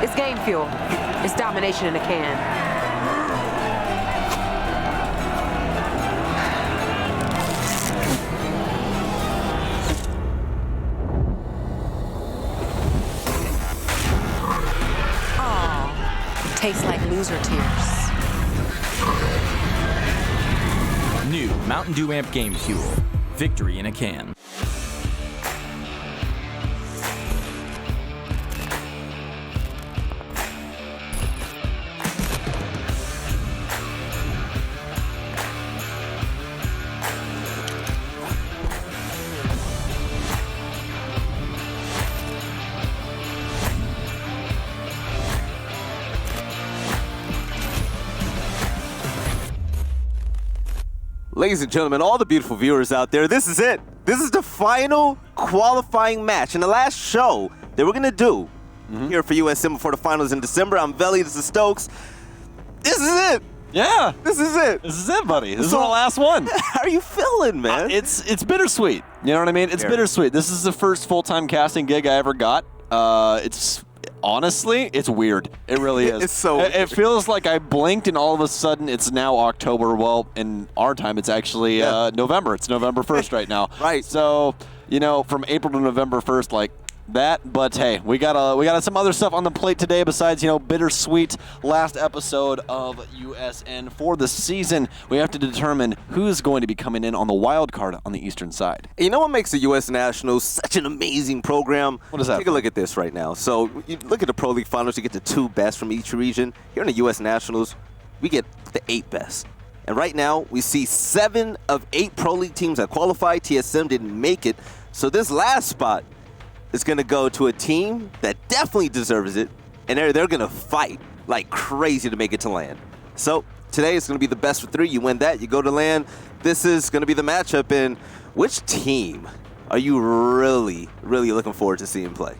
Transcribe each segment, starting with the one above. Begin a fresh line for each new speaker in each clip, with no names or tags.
It's game fuel. It's domination in a can. Oh, tastes like loser tears.
New Mountain Dew Amp Game Fuel. Victory in a can.
Ladies and gentlemen, all the beautiful viewers out there, this is it. This is the final qualifying match. And the last show that we're going to do here for USM before the finals in December. I'm Veli, this is Stokes. This is it.
Yeah.
This is it.
This is it, buddy. This is our last one.
How are you feeling, man?
It's bittersweet. You know what I mean? It's bittersweet. This is the first full-time casting gig I ever got. Honestly, it's weird. It really is.
It's so weird.
It feels like I blinked and all of a sudden it's now October. Well, in our time, it's actually November. It's November 1st right now.
Right.
So, from April to November 1st, like that. But hey, we got some other stuff on the plate today besides, bittersweet last episode of USN for the season. We have to determine who's going to be coming in on the wild card on the eastern side.
You know what makes the U.S. Nationals such an amazing program?
What is that?
Take a look at this right now. So you look at the Pro League Finals, you get the 2 best from each region. Here in the U.S. Nationals, we get the 8 best. And right now, we see 7 of 8 Pro League teams that qualify. TSM didn't make it. So this last spot is going to go to a team that definitely deserves it. And they're going to fight like crazy to make it to land. So today it's going to be the best of 3. You win that, you go to land. This is going to be the matchup. And which team are you really, really looking forward to seeing play?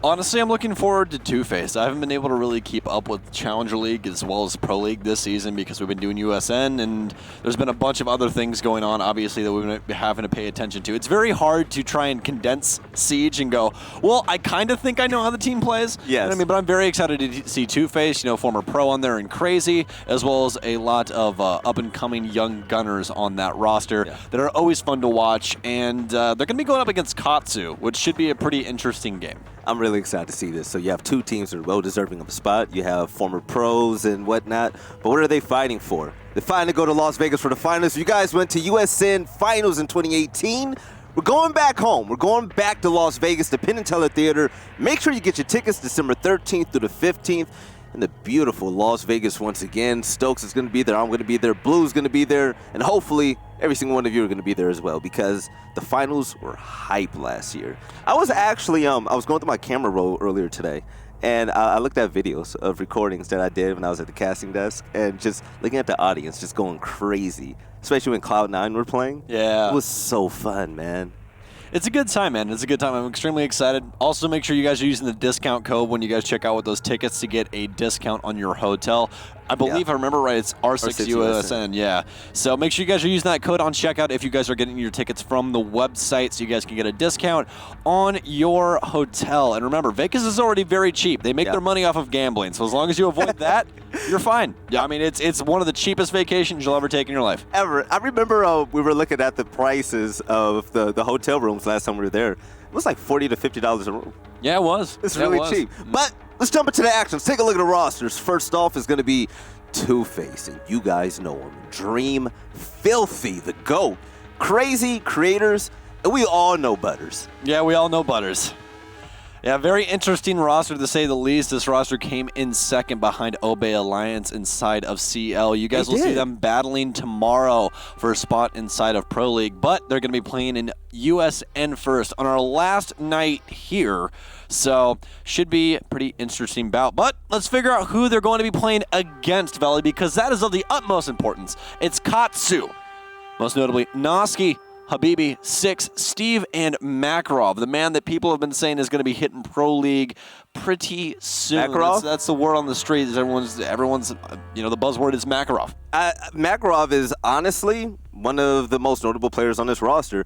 Honestly, I'm looking forward to Two-Face. I haven't been able to really keep up with Challenger League as well as Pro League this season because we've been doing USN, and there's been a bunch of other things going on, obviously, that we've been having to pay attention to. It's very hard to try and condense Siege and go, well, I kind of think I know how the team plays.
Yes.
You know what I mean? But I'm very excited to see Two-Face, former pro on there and Crazy, as well as a lot of up-and-coming young gunners on that roster that are always fun to watch, and they're going to be going up against Katsu, which should be a pretty interesting game.
I'm really excited to see this. So you have 2 teams that are well-deserving of a spot. You have former pros and whatnot. But what are they fighting for? They're fighting to go to Las Vegas for the finals. You guys went to USN Finals in 2018. We're going back home. We're going back to Las Vegas, the Penn and Teller Theater. Make sure you get your tickets December 13th through the 15th. In the beautiful Las Vegas once again. Stokes is going to be there. I'm going to be there. Blue's going to be there. And hopefully every single one of you are going to be there as well because the finals were hype last year. I was actually, I was going through my camera roll earlier today. And I looked at videos of recordings that I did when I was at the casting desk and just looking at the audience just going crazy, especially when Cloud9 were playing.
Yeah.
It was so fun, man.
It's a good time, man. It's a good time. I'm extremely excited. Also, make sure you guys are using the discount code when you guys check out with those tickets to get a discount on your hotel. I believe, if I remember right, it's R6USN. Yeah. So make sure you guys are using that code on checkout if you guys are getting your tickets from the website so you guys can get a discount on your hotel. And remember, Vegas is already very cheap. They make their money off of gambling. So as long as you avoid that, you're fine. Yeah, I mean, it's one of the cheapest vacations you'll ever take in your life.
Ever. I remember we were looking at the prices of the hotel rooms last time we were there. It was like $40 to $50 a room.
Yeah, it was.
It's really cheap. But let's jump into the action. Let's take a look at the rosters. First off is going to be Two-Face, and you guys know him. Dream, Filthy, the GOAT, Crazy, Creators, and we all know Butters.
Yeah, we all know Butters. Yeah, very interesting roster to say the least. This roster came in second behind Obey Alliance inside of CL. You guys will see them battling tomorrow for a spot inside of Pro League, but they're going to be playing in USN first on our last night here. So, should be a pretty interesting bout. But let's figure out who they're going to be playing against, Veli, because that is of the utmost importance. It's Katsu, most notably Noski, Habibi, Six, Steve, and Makarov, the man that people have been saying is going to be hitting Pro League pretty soon.
Makarov?
That's the word on the street. Everyone's the buzzword is Makarov.
Makarov is honestly one of the most notable players on this roster.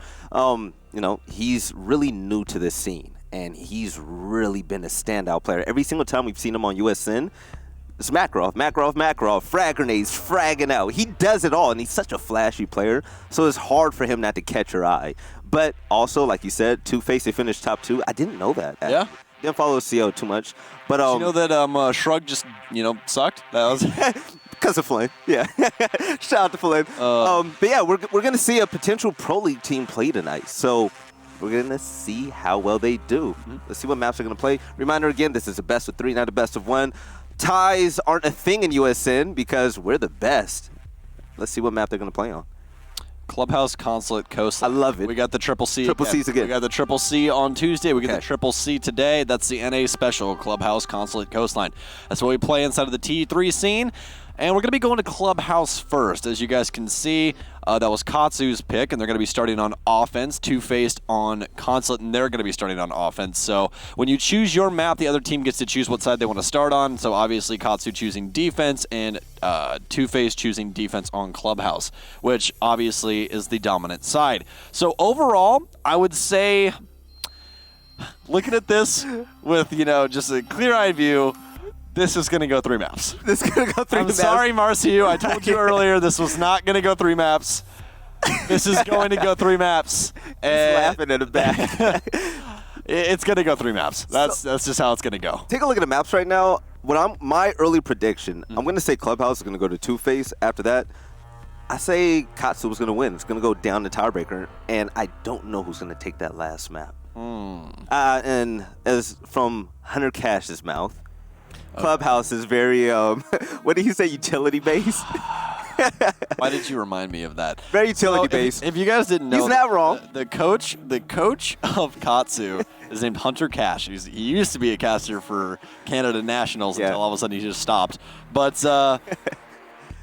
He's really new to this scene. and he's really been a standout player. Every single time we've seen him on USN, it's Makarov, frag grenades, fragging out. He does it all, and he's such a flashy player, so it's hard for him not to catch your eye. But also, like you said, Two-Face, they finished top 2. I didn't know that.
Yeah.
Didn't follow CO too much. But
you know that Shrug just, sucked? That was
because of Flynn. Yeah. Shout out to Flynn. But yeah, we're going to see a potential Pro League team play tonight. So we're going to see how well they do. Let's see what maps they're going to play. Reminder again, this is a best of 3, not a best of 1. Ties aren't a thing in USN because we're the best. Let's see what map they're going to play on.
Clubhouse, Consulate, Coastline.
I love it.
We got the Triple C.
Triple C's again.
We got the Triple C on Tuesday. We get the Triple C today. That's the NA special, Clubhouse, Consulate, Coastline. That's what we play inside of the T3 scene. And we're going to be going to Clubhouse first. As you guys can see, that was Katsu's pick, and they're going to be starting on offense. Two-Faced on Consulate, and they're going to be starting on offense. So when you choose your map, the other team gets to choose what side they want to start on. So obviously Katsu choosing defense, and Two-Faced choosing defense on Clubhouse, which obviously is the dominant side. So overall, I would say, looking at this with, just a clear-eyed view, this is going to go 3 maps.
This is going to go 3
I'm
maps.
sorry, Marcio. I told you earlier this was not going to go 3 maps. This is going to go 3 maps.
He's laughing in the back.
It's going to go 3 maps. That's just how it's going to go.
Take a look at the maps right now. My early prediction, I'm going to say Clubhouse is going to go to Two-Face. After that, I say Katsu was going to win. It's going to go down the tiebreaker, and I don't know who's going to take that last map. And as from Hunter Cash's mouth, Clubhouse is very, what did he say, utility-based?
Why did you remind me of that?
Very utility-based.
If you guys didn't know,
he's not wrong.
The coach of Katsu is named Hunter Cash. He used to be a caster for Canada Nationals until all of a sudden he just stopped. But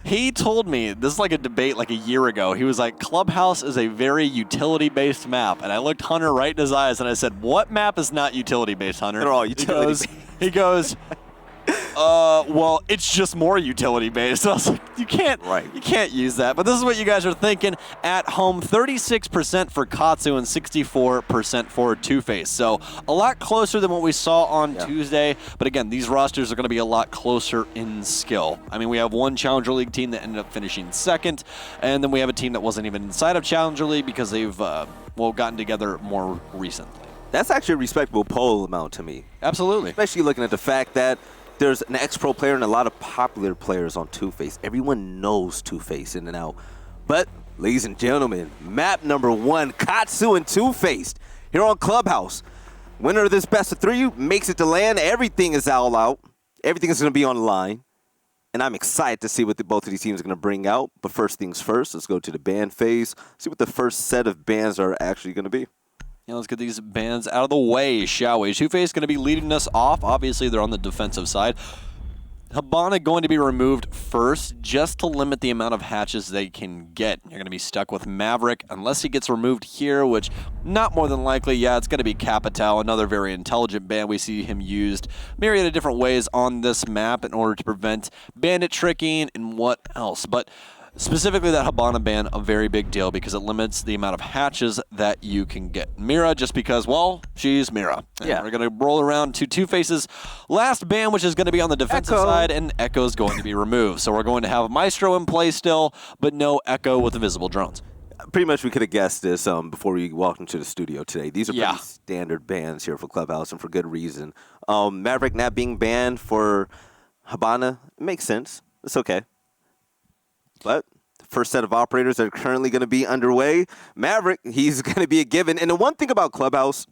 he told me, this is like a debate like a year ago, he was like, Clubhouse is a very utility-based map. And I looked Hunter right in his eyes and I said, what map is not utility-based, Hunter?
They're all utility-based.
He goes, well, it's just more utility-based. I was like, you can't use that. But this is what you guys are thinking at home. 36% for Katsu and 64% for Two-Face. So a lot closer than what we saw on Tuesday. But again, these rosters are going to be a lot closer in skill. I mean, we have one Challenger League team that ended up finishing second, and then we have a team that wasn't even inside of Challenger League because they've gotten together more recently.
That's actually a respectable poll amount to me.
Absolutely.
Especially looking at the fact that there's an ex-pro player and a lot of popular players on Two-Face. Everyone knows Two-Face in and out. But, ladies and gentlemen, map number 1, Katsu and Two-Faced here on Clubhouse. Winner of this best of 3 makes it to land. Everything is all out. Everything is going to be on the line. And I'm excited to see what both of these teams are going to bring out. But first things first, let's go to the band phase. See what the first set of bands are actually going to be.
Yeah, let's get these bands out of the way, shall we? Two-Face going to be leading us off. Obviously, they're on the defensive side. Habana going to be removed first just to limit the amount of hatches they can get. You're going to be stuck with Maverick unless he gets removed here, which not more than likely, it's going to be Capital, another very intelligent band. We see him used myriad of different ways on this map in order to prevent bandit tricking and what else. But specifically that Habana ban, a very big deal because it limits the amount of hatches that you can get. Mira, just because, well, she's Mira. And we're going to roll around to Two-Face's last ban, which is going to be on the defensive side, and Echo is going to be removed. So we're going to have Maestro in play still, but no Echo with invisible drones.
Pretty much we could have guessed this before we walked into the studio today. These are pretty standard bans here for Clubhouse, and for good reason. Maverick not being banned for Habana, it makes sense. It's okay. But the first set of operators that are currently going to be underway, Maverick, he's going to be a given. And the one thing about Clubhouse,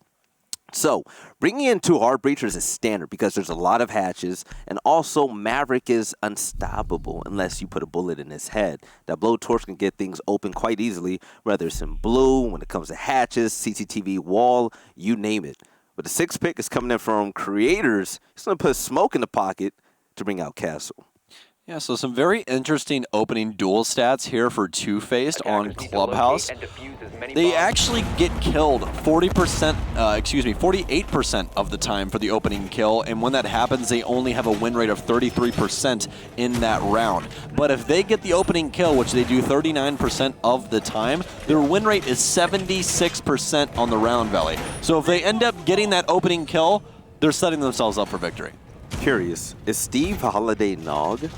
so bringing in 2 hard breachers is standard because there's a lot of hatches. And also Maverick is unstoppable unless you put a bullet in his head. That blowtorch can get things open quite easily, whether it's in blue, when it comes to hatches, CCTV wall, you name it. But the 6th pick is coming in from Creators. He's going to put smoke in the pocket to bring out Castle.
Yeah, so some very interesting opening duel stats here for Two-Faced on Clubhouse. They actually get killed 48% of the time for the opening kill, and when that happens, they only have a win rate of 33% in that round. But if they get the opening kill, which they do 39% of the time, their win rate is 76% on the round valley. So if they end up getting that opening kill, they're setting themselves up for victory.
Curious, is Steve Holiday Nog?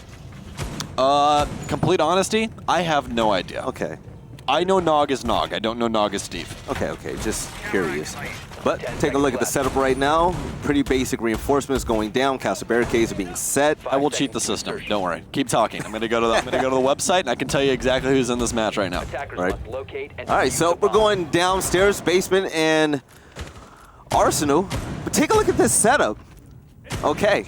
Complete honesty, I have no idea.
Okay.
I know Nog is Nog. I don't know Nog is Steve.
Okay, just curious. But take a look at the setup right now. Pretty basic reinforcements going down. Castle barricades are being set.
I will cheat the system. Don't worry. Keep talking. I'm gonna go to the website and I can tell you exactly who's in this match right now.
All right, so we're going downstairs, basement, and Arsenal. But take a look at this setup. Okay.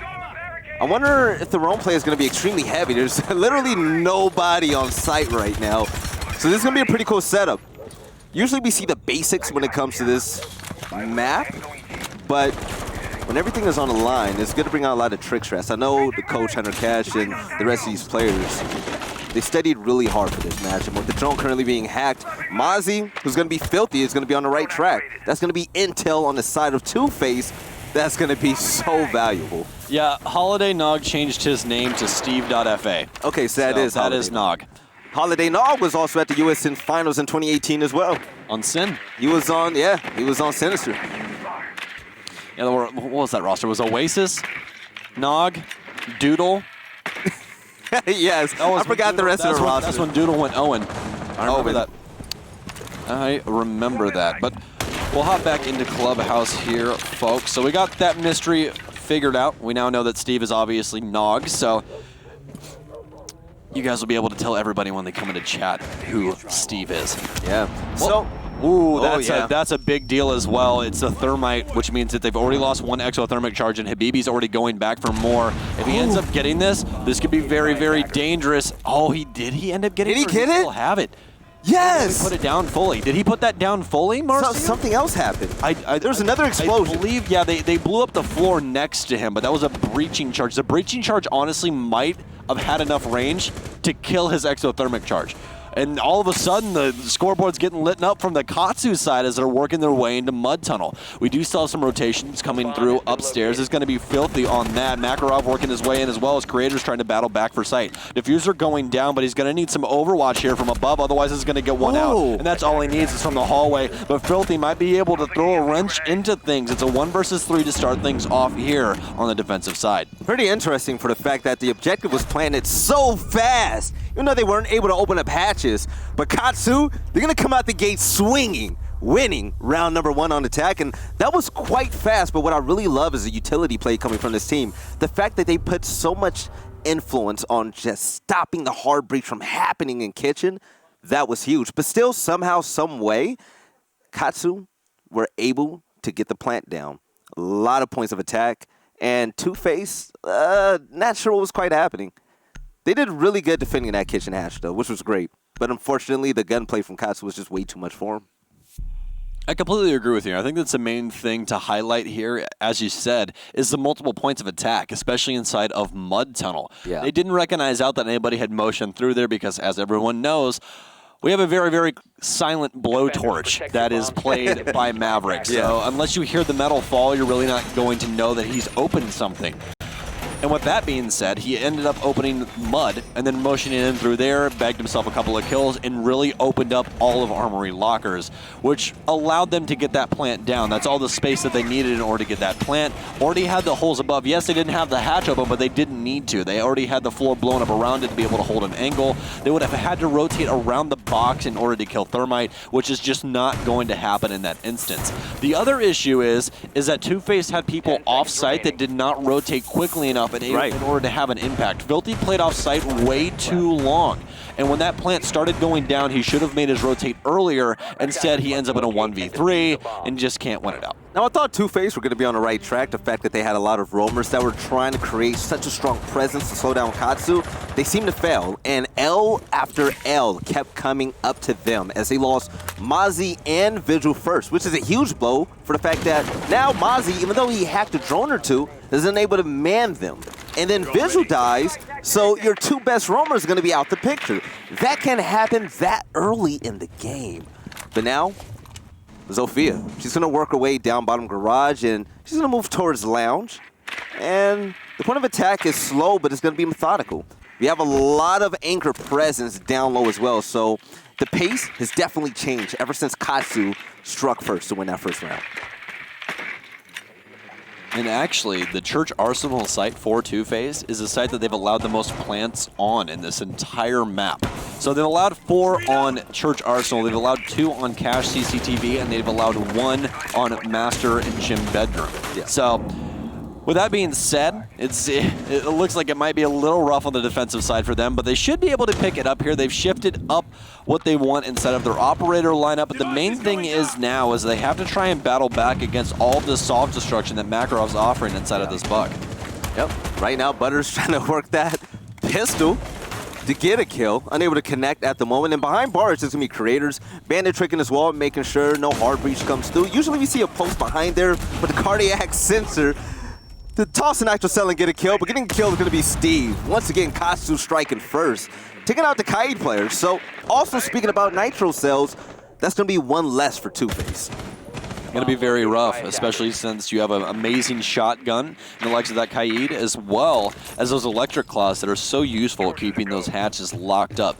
I wonder if the Rome play is going to be extremely heavy. There's literally nobody on site right now. So this is going to be a pretty cool setup. Usually we see the basics when it comes to this map, but when everything is on the line, it's going to bring out a lot of trick shots. I know the coach, Hunter Cash, and the rest of these players, they studied really hard for this match. And with the drone currently being hacked, Mozzie, who's going to be filthy, is going to be on the right track. That's going to be intel on the side of Two-Face. That's going to be so valuable.
Yeah, Holiday Nog changed his name to Steve.fa.
Okay, so that is
Nog.
Holiday Nog was also at the USN Finals in 2018 as well.
On Sin.
He was on Sinister.
Yeah, what was that roster? It was Oasis, Nog, Doodle.
Yes, I forgot the rest of the roster.
That's when Doodle went Owen. I remember that. I remember that. But we'll hop back into Clubhouse here, folks. So we got that mystery figured out. We now know that Steve is obviously Nog, so you guys will be able to tell everybody when they come into chat who Steve is.
Yeah.
So, that's a big deal as well. It's a thermite, which means that they've already lost one exothermic charge, and Habibi's already going back for more. If he ends up getting this could be very, very dangerous. Oh, he end up getting it?
Did he get it?
Still have it.
Yes!
He put it down fully. Did he put that down fully, Marcio?
Something else happened. There's another explosion.
I believe, yeah, they blew up the floor next to him, but that was a breaching charge. The breaching charge honestly might have had enough range to kill his exothermic charge. And all of a sudden, the scoreboard's getting lit up from the Katsu side as they're working their way into Mud Tunnel. We do still have some rotations coming through upstairs. It's going to be filthy on that. Makarov working his way in as well as Creators trying to battle back for sight. Diffuser going down, but he's going to need some overwatch here from above. Otherwise, he's going to get one out. And that's all he needs is from the hallway. But Filthy might be able to throw a wrench into things. It's a 1 versus 3 to start things off here on the defensive side.
Pretty interesting for the fact that the objective was planted so fast. Even though they weren't able to open up hatches. But Katsu, they're going to come out the gate swinging, winning round number 1 on attack. And that was quite fast. But what I really love is the utility play coming from this team. The fact that they put so much influence on just stopping the hard breach from happening in Kitchen, that was huge. But still, somehow, some way, Katsu were able to get the plant down. A lot of points of attack. And Two-Face, not sure what was quite happening. They did really good defending that kitchen hatch, though, which was great. But unfortunately, the gunplay from Katsu was just way too much for him.
I completely agree with you. I think that's the main thing to highlight here, as you said, is the multiple points of attack, especially inside of Mud Tunnel. Yeah. They didn't recognize out that anybody had motion through there because, as everyone knows, we have a very, very silent blowtorch that is played by Maverick. So unless you hear the metal fall, you're really not going to know that he's opened something. And with that being said, he ended up opening Mud and then motioning in through there, bagged himself a couple of kills, and really opened up all of Armory lockers, which allowed them to get that plant down. That's all the space that they needed in order to get that plant. Already had the holes above. Yes, they didn't have the hatch open, but they didn't need to. They already had the floor blown up around it to be able to hold an angle. They would have had to rotate around the box in order to kill Thermite, which is just not going to happen in that instance. The other issue is that Two-Face had people off-site that did not rotate quickly enough in order to have an impact. Filthy played off-site way too long. And when that plant started going down, he should have made his rotate earlier. Instead, he ends up in a 1v3 and just can't win it out.
Now, I thought Two-Face were going to be on the right track. The fact that they had a lot of roamers that were trying to create such a strong presence to slow down Katsu, they seemed to fail. And L after L kept coming up to them as they lost Mozzie and Vigil first, which is a huge blow for the fact that now Mozzie, even though he hacked a drone or two, isn't able to man them. and then Visual dies, so your 2 best roamers are going to be out the picture. That can happen that early in the game. But now, Zofia, she's going to work her way down bottom garage, and she's going to move towards lounge. And the point of attack is slow, but it's going to be methodical. We have a lot of anchor presence down low as well, so the pace has definitely changed ever since Katsu struck first to win that first round.
And actually, the Church Arsenal site for Two-Face is a site that they've allowed the most plants on in this entire map. So they've allowed 4 on Church Arsenal, they've allowed 2 on Cache CCTV, and they've allowed 1 on Master and Gym Bedroom.
Yeah.
So, with that being said, it looks like it might be a little rough on the defensive side for them, but they should be able to pick it up here. They've shifted up what they want inside of their operator lineup, but the main thing is now is they have to try and battle back against all of the soft destruction that Makarov's offering inside of this buck.
Yep, right now Butter's trying to work that pistol to get a kill, unable to connect at the moment. And behind bars, there's going to be creators, Bandit tricking as well, making sure no hard breach comes through. Usually we see a post behind there with the cardiac sensor to toss an actual cell and get a kill, but getting killed is going to be Steve. Once again, Katsu striking first, taking out the Kaid players. So also speaking about Nitro cells, that's going to be 1 less for Two-Face.
Going to be very rough, especially since you have an amazing shotgun and the likes of that Kaid, as well as those electric claws that are so useful at keeping those hatches locked up.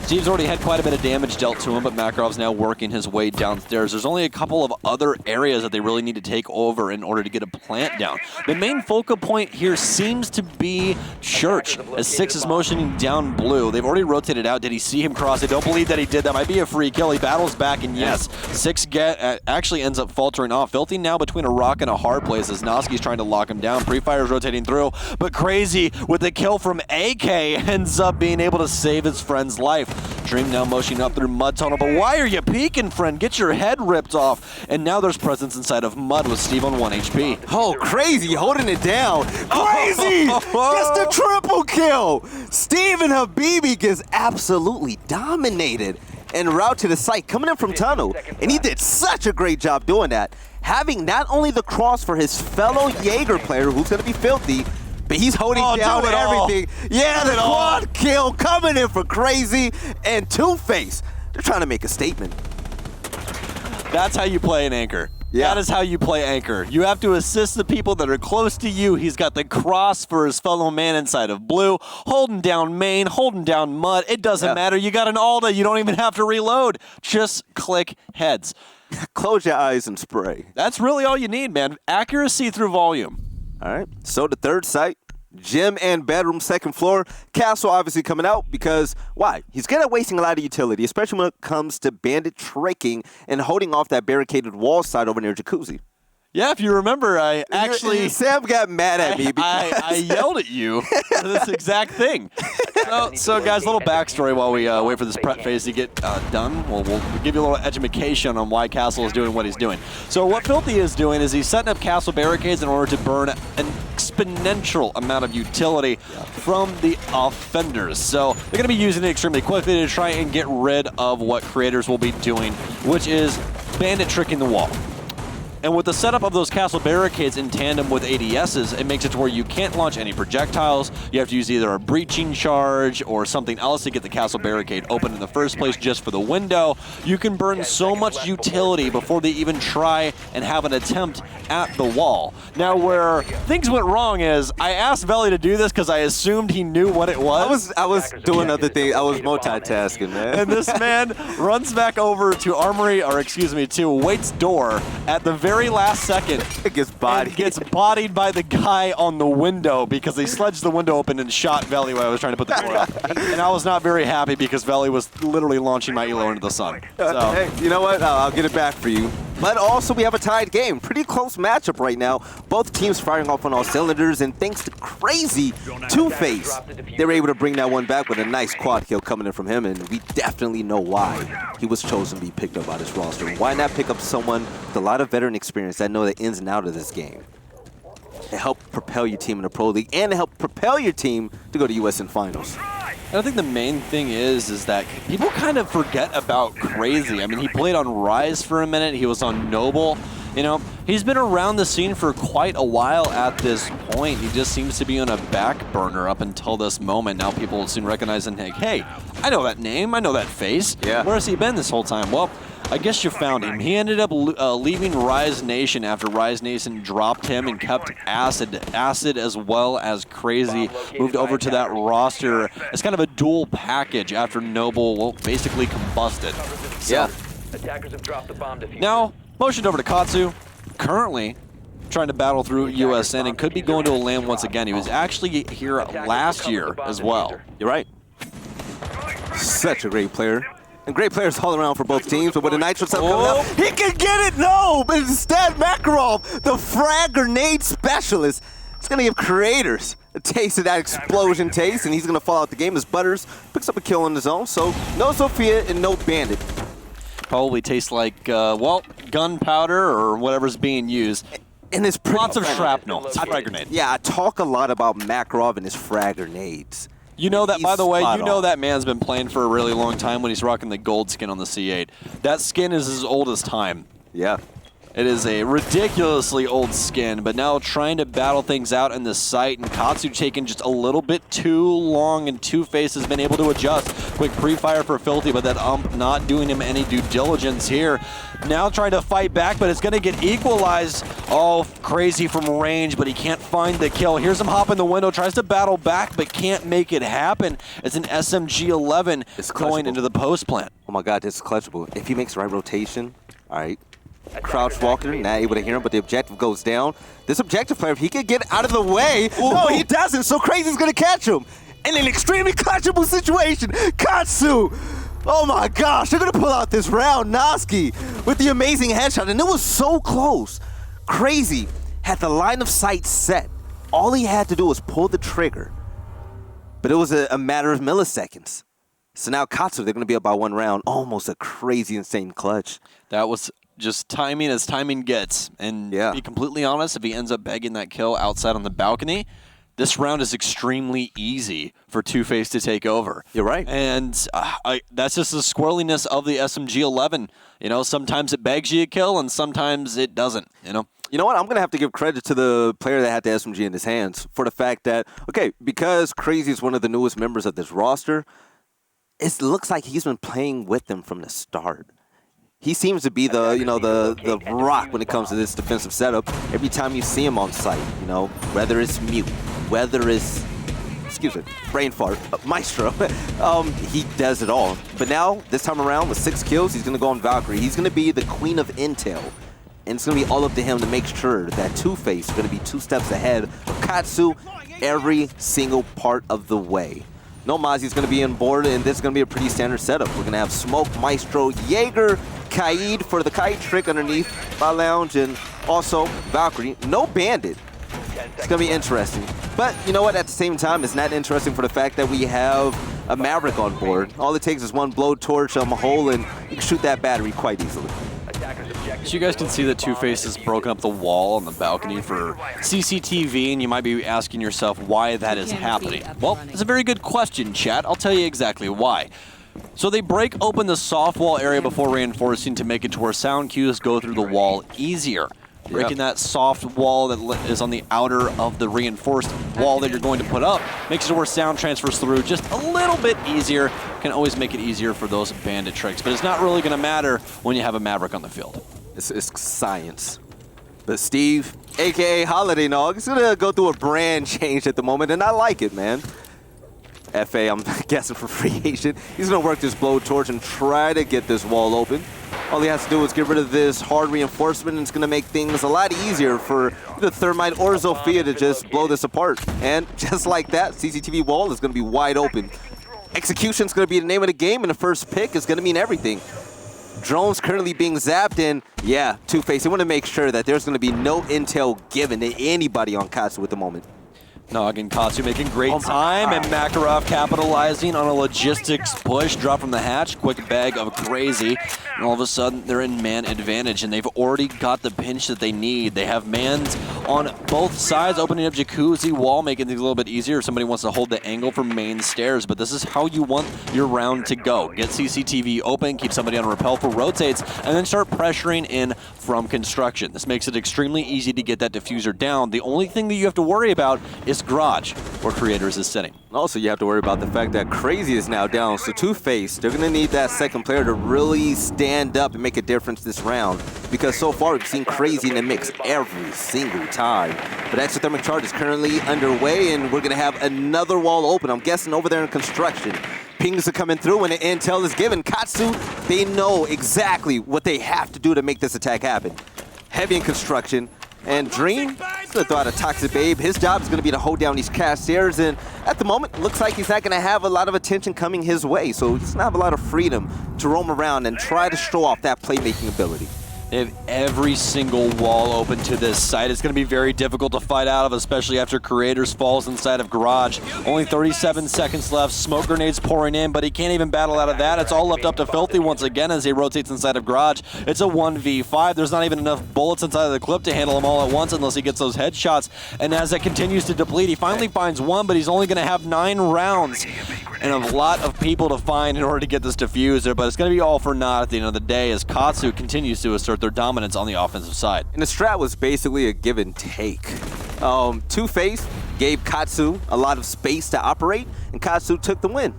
Steve's already had quite a bit of damage dealt to him, but Makarov's now working his way downstairs. There's only a couple of other areas that they really need to take over in order to get a plant down. The main focal point here seems to be Church, as 6 is motioning down blue. They've already rotated out. Did he see him cross? I don't believe that he did. That might be a free kill. He battles back, and yes, 6 actually ends up faltering off. Filthy now between a rock and a hard place as Noski's trying to lock him down. Pre-Fire's rotating through, but Crazy with the kill from AK ends up being able to save his friend's life. Dream now motioning up through Mud Tunnel, but why are you peeking, friend? Get your head ripped off. And now there's presence inside of Mud with Steve on 1 HP.
Oh, Crazy holding it down. Crazy gets the triple kill. Steve and Habibi gets absolutely dominated en route to the site, coming in from Tunnel. And he did such a great job doing that. Having not only the cross for his fellow Jaeger player, who's going to be filthy, but he's holding down everything. Yeah, the quad kill coming in for Crazy and Two-Face. They're trying to make a statement.
That's how you play an anchor. Yeah. That is how you play anchor. You have to assist the people that are close to you. He's got the cross for his fellow man inside of blue, holding down main, holding down Mud. It doesn't matter. You got an Alda. You don't even have to reload. Just click heads.
Close your eyes and spray.
That's really all you need, man. Accuracy through volume.
All right, so the third site, gym and bedroom, 2nd floor. Castle obviously coming out because, why? He's good at wasting a lot of utility, especially when it comes to Bandit tricking and holding off that barricaded wall side over near Jacuzzi.
Yeah, if you remember, I actually...
Sam got mad at me because...
I yelled at you for this exact thing. So guys, a little backstory while we wait for this prep phase to get done. We'll give you a little education on why Castle is doing what he's doing. So what Filthy is doing is he's setting up Castle barricades in order to burn an exponential amount of utility from the offenders. So they're going to be using it extremely quickly to try and get rid of what creators will be doing, which is Bandit tricking the wall. And with the setup of those castle barricades in tandem with ADSs, it makes it to where you can't launch any projectiles. You have to use either a breaching charge or something else to get the castle barricade open in the first place just for the window. You can burn so much utility before they even try and have an attempt at the wall. Now, where things went wrong is I asked Veli to do this because I assumed he knew what it was.
I was doing other things. I was multitasking, man.
And this man runs back over to Armory, or excuse me, to Wait's door at the very last second.
It gets bodied.
Gets bodied by the guy on the window because they sledged the window open and shot Veli while I was trying to put the door up. And I was not very happy because Veli was literally launching my Elo into the sun. So.
Hey, you know what? I'll get it back for you. But also, we have a tied game. Pretty close matchup right now. Both teams firing off on all cylinders, and thanks to Crazy Two-Face, they were able to bring that one back with a nice quad kill coming in from him, and we definitely know why he was chosen to be picked up by this roster. Why not pick up someone with a lot of veteran experience that know the ins and outs of this game? To help propel your team in the Pro League and to help propel your team to go to USN Finals.
And I think the main thing is that people kind of forget about Crazy. I mean, he played on Rise for a minute. He was on Noble. You know, he's been around the scene for quite a while at this point. He just seems to be on a back burner up until this moment. Now people will soon recognize and think, hey, I know that name, I know that face.
Yeah.
Where has he been this whole time? Well, I guess you found him. He ended up leaving Rise Nation after Rise Nation dropped him and kept Acid as well as Crazy. Moved over to that roster as kind of a dual package after Noble, well, basically combusted. So,
Yeah.
Attackers have dropped the bomb diffuser.
now, motioned over to Katsu, currently trying to battle through USN and could be going to a LAN once again. He was actually here last year as well.
You're right. Such a great player. And great players all around for both teams, but with the Nitro stuff coming up, he can get it! No! But instead, Makarov, the frag grenade specialist, is going to give creators a taste of that explosion taste, and he's going to fall out the game as Butters picks up a kill on his own. So, no Sophia and no Bandit.
Probably tastes like, well, gunpowder or whatever's being used.
And it's pretty
Lots of shrapnel. It's a frag grenade.
Yeah, I talk a lot about Makarov and his frag grenades.
You know that, by the way,
Spot
you know
on.
that man's been playing for a really long time when he's rocking the gold skin on the C8. That skin is as old as time.
Yeah.
It is a ridiculously old skin, but now trying to battle things out in the site, and Katsu taking just a little bit too long, and Two-Face has been able to adjust. Quick pre-fire for Filthy, but that not doing him any due diligence here. Now trying to fight back, but it's going to get equalized. Oh, Crazy from range, but he can't find the kill. Here's him hop in the window, tries to battle back, but can't make it happen. It's an SMG-11
It's
going
clutchable.
into the post plant.
Oh my God, this is clutchable. If he makes the right rotation, all right. Crouch Walker, not able to hear him, but the objective goes down. This objective player, if he could get out of the way, no, he doesn't, so Crazy's gonna catch him. In an extremely clutchable situation, Katsu, oh my gosh, they're gonna pull out this round, Noski, with the amazing headshot, and it was so close. Crazy had the line of sight set. All he had to do was pull the trigger, but it was a matter of milliseconds. So now Katsu, they're gonna be up by one round, almost a crazy, insane clutch.
That was just timing as timing gets. And
Yeah.
to be completely honest, if he ends up bagging that kill outside on the balcony, this round is extremely easy for Two-Face to take over.
You're right.
And that's just the squirreliness of the SMG-11. You know, sometimes it bags you a kill and sometimes it doesn't, you know?
You know what? I'm going to have to give credit to the player that had the SMG in his hands for the fact that, okay, because Crazy is one of the newest members of this roster, it looks like he's been playing with them from the start. He seems to be the, you know, the rock when it comes to this defensive setup. Every time you see him on site, you know, whether it's Mute, whether it's, excuse me, brain fart, Maestro, he does it all. But now, this time around, with 6 kills, he's going to go on Valkyrie. He's going to be the queen of intel. And it's going to be all up to him to make sure that Two-Face is going to be 2 steps ahead of Katsu every single part of the way. No Mozzie's going to be on board, and this is going to be a pretty standard setup. We're going to have Smoke, Maestro, Jaeger, Kaid for the Kaid trick underneath, Bot Lounge, and also Valkyrie. No Bandit. It's going to be interesting. But you know what? At the same time, it's not interesting for the fact that we have a Maverick on board. All it takes is one blowtorch, a hole, and you can shoot that battery quite easily.
So you guys can see that Two-Face has broken up the wall on the balcony for CCTV, and you might be asking yourself why that is happening. Well, it's a very good question, chat. I'll tell you exactly why. So they break open the soft wall area before reinforcing to make it to where sound cues go through the wall easier. Breaking that soft wall that is on the outer of the reinforced wall that you're going to put up makes it where sound transfers through just a little bit easier. Can always make it easier for those bandit tricks, but it's not really going to matter when you have a Maverick on the field.
It's science. But Steve, a.k.a. Holiday Nog, is going to go through a brand change at the moment, and I like it, man. FA, I'm guessing for free agent. He's going to work this blowtorch and try to get this wall open. All he has to do is get rid of this hard reinforcement, and it's going to make things a lot easier for the Thermite or Zofia to just blow this apart. And just like that, CCTV wall is going to be wide open. Execution's going to be the name of the game, and the first pick is going to mean everything. Drones currently being zapped, and yeah, Two-Face, they want to make sure that there's going to be no intel given to anybody on Katsu at the moment.
Nog and Katsu making great time, and Makarov capitalizing on a logistics push. Drop from the hatch, quick bag of Crazy, and all of a sudden they're in man advantage, and they've already got the pinch that they need. They have mans on both sides, opening up Jacuzzi wall, making things a little bit easier if somebody wants to hold the angle for main stairs. But this is how you want your round to go. Get CCTV open, keep somebody on rappel for rotates, and then start pressuring in from construction. This makes it extremely easy to get that diffuser down. The only thing that you have to worry about is garage, where Creators is sitting.
Also, you have to worry about the fact that Crazy is now down, so Two-Face, they're going to need that second player to really stand up and make a difference this round, because so far we've seen Crazy in the mix every single time. But exothermic charge is currently underway, and we're going to have another wall open. I'm guessing over there in construction. Pings are coming through, and the intel is given. Katsu, they know exactly what they have to do to make this attack happen. Heavy in construction. And Dream, he's going to throw out a Toxic Babe. His job is going to be to hold down these cast stairs, and at the moment, looks like he's not going to have a lot of attention coming his way, so he's going to have a lot of freedom to roam around and try to show off that playmaking ability.
They have every single wall open to this site. It's going to be very difficult to fight out of, especially after Creators falls inside of Garage. Only 37 seconds left. Smoke grenades pouring in, but he can't even battle out of that. It's all left up to Filthy once again as he rotates inside of Garage. It's a 1v5. There's not even enough bullets inside of the clip to handle them all at once unless he gets those headshots. And as that continues to deplete, he finally finds one, but he's only going to have 9 rounds and a lot of people to find in order to get this diffuser. But it's going to be all for naught at the end of the day as Katsu continues to assert their dominance on the offensive side.
And the strat was basically a give and take. Two-Face gave Katsu a lot of space to operate, and Katsu took the win.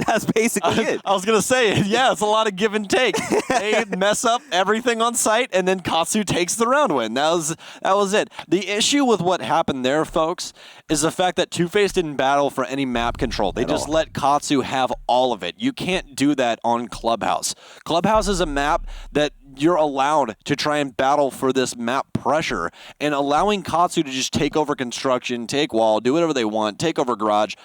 That's basically it.
I was going to say, yeah, it's a lot of give and take. They mess up everything on site, and then Katsu takes the round win. That was it. The issue with what happened there, folks, is the fact that Two-Face didn't battle for any map control. They just let Katsu have all of it. You can't do that on Clubhouse. Clubhouse is a map that you're allowed to try and battle for this map pressure, and allowing Katsu to just take over construction, take wall, do whatever they want, take over garage,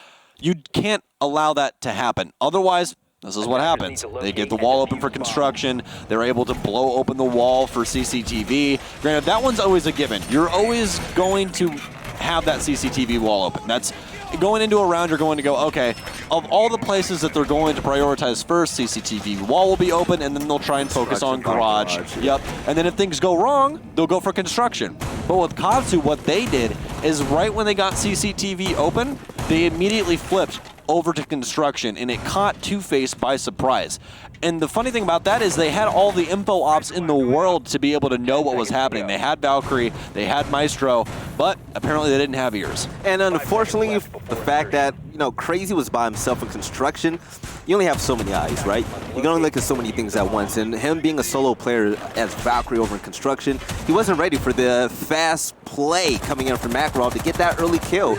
you can't allow that to happen. Otherwise, this is what happens. They get the wall open for construction. They're able to blow open the wall for CCTV. Granted, that one's always a given. You're always going to have that CCTV wall open. That's going into a round, you're going to go, okay, of all the places that they're going to prioritize first, CCTV wall will be open, and then they'll try and focus on garage. Yep. And then if things go wrong, they'll go for construction. But with Katsu, what they did is right when they got CCTV open, they immediately flipped over to construction, and it caught Two-Face by surprise. And the funny thing about that is they had all the info ops in the world to be able to know what was happening. They had Valkyrie, they had Maestro, but apparently they didn't have ears.
And unfortunately, the fact that, Crazy was by himself in construction, you only have so many eyes, right? You can only look at so many things at once, and him being a solo player as Valkyrie over in construction, he wasn't ready for the fast play coming in from Makarov to get that early kill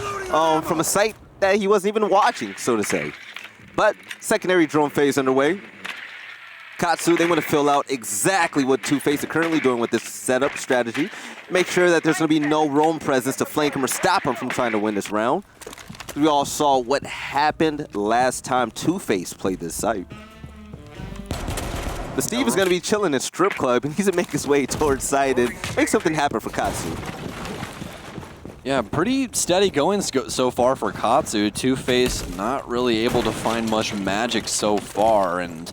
from a site that he wasn't even watching, so to say. But secondary drone phase underway. Katsu, they want to fill out exactly what Two-Face are currently doing with this setup strategy. Make sure that there's going to be no roam presence to flank him or stop him from trying to win this round. We all saw what happened last time Two-Face played this site. But Steve is going to be chilling in strip club, and he's going to make his way towards site and make something happen for Katsu.
Yeah, pretty steady going so far for Katsu. Two-Face not really able to find much magic so far, and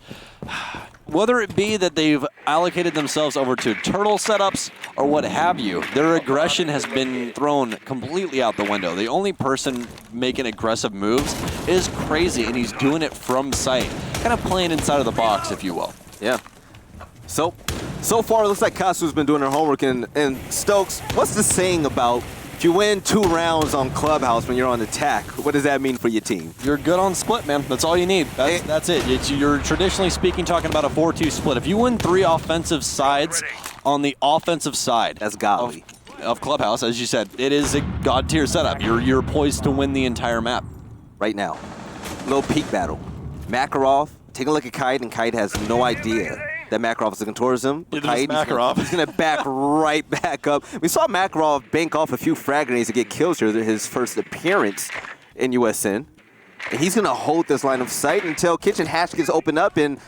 whether it be that they've allocated themselves over to turtle setups or what have you, their aggression has been thrown completely out the window. The only person making aggressive moves is Crazy, and he's doing it from sight. Kind of playing inside of the box, if you will.
Yeah. So far, it looks like Katsu's been doing her homework, and Stokes, what's the saying about if you win 2 rounds on Clubhouse when you're on attack, what does that mean for your team?
You're good on split, man. That's all you need. That's it. You're traditionally speaking talking about a 4-2 split. If you win 3 offensive sides on the offensive side,
that's godly.
Of Clubhouse, as you said, it is a god tier setup. You're poised to win the entire map.
Right now, little peak battle. Makarov, take a look at Kite, and Kite has no idea that Makarov is looking towards him.
Kite,
he's going to back right back up. We saw Makarov bank off a few frag grenades to get kills here, his first appearance in USN. And he's going to hold this line of sight until Kitchen Hatch gets opened up and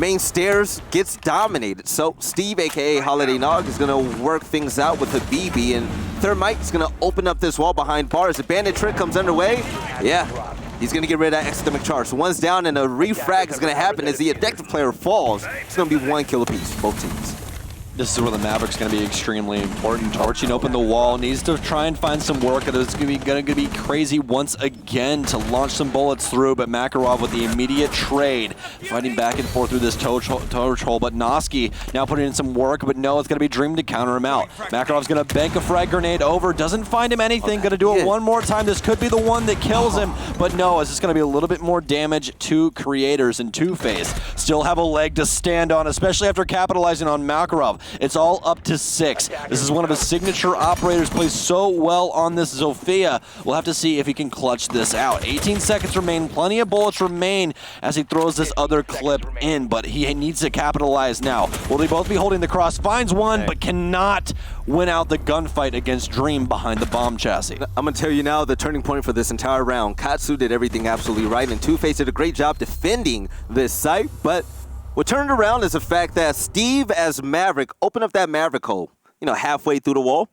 main stairs gets dominated. So Steve, a.k.a. Holiday Nog, is going to work things out with Habibi, and Thermite is going to open up this wall behind bars. The bandit trick comes underway. Yeah. He's going to get rid of that exothermic charge. So one's down, and a refrag is going to happen as the addictive player falls. It's going to be 1 kill apiece for both teams.
This is where the Maverick's going to be extremely important. Torching open the wall, needs to try and find some work. It's going to be crazy once again to launch some bullets through, but Makarov with the immediate trade, fighting back and forth through this torch hole, but Noski now putting in some work, but no, it's going to be Dream to counter him out. Makarov's going to bank a frag grenade over, doesn't find him anything, going to do it one more time. This could be the one that kills him, but no, it's just going to be a little bit more damage to Creators and Two-Face. Still have a leg to stand on, especially after capitalizing on Makarov. It's all up to 6. This is one of his signature operators, plays so well on this Zofia. We'll have to see if he can clutch this out. 18 seconds remain, plenty of bullets remain as he throws this other clip in, but he needs to capitalize now. Will they both be holding the cross? Finds one, but cannot win out the gunfight against Dream behind the bomb chassis.
I'm going to tell you now the turning point for this entire round. Katsu did everything absolutely right, and Two-Face did a great job defending this site, but what turned around is the fact that Steve, as Maverick, opened up that Maverick hole, halfway through the wall,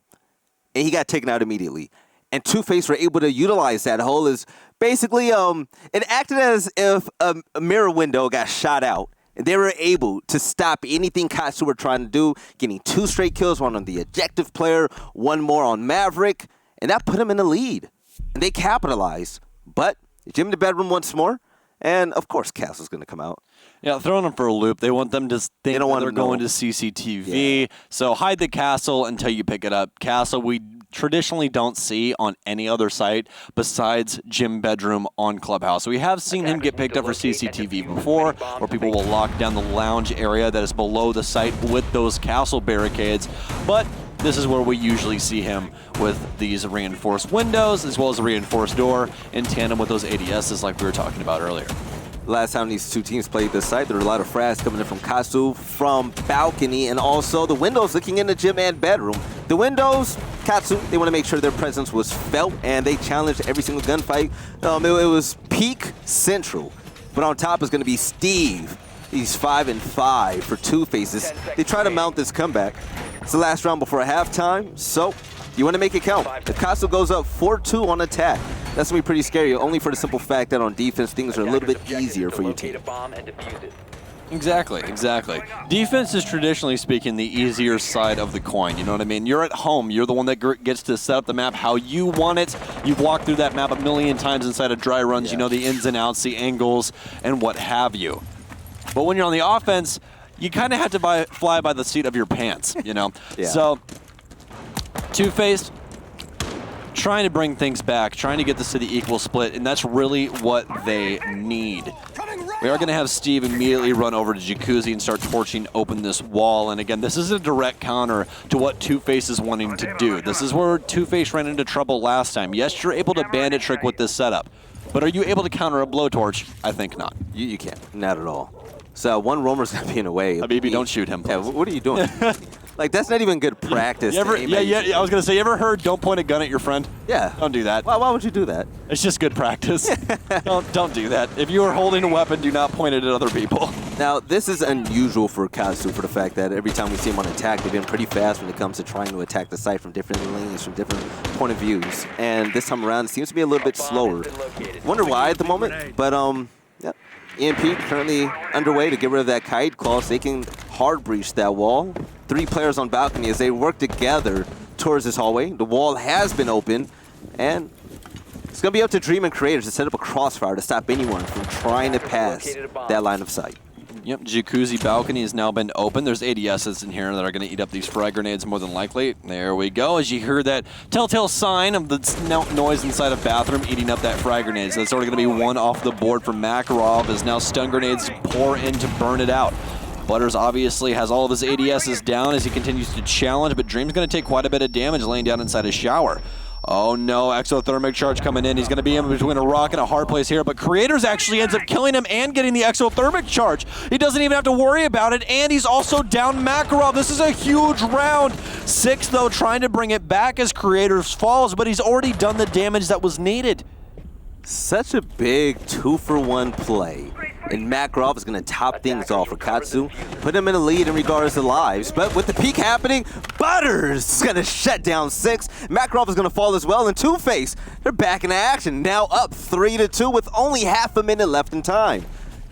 and he got taken out immediately. And Two-Face were able to utilize that hole as basically, it acted as if a mirror window got shot out. And they were able to stop anything Katsu were trying to do, getting 2 straight kills, one on the objective player, one more on Maverick, and that put him in the lead. And they capitalized. But Jim in the bedroom once more, and of course Castle's going to come out.
Yeah, throwing them for a loop. They want them to think that they're going to CCTV. Yeah. So hide the castle until you pick it up. Castle, we traditionally don't see on any other site besides Gym Bedroom on Clubhouse. So we have seen him get picked up for CCTV before, where people will lock down the lounge area that is below the site with those castle barricades. But this is where we usually see him with these reinforced windows as well as a reinforced door in tandem with those ADSs like we were talking about earlier.
Last time these two teams played this site, there were a lot of frags coming in from Katsu, from balcony, and also the windows looking in the gym and bedroom. The windows, Katsu, they want to make sure their presence was felt, and they challenged every single gunfight. It was peak central, but on top is going to be Steve. He's 5-5 for Two-Faces. They try to mount this comeback. It's the last round before halftime, so you want to make it count. If Katsu goes up 4-2 on attack, that's going to be pretty scary, only for the simple fact that on defense, things are a little bit easier for your team.
Exactly. Defense is traditionally speaking the easier side of the coin, you know what I mean? You're at home, you're the one that gets to set up the map how you want it. You've walked through that map a million times inside of dry runs, you know the ins and outs, the angles, and what have you. But when you're on the offense, you kind of have to fly by the seat of your pants, you know? So, Two-Face, trying to bring things back, trying to get this to the equal split, and that's really what they need. We are going to have Steve immediately run over to Jacuzzi and start torching open this wall. And again, this is a direct counter to what Two-Face is wanting to do. This is where Two-Face ran into trouble last time. Yes, you're able to bandit trick with this setup, but are you able to counter a blowtorch? I think not.
You can't. Not at all. So one roamer's going to be in the way.
Habibi, don't shoot him, please.
Yeah, what are you doing? Like, that's not even good practice.
I was going to say, you ever heard don't point a gun at your friend?
Yeah.
Don't do that.
Why would you do that?
It's just good practice. Don't do that. If you are holding a weapon, do not point it at other people.
Now, this is unusual for Katsu for the fact that every time we see him on attack, they've been pretty fast when it comes to trying to attack the site from different lanes, from different point of views. And this time around, it seems to be a little bit slower. Wonder why at the moment, but yeah. EMP currently underway to get rid of that kite claw so they can hard breach that wall. 3 players on balcony as they work together towards this hallway. The wall has been open, and it's going to be up to Dream and Creators to set up a crossfire to stop anyone from trying to pass that line of sight.
Yep, Jacuzzi balcony has now been open. There's ADSs in here that are going to eat up these frag grenades more than likely. There we go. As you hear that telltale sign of the noise inside a bathroom eating up that frag grenade. So that's already going to be one off the board for Makarov as now stun grenades pour in to burn it out. Butters obviously has all of his ADSs down as he continues to challenge, but Dream's going to take quite a bit of damage laying down inside his shower. Oh no, exothermic charge coming in. He's going to be in between a rock and a hard place here, but Creators actually ends up killing him and getting the exothermic charge. He doesn't even have to worry about it, and he's also down Makarov. This is a huge round. 6, though, trying to bring it back as Creators falls, but he's already done the damage that was needed.
Such a big 2-for-1 play. And Makarov is going to top things off for Katsu, put him in a lead in regards to lives. But with the peak happening, Butters is going to shut down 6. Makarov is going to fall as well, and Two-Face, they're back in action. Now up 3-2 with only half a minute left in time.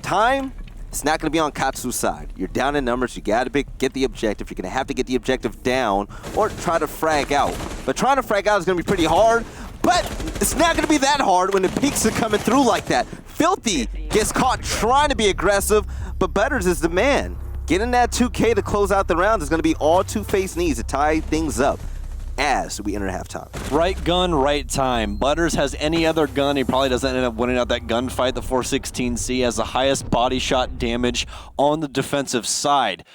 Time It's not going to be on Katsu's side. You're down in numbers. You got to get the objective. You're going to have to get the objective down or try to frag out. But trying to frag out is going to be pretty hard. But it's not going to be that hard when the peaks are coming through like that. Filthy gets caught trying to be aggressive, but Butters is the man. Getting that 2K to close out the round is going to be all Two-Face needs to tie things up as we enter halftime.
Right gun, right time. Butters has any other gun, he probably doesn't end up winning out that gunfight. The 416C has the highest body shot damage on the defensive side.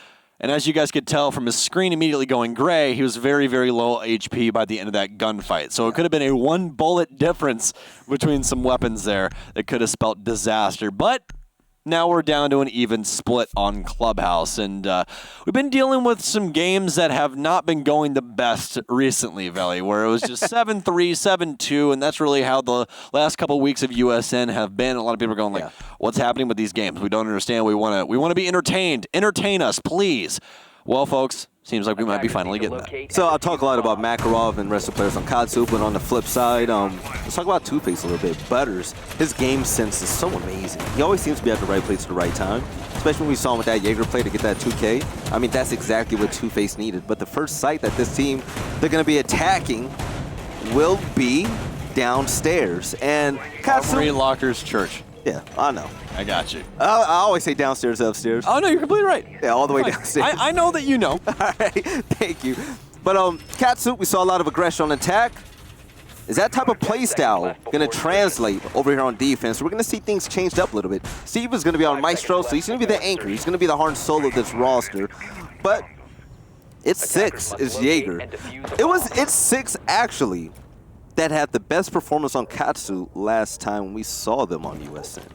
And as you guys could tell from his screen immediately going gray, he was very, very low HP by the end of that gunfight. So it could have been a one bullet difference between some weapons there that could have spelt disaster. But now we're down to an even split on Clubhouse, and we've been dealing with some games that have not been going the best recently, Veli, where it was just 7-3, 7-2, and that's really how the last couple of weeks of USN have been. A lot of people are going like, what's happening with these games? We don't understand. We want to be entertained. Entertain us, please. Well, folks, seems like we might be finally getting that.
So I'll talk a lot about Makarov and rest of the players on Katsu, but on the flip side, let's talk about Two-Face a little bit. Butters, his game sense is so amazing. He always seems to be at the right place at the right time, especially when we saw him with that Jaeger play to get that 2K. I mean, that's exactly what Two-Face needed. But the first site that this team, they're going to be attacking will be downstairs. And Katsu...
Armory Lockers Church.
Yeah, I know.
I got you.
I always say downstairs, upstairs.
Oh, no, you're completely right.
Yeah, all the way downstairs.
I know that you know.
All right, thank you. But Katsu, we saw a lot of aggression on attack. Is that type of play style going to translate over here on defense? We're going to see things changed up a little bit. Steve is going to be on Maestro, so he's going to be the anchor. He's going to be the heart and soul of this roster. But it's 6 is Jaeger. It's 6 actually that had the best performance on Katsu last time we saw them on USN.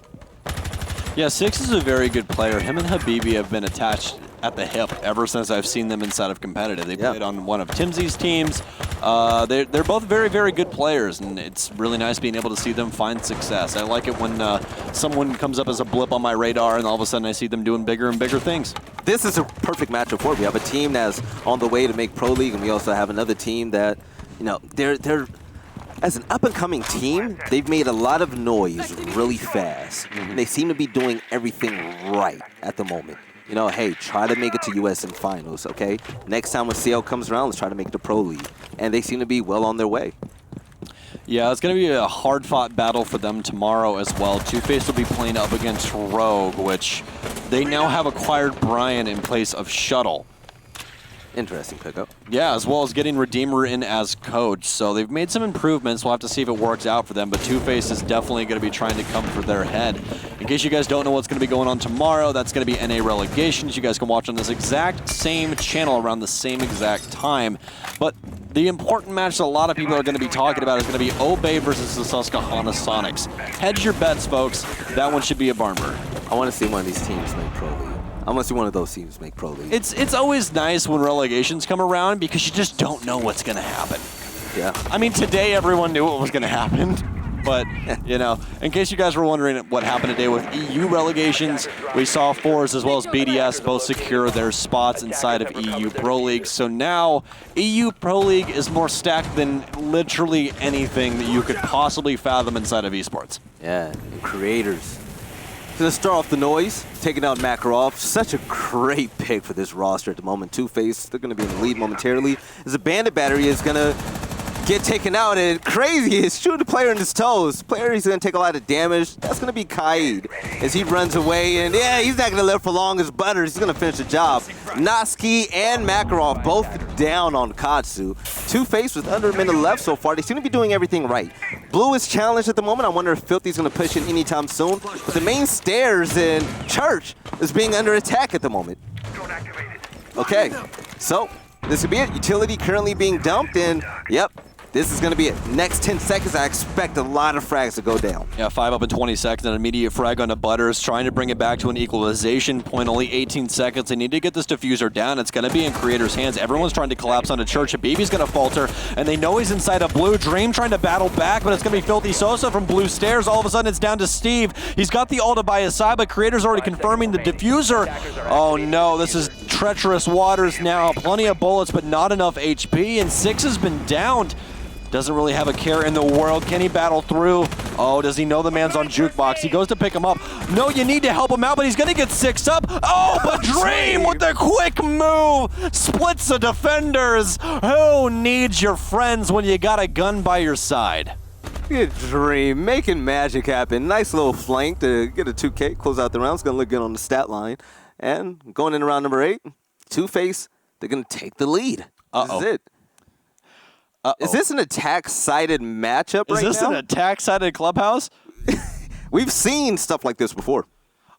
Yeah, 6 is a very good player. Him and Habibi have been attached at the hip ever since I've seen them inside of competitive. They played on one of Timsy's teams. They're both very, very good players, and it's really nice being able to see them find success. I like it when someone comes up as a blip on my radar, and all of a sudden I see them doing bigger and bigger things.
This is a perfect matchup for it. We have a team that's on the way to make Pro League, and we also have another team that, you know, they're as an up-and-coming team, they've made a lot of noise really fast. They seem to be doing everything right at the moment. You know, hey, try to make it to USN Finals, okay? Next time when CL comes around, let's try to make it to Pro League. And they seem to be well on their way.
Yeah, it's going to be a hard-fought battle for them tomorrow as well. Two-Face will be playing up against Rogue, which they now have acquired Brian in place of Shuttle.
Interesting pickup.
Yeah, as well as getting Redeemer in as coach. So they've made some improvements. We'll have to see if it works out for them. But Two-Face is definitely going to be trying to come for their head. In case you guys don't know what's going to be going on tomorrow, that's going to be NA relegations. You guys can watch on this exact same channel around the same exact time. But the important match that a lot of people are going to be talking about is going to be Obey versus the Susquehanna Sonics. Hedge your bets, folks. That one should be a barn burner.
I want to see one of these teams make Pro League. I want to see one of those teams make Pro League.
It's always nice when relegations come around because you just don't know what's going to happen.
Yeah.
I mean, today everyone knew what was going to happen. But, you know, in case you guys were wondering what happened today with EU relegations, we saw Force as well as BDS both secure their spots inside of EU Pro League. So now EU Pro League is more stacked than literally anything that you could possibly fathom inside of esports.
Yeah, and creators. To start off the noise, taking out Makarov. Such a great pick for this roster at the moment. Two-Face, they're going to be in the lead momentarily. As the Bandit Battery is going to get taken out, and crazy is shooting the player in his toes. Player is going to take a lot of damage. That's going to be Kaid as he runs away, and yeah, he's not going to live for long as Butters. He's going to finish the job. Noski and Makarov both down on Katsu. Two-Face with under a minute left so far. They seem to be doing everything right. Blue is challenged at the moment. I wonder if Filthy's going to push in anytime soon. But the main stairs in Church is being under attack at the moment. Okay, so this could be it. Utility currently being dumped, and yep, this is going to be it. Next 10 seconds, I expect a lot of frags to go down.
Yeah, 5 up in 20 seconds, an immediate frag onto Butters, trying to bring it back to an equalization point. Only 18 seconds. They need to get this diffuser down. It's going to be in Creator's hands. Everyone's trying to collapse onto Church. Habibi's going to falter, and they know he's inside of Blue. Dream trying to battle back, but it's going to be Filthy Sosa from Blue Stairs. All of a sudden, it's down to Steve. He's got the ulta by his side, but Creator's already confirming the diffuser. Oh no, this is treacherous waters now. Plenty of bullets, but not enough HP, and 6 has been downed. Doesn't really have a care in the world. Can he battle through? Oh, does he know the man's on jukebox? He goes to pick him up. No, you need to help him out, but he's going to get sixed up. Oh, but Dream with the quick move splits the defenders. Who needs your friends when you got a gun by your side?
Good Dream, making magic happen. Nice little flank to get a 2K, close out the round. It's going to look good on the stat line. And going in round number 8, Two-Face, they're going to take the lead.
Uh-oh.
This is it. Is this an attack-sided matchup right now?
Is this an attack-sided clubhouse?
We've seen stuff like this before.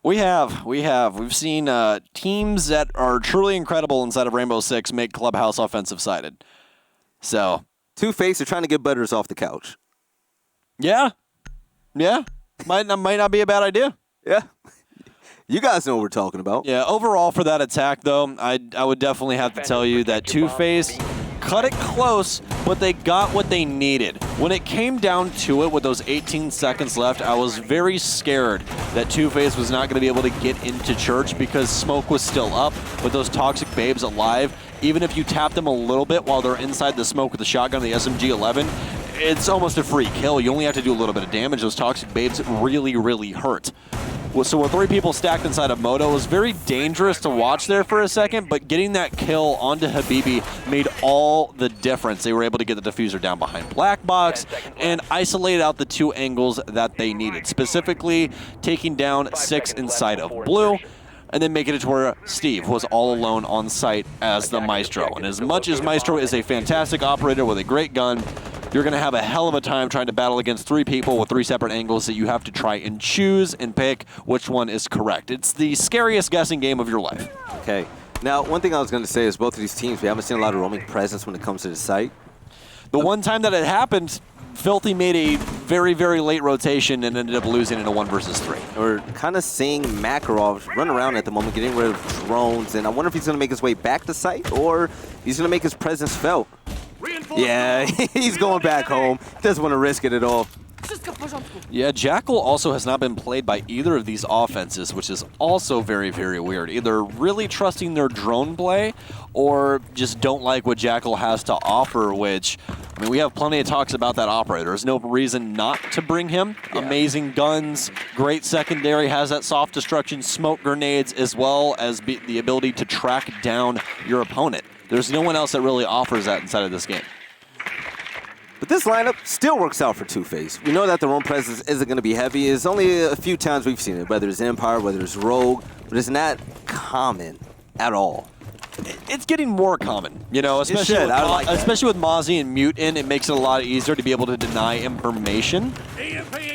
We have. We've seen teams that are truly incredible inside of Rainbow Six make clubhouse offensive-sided. So,
Two-Face are trying to get Butters off the couch.
yeah. Might not be a bad idea.
Yeah. You guys know what we're talking about.
Yeah, overall for that attack, though, I would definitely have to tell you that Two-Face cut it close, but they got what they needed. When it came down to it with those 18 seconds left, I was very scared that Two-Face was not going to be able to get into church because smoke was still up with those toxic babes alive. Even if you tap them a little bit while they're inside the smoke with the shotgun, the SMG-11, it's almost a free kill. You only have to do a little bit of damage. Those toxic babes really, really hurt. So with 3 people stacked inside of Moto, it was very dangerous to watch there for a second, but getting that kill onto Habibi made all the difference. They were able to get the diffuser down behind Black Box and isolate out the 2 angles that they needed, specifically taking down 6 inside of Blue, and then making it to where Steve was all alone on site as the Maestro. And as much as Maestro is a fantastic operator with a great gun, you're going to have a hell of a time trying to battle against 3 people with 3 separate angles that you have to try and choose and pick which one is correct. It's the scariest guessing game of your life.
Okay. Now, one thing I was going to say is both of these teams, we haven't seen a lot of roaming presence when it comes to the site.
The one time that it happened, Filthy made a very, very late rotation and ended up losing in a 1 versus 3.
We're kind of seeing Makarov run around at the moment, getting rid of drones, and I wonder if he's going to make his way back to site or he's going to make his presence felt. Yeah, he's going back home. Doesn't want to risk it at all.
Yeah, Jackal also has not been played by either of these offenses, which is also very, very weird. Either really trusting their drone play or just don't like what Jackal has to offer, which, I mean, we have plenty of talks about that operator. There's no reason not to bring him. Yeah. Amazing guns, great secondary, has that soft destruction, smoke grenades, as well as the ability to track down your opponent. There's no one else that really offers that inside of this game.
But this lineup still works out for Two-Face. We know that the roam presence isn't going to be heavy. It's only a few times we've seen it, whether it's Empire, whether it's Rogue, but it's not common at all.
It's getting more common, you know, especially with Mozzie and Mutant. It makes it a lot easier to be able to deny information.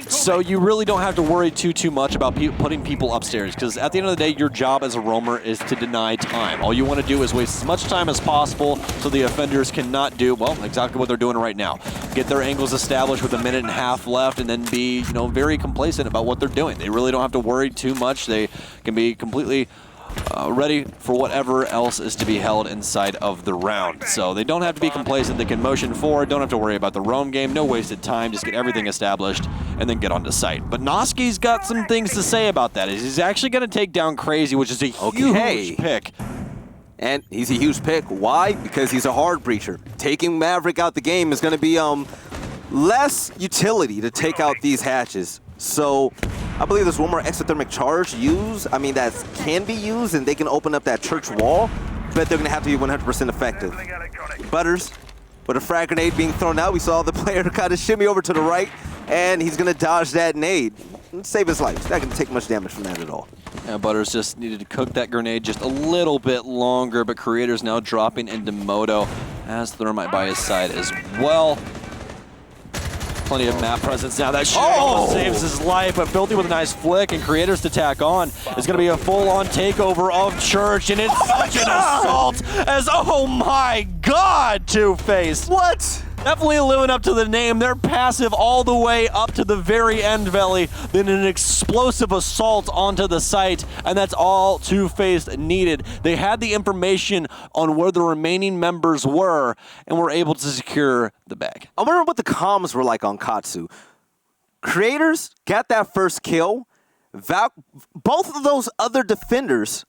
So you really don't have to worry too much about putting people upstairs, because at the end of the day, your job as a roamer is to deny time. All you want to do is waste as much time as possible so the offenders cannot do, well, exactly what they're doing right now. Get their angles established with 1.5 minutes left and then be, you know, very complacent about what they're doing. They really don't have to worry too much. They can be completely ready for whatever else is to be held inside of the round. So they don't have to be complacent. They can motion forward, don't have to worry about the roam game, no wasted time, just get everything established and then get onto site. But Noski's got some things to say about that. He's actually going to take down Crazy, which is a huge pick.
And he's a huge pick. Why? Because he's a hard breacher. Taking Maverick out the game is going to be less utility to take out these hatches. So I believe there's one more exothermic charge that can be used, and they can open up that church wall, but they're going to have to be 100% effective. Butters, with a frag grenade being thrown out, we saw the player kind of shimmy over to the right, and he's going to dodge that nade and save his life. Not going to take much damage from that at all.
Yeah, Butters just needed to cook that grenade just a little bit longer, but Creator's now dropping into Moto, has Thermite by his side as well. Plenty of map presence now. That almost saves his life, but Filthy with a nice flick and Creators to tack on. It's going to be a full-on takeover of Church, and it's such an assault as, oh my God, Two-Face.
What?
Definitely living up to the name. They're passive all the way up to the very end, Veli. Then an explosive assault onto the site, and that's all Two-Face needed. They had the information on where the remaining members were, and were able to secure the bag.
I wonder what the comms were like on Katsu. Creators got that first kill. Both of those other defenders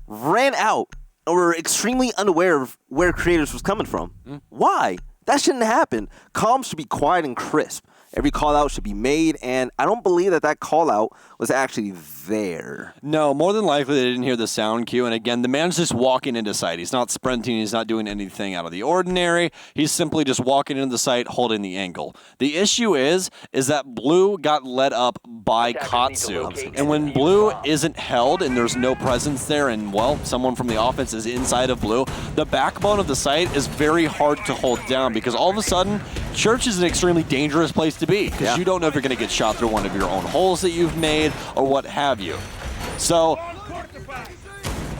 ran out and were extremely unaware of where Creators was coming from. Why? That shouldn't happen. Comms should be quiet and crisp. Every call out should be made, and I don't believe that call out was actually there.
No, more than likely they didn't hear the sound cue. And again, the man's just walking into site. He's not sprinting. He's not doing anything out of the ordinary. He's simply just walking into the site, holding the angle. The issue is that Blue got led up by Katsu. And when Blue isn't held and there's no presence there and, well, someone from the offense is inside of Blue, the backbone of the site is very hard to hold down because all of a sudden, Church is an extremely dangerous place to be because you don't know if you're going to get shot through one of your own holes that you've made or what have you. So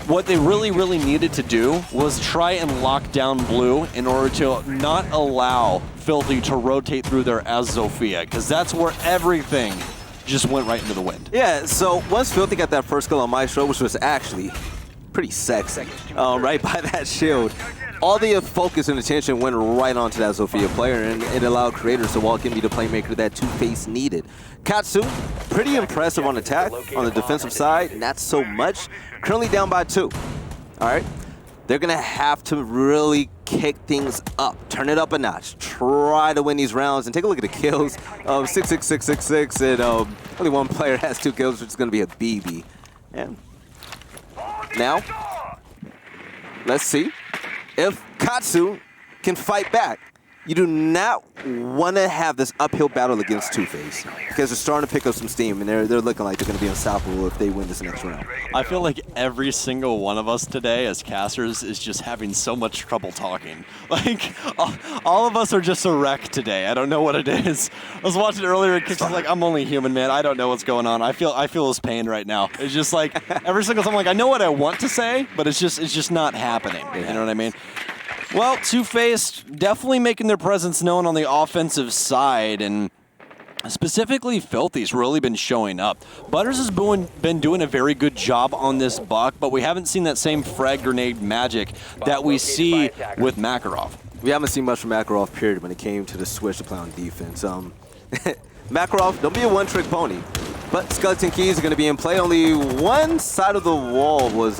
what they really needed to do was try and lock down Blue in order to not allow Filthy to rotate through there as Zofia, because that's where everything just went right into the wind.
Yeah, so once Filthy got that first kill on Maestro, which was actually pretty sexy, right by that shield, all the focus and attention went right onto that Zofia player, and it allowed creators to walk in, be the playmaker that Two-Face needed. Katsu, pretty impressive on attack. On the defensive side, not so much. Currently down by 2. All right, they're gonna have to really kick things up, turn it up a notch, try to win these rounds, and take a look at the kills. 66666, and only one player has 2 kills, which is gonna be a BB. And now, let's see if Katsu can fight back. You do not want to have this uphill battle against Two-Face because they're starting to pick up some steam, and they're looking like they're going to be unstoppable if they win this next round.
I feel like every single one of us today as casters is just having so much trouble talking. Like, all of us are just a wreck today. I don't know what it is. I was watching earlier, and Kix was like, I'm only human, man. I don't know what's going on. I feel his pain right now. It's just like, every single time, like, I know what I want to say, but it's just not happening. You know what I mean? Well, Two-Face definitely making their presence known on the offensive side, and specifically Filthy's really been showing up. Butters has been doing a very good job on this buck, but we haven't seen that same frag grenade magic that we see with Makarov.
We haven't seen much from Makarov, period, when it came to the switch to play on defense. Makarov, don't be a one-trick pony, but Skeleton Keys are going to be in play. Only one side of the wall was...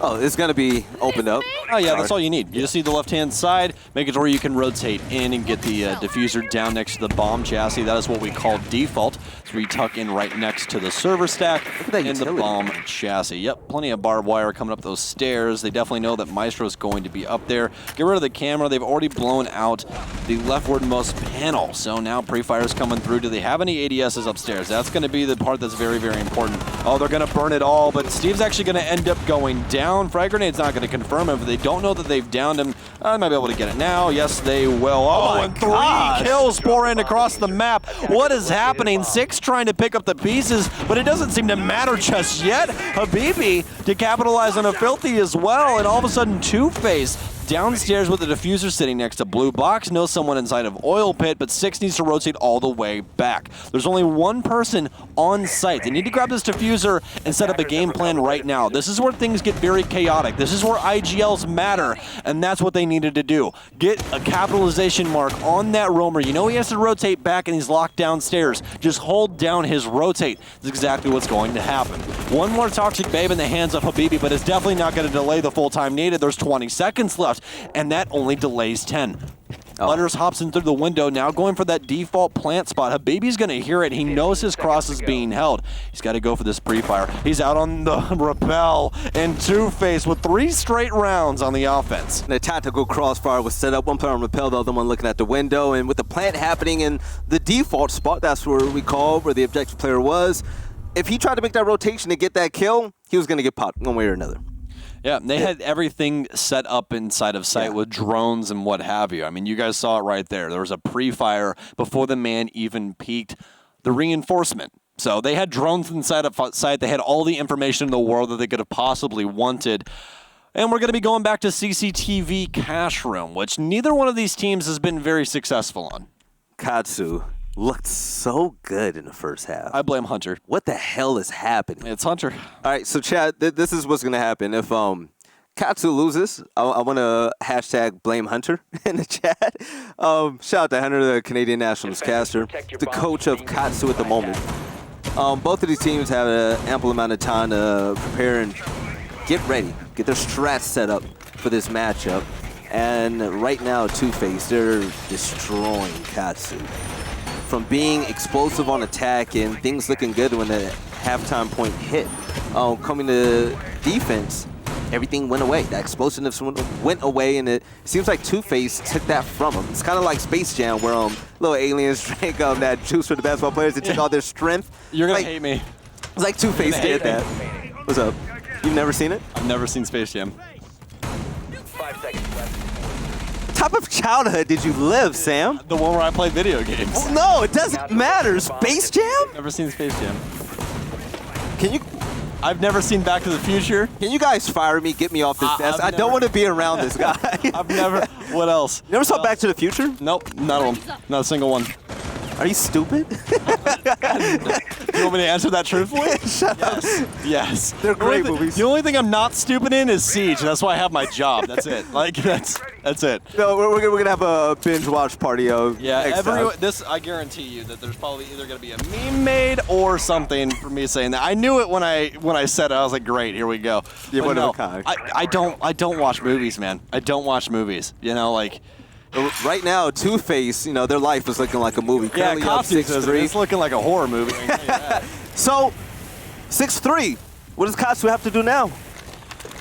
Oh, it's going to be opened up.
Oh, yeah, that's all you need. You just need the left-hand side, make it to where you can rotate in and get the diffuser down next to the bomb chassis. That is what we call default. So we tuck in right next to the server stack and the bomb chassis. Yep, plenty of barbed wire coming up those stairs. They definitely know that Maestro is going to be up there. Get rid of the camera. They've already blown out the leftwardmost panel. So now pre-fire's coming through. Do they have any ADSs upstairs? That's going to be the part that's very important. Oh, they're going to burn it all, but Steve's actually going to end up going down. Frag Grenade's not going to confirm him, but they don't know that they've downed him. I might be able to get it now. Yes, they will. Oh, and 3 kills pouring across the map. What is happening? 6 trying to pick up the pieces, but it doesn't seem to matter just yet. Habibi to capitalize on a Filthy as well, and all of a sudden Two-Face downstairs with the diffuser sitting next to Blue Box, knows someone inside of Oil Pit, but 6 needs to rotate all the way back. There's only one person on site. They need to grab this diffuser and set up a game plan right now. This is where things get very chaotic. This is where IGLs matter, and that's what they needed to do. Get a capitalization mark on that roamer. You know he has to rotate back and he's locked downstairs. Just hold down his rotate. That's exactly what's going to happen. One more Toxic Babe in the hands of Habibi, but it's definitely not going to delay the full time needed. There's 20 seconds left, and that only delays 10. Butters hops in through the window, now going for that default plant spot. Habibi's going to hear it. He knows his cross is being held. He's got to go for this pre-fire. He's out on the rappel, and Two-Face with 3 straight rounds on the offense.
The tactical crossfire was set up. One player on rappel, the other one looking at the window, and with the plant happening in the default spot, that's where we call where the objective player was. If he tried to make that rotation to get that kill, he was going to get popped one way or another.
Yeah, they had everything set up inside of sight with drones and what have you. I mean, you guys saw it right there. There was a pre-fire before the man even peeked the reinforcement. So they had drones inside of sight. They had all the information in the world that they could have possibly wanted. And we're going to be going back to CCTV Cash Room, which neither one of these teams has been very successful on.
Katsu looked so good in the first half.
I blame Hunter.
What the hell is happening?
It's Hunter.
All right, so Chad, this is what's going to happen. If Katsu loses, I want to hashtag blame Hunter in the chat. Shout out to Hunter, the Canadian Nationals caster, the coach of Katsu at the moment. Both of these teams have an ample amount of time to prepare and get ready, get their strats set up for this matchup. And right now, Two-Face, they're destroying Katsu. From being explosive on attack and things looking good when the halftime point hit, coming to defense, everything went away. That explosiveness went away, and it seems like Two-Face took that from him. It's kind of like Space Jam, where little aliens drank that juice for the basketball players. They took all their strength.
You're going to hate me.
It's like Two-Face did that. What's up? You've never seen it?
I've never seen Space Jam.
5 seconds left.
What type of childhood did you live, Sam?
The one where I play video games.
Oh, no, it doesn't matter. Space Jam?
Never seen Space Jam.
Can you...
I've never seen Back to the Future.
Can you guys fire me, get me off this desk? I don't want to be around this guy.
I've never... What else?
You never saw Back to the Future?
Nope, none of them. Not a single one.
Are you stupid?
You want me to answer that truthfully?
Shut up.
Yes.
They're great movies.
The only thing I'm not stupid in is Siege. That's why I have my job. That's it. Like, that's it.
No, we're gonna have a binge watch party of
This I guarantee you that there's probably either gonna be a meme made or something for me saying that. I knew it when I said it. I was like, great, here we go.
Yeah,
But
one of
no,
a kind.
I don't watch movies, man. I don't watch movies. You know, like.
Right now, Two-Face, their life is looking like a movie.
Yeah,
Currently up
Katsu says
6-3.
it's looking like a horror movie. I can tell you that.
So, 6-3. What does Katsu have to do now?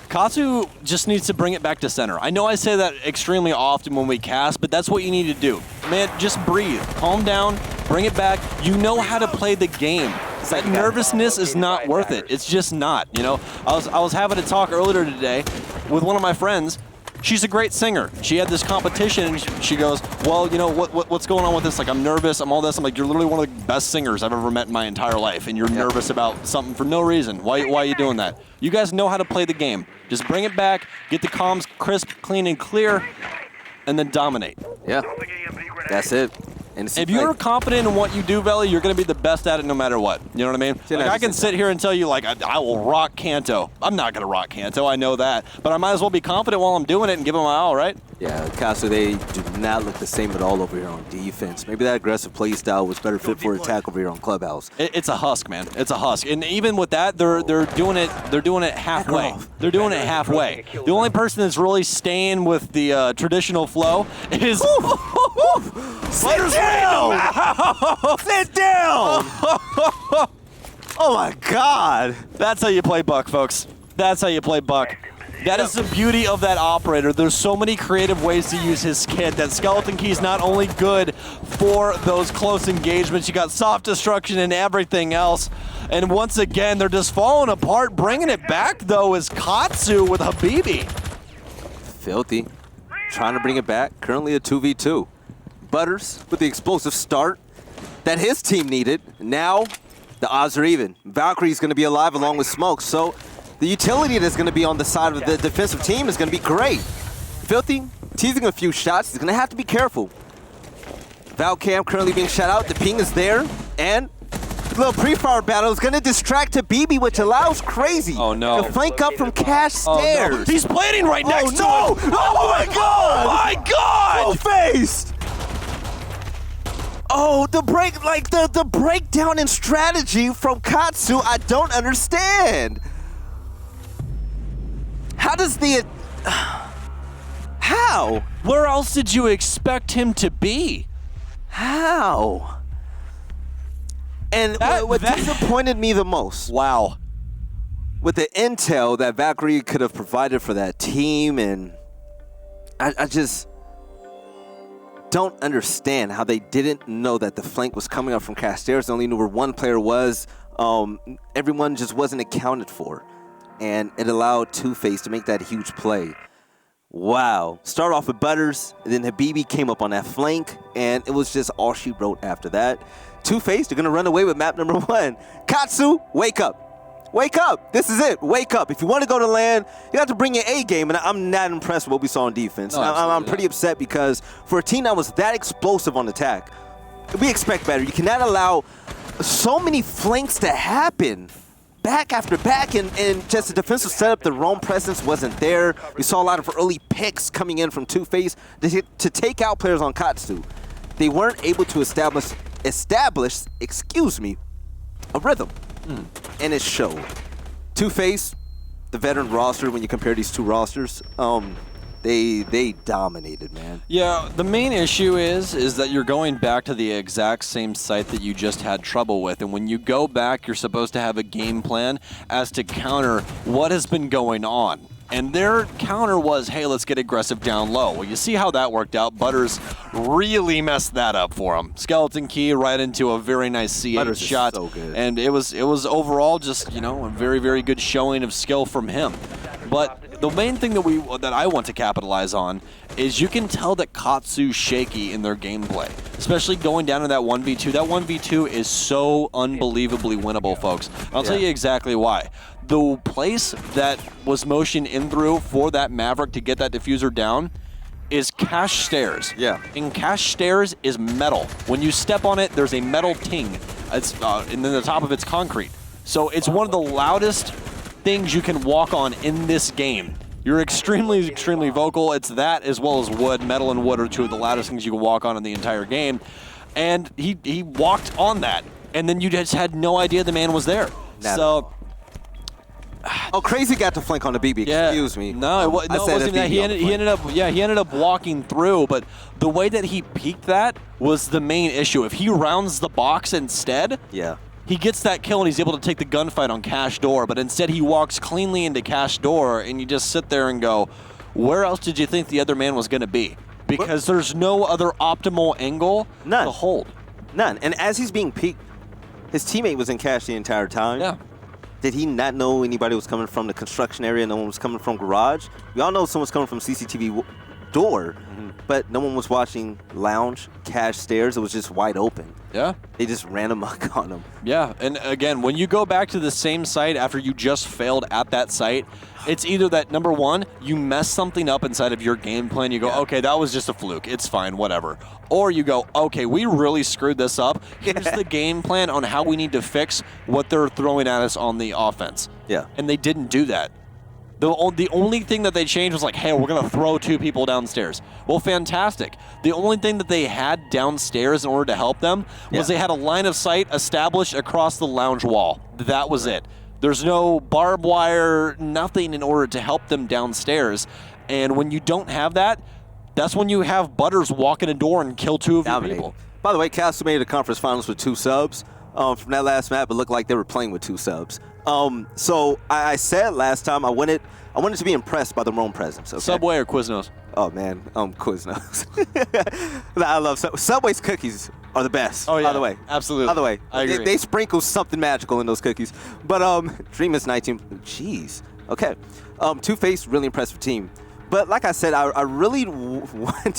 Katsu just needs to bring it back to center. I know I say that extremely often when we cast, but that's what you need to do. Man, just breathe. Calm down. Bring it back. You know how to play the game. That nervousness is not worth it. It's just not. I was having a talk earlier today with one of my friends. She's a great singer. She had this competition, and she goes, well, what's going on with this? Like, I'm nervous, I'm all this. I'm like, you're literally one of the best singers I've ever met in my entire life, and you're nervous about something for no reason. Why are you doing that? You guys know how to play the game. Just bring it back, get the comms crisp, clean, and clear, and then dominate.
Yeah, that's it. And
If you're confident in what you do, Veli, you're going to be the best at it no matter what. You know what I mean? Like, I can sit here and tell you, like, I will rock Kanto. I'm not going to rock Kanto. I know that. But I might as well be confident while I'm doing it and give them my all, right?
Yeah, Katsu, they do not look the same at all over here on defense. Maybe that aggressive play style was better fit for attack over here on Clubhouse.
It's a husk, man. It's a husk. And even with that, they're doing it halfway. They're doing it halfway. The only person that's really staying with the traditional flow is
Sit down! Sit down! Oh my God!
That's how you play Buck, folks. That's how you play Buck. That is the beauty of that operator. There's so many creative ways to use his kit. That skeleton key is not only good for those close engagements, you got soft destruction and everything else. And once again, they're just falling apart. Bringing it back, though, is Katsu with Habibi.
Filthy. Trying to bring it back. Currently a 2v2. Butters with the explosive start that his team needed. Now, the odds are even. Valkyrie's going to be alive along with Smoke, so the utility that's going to be on the side of the defensive team is going to be great. Filthy, teasing a few shots. He's going to have to be careful. Valcam currently being shot out. The ping is there, and the little pre-fire battle is going to distract to BB, which allows Crazy to flank up from Cash stairs.
No. He's planning right next to him.
Oh my God!
Oh my God!
Full-faced! Oh, the breakdown in strategy from Katsu, I don't understand. How does the... How?
Where else did you expect him to be?
How? And what disappointed me the most...
Wow.
With the intel that Valkyrie could have provided for that team, and I just don't understand how they didn't know that the flank was coming up from Castellanos. They only knew where one player was. Everyone just wasn't accounted for. And it allowed Two-Face to make that huge play. Wow. Start off with Butters, and then Habibi came up on that flank, and it was just all she wrote after that. Two-Face, they're going to run away with map number 1. Katsu, wake up. Wake up. This is it. Wake up. If you want to go to land, you have to bring your A game, and I'm not impressed with what we saw on defense.
No,
I'm pretty upset because for a team that was that explosive on attack, we expect better. You cannot allow so many flanks to happen back after back, and just the defensive setup, the roam presence wasn't there. We saw a lot of early picks coming in from Two-Face to take out players on Katsu. They weren't able to establish, a rhythm. And it showed. Two-Face, the veteran roster, when you compare these two rosters, They dominated, man.
Yeah, the main issue is that you're going back to the exact same site that you just had trouble with, and when you go back, you're supposed to have a game plan as to counter what has been going on. And their counter was, hey, let's get aggressive down low. Well, you see how that worked out. Butters really messed that up for him. Skeleton key right into a very nice C8
Butters
shot.
is so good.
And it was overall just, a very, very good showing of skill from him. But the main thing that I want to capitalize on is you can tell that Katsu's shaky in their gameplay, especially going down to that 1v2. That 1v2 is so unbelievably winnable, folks. I'll tell you exactly why. The place that was motioned in through for that Maverick to get that diffuser down is cache stairs.
Yeah.
And cache stairs is metal. When you step on it, there's a metal ting. It's and then the top of it's concrete. So it's one of the loudest things you can walk on in this game. You're extremely, extremely vocal. It's that as well as wood. Metal and wood are two of the loudest things you can walk on in the entire game. And he walked on that. And then you just had no idea the man was there. So...
Oh, Crazy got to flank on the BB.
Yeah.
Excuse me.
No, it wasn't that. He ended up walking through, but the way that he peeked that was the main issue. If he rounds the box instead,
Yeah.
he gets that kill and he's able to take the gunfight on cache door, but instead he walks cleanly into cache door, and you just sit there and go, where else did you think the other man was going to be? Because there's no other optimal angle to hold.
None. And as he's being peeked, his teammate was in cache the entire time.
Yeah.
Did he not know anybody was coming from the construction area? No one was coming from garage? We all know someone's coming from CCTV door, but no one was watching lounge, cache stairs. It was just wide open.
Yeah.
They just ran amok on him.
Yeah, and again, when you go back to the same site after you just failed at that site, it's either that, number one, you mess something up inside of your game plan, you go, okay, that was just a fluke, it's fine, whatever. Or you go, okay, we really screwed this up. Here's the game plan on how we need to fix what they're throwing at us on the offense.
Yeah.
And they didn't do that. The only thing that they changed was like, hey, we're going to throw two people downstairs. Well, fantastic. The only thing that they had downstairs in order to help them was they had a line of sight established across the lounge wall. That was it. There's no barbed wire, nothing in order to help them downstairs. And when you don't have that, that's when you have Butters walk in a door and kill two of your people.
By the way, Castle made the conference finals with 2 subs. From that last map, it looked like they were playing with 2 subs. So I said last time I wanted to be impressed by the Rome presence. Okay?
Subway or Quiznos?
Oh man, Quiznos. I love Subway's cookies are the best.
Oh yeah,
by the way,
absolutely.
By the way,
I agree.
They sprinkle something magical in those cookies. But Dream is 19. Jeez. Okay. Two-Face, really impressive team. But like I said, I really wanted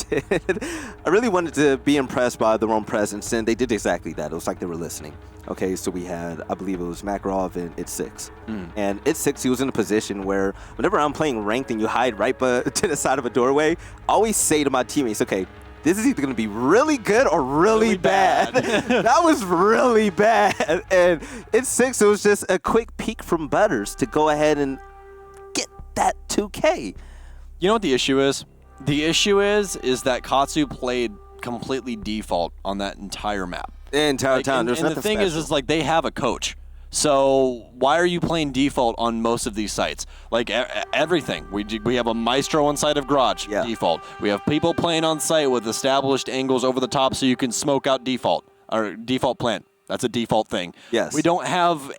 to be impressed by the Rome presence, and they did exactly that. It was like they were listening. Okay, so we had, I believe it was Makarov and It's 6. And It's 6, he was in a position where whenever I'm playing ranked and you hide right to the side of a doorway, I always say to my teammates, okay, this is either going to be really good or really bad. That was really bad. And It's 6, it was just a quick peek from Butters to go ahead and get that 2K.
You know what the issue is? The issue is that Katsu played completely default on that entire map.
The entire time. There's
and
nothing
the thing
special.
is like they have a coach. So why are you playing default on most of these sites? Like everything. We have a maestro inside of garage, default. We have people playing on site with established angles over the top so you can smoke out default or default plant. That's a default thing.
Yes.
We don't have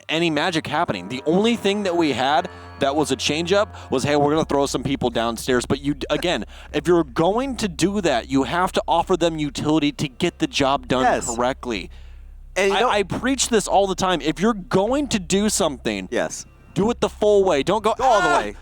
any magic happening. The only thing that we had that was a change-up was, hey, we're going to throw some people downstairs. But you, again, if you're going to do that, you have to offer them utility to get the job done correctly. And I preach this all the time. If you're going to do something, do it the full way. Don't go
all the way.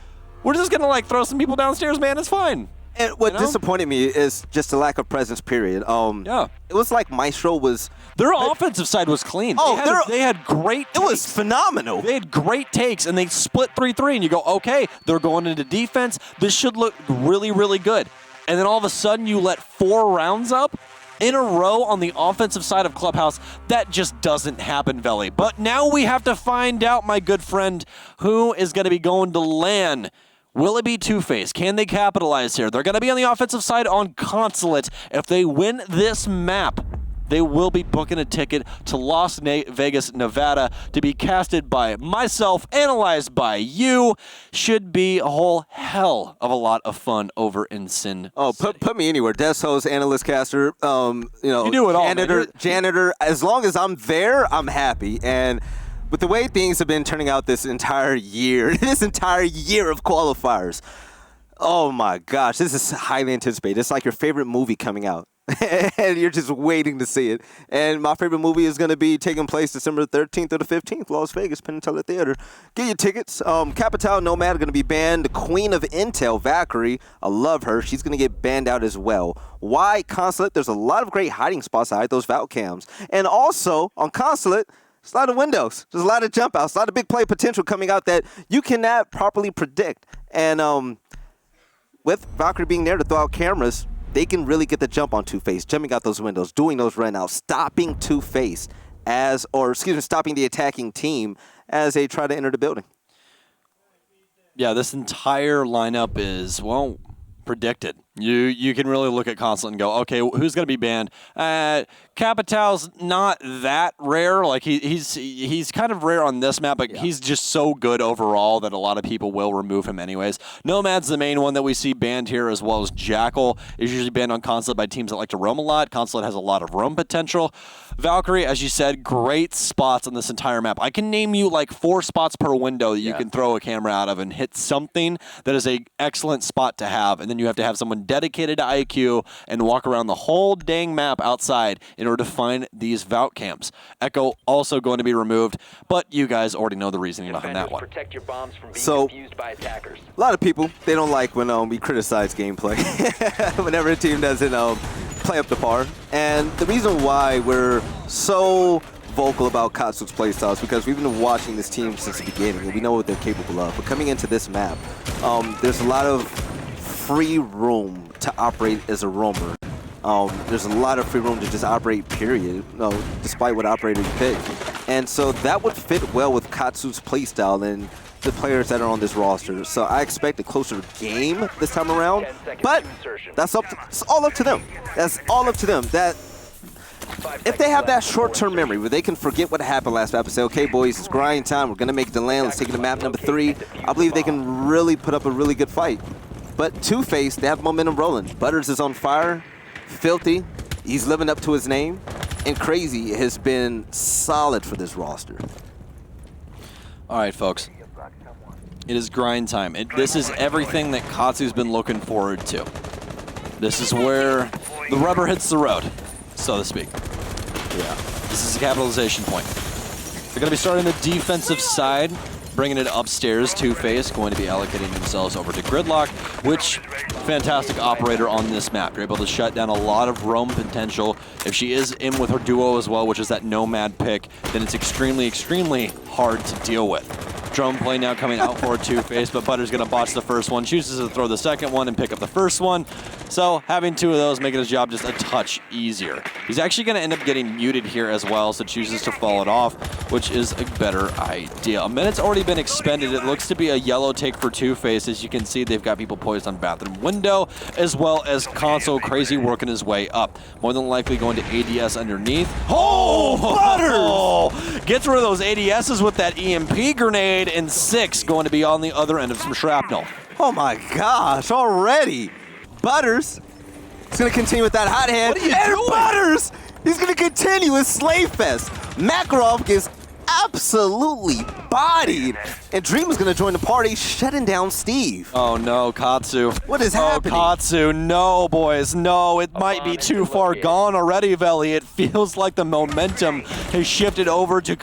We're just going to like throw some people downstairs, man. It's fine.
And what disappointed me is just the lack of presence, period. It was like Maestro was...
Their offensive side was clean.
Oh,
they had great takes.
It was phenomenal.
They had great takes, and they split 3-3, and you go, okay, they're going into defense. This should look really, really good. And then all of a sudden, you let 4 rounds up in a row on the offensive side of Clubhouse. That just doesn't happen, Veli. But now we have to find out, my good friend, who is going to be going to LAN. Will it be Two-Face? Can they capitalize here? They're going to be on the offensive side on Consulate. If they win this map, they will be booking a ticket to Las Vegas, Nevada to be casted by myself, analyzed by you. Should be a whole hell of a lot of fun over in Sin City.
Put me anywhere. Desk host, analyst, caster, you
do it all,
janitor. As long as I'm there, I'm happy. And with the way things have been turning out this entire year of qualifiers, oh my gosh, this is highly anticipated. It's like your favorite movie coming out. And you're just waiting to see it. And my favorite movie is going to be taking place December 13th or the 15th, Las Vegas, Penn and Teller Theater. Get your tickets. Capital Nomad are going to be banned. The Queen of Intel, Valkyrie, I love her. She's going to get banned out as well. Why Consulate? There's a lot of great hiding spots to hide those Valk cams. And also, on Consulate, there's a lot of windows. There's a lot of jump outs, a lot of big play potential coming out that you cannot properly predict. And with Valkyrie being there to throw out cameras, they can really get the jump on Two-Face, jumping out those windows, doing those run-outs, stopping Two-Face stopping the attacking team as they try to enter the building.
Yeah, this entire lineup is, well, predicted. You can really look at Consulate and go, okay, who's going to be banned? Capital's not that rare. Like he's kind of rare on this map, but he's just so good overall that a lot of people will remove him anyways. Nomad's the main one that we see banned here, as well as Jackal is usually banned on Consulate by teams that like to roam a lot. Consulate has a lot of roam potential. Valkyrie, as you said, great spots on this entire map. I can name you like 4 spots per window that you can throw a camera out of and hit something that is an excellent spot to have, and then you have to have someone dedicated to IQ and walk around the whole dang map outside in order to find these Valk camps. Echo also going to be removed, but you guys already know the reasoning behind that one.
Protect your bombs from being
So,
defused by attackers.
A lot of people, they don't like when we criticize gameplay. Whenever a team doesn't play up to par. And the reason why we're so vocal about Katsu's playstyles because we've been watching this team since the beginning and we know what they're capable of. But coming into this map, there's a lot of free room to operate as a roamer. There's a lot of free room to just operate, period, despite what operator you pick. And so that would fit well with Katsu's playstyle and the players that are on this roster. So I expect a closer game this time around, but that's it's all up to them. That's all up to them. That if they have that short-term memory where they can forget what happened last map and say, okay, boys, it's grind time. We're going to make it to land. Let's take it to map number 3. I believe they can really put up a really good fight. But Two-Face, they have momentum rolling. Butters is on fire. Filthy, he's living up to his name. And Crazy has been solid for this roster.
All right, folks. It is grind time. This is everything that Katsu's been looking forward to. This is where the rubber hits the road, so to speak.
Yeah.
This is a capitalization point. They're going to be starting the defensive side, bringing it upstairs. Two-Face going to be allocating themselves over to Gridlock, which fantastic operator on this map. You're able to shut down a lot of roam potential. If she is in with her duo as well, which is that Nomad pick, then it's extremely, extremely hard to deal with. Drone play now coming out for Two-Face, but Butter's going to botch the first one, chooses to throw the second one and pick up the first one. So having 2 of those making his job just a touch easier. He's actually going to end up getting muted here as well, so chooses to fall it off, which is a better idea. A minute's already been expended. It looks to be a yellow take for Two-Face. As you can see, they've got people poised on bathroom window, as well as Console Crazy working his way up. More than likely going to ADS underneath. Oh, Butters! Gets rid of those ADSs with that EMP grenade, and 6 going to be on the other end of some shrapnel.
Oh my gosh, already. Butters is going to continue with that hot hand.
What are you doing?
Butters, he's going to continue with Slave Fest. Makarov gets absolutely bodied. And Dream is going to join the party, shutting down Steve.
Oh no, Katsu.
What is happening?
Oh, Katsu, no, boys, no. It might be too far gone already, Veli. It feels like the momentum has shifted over to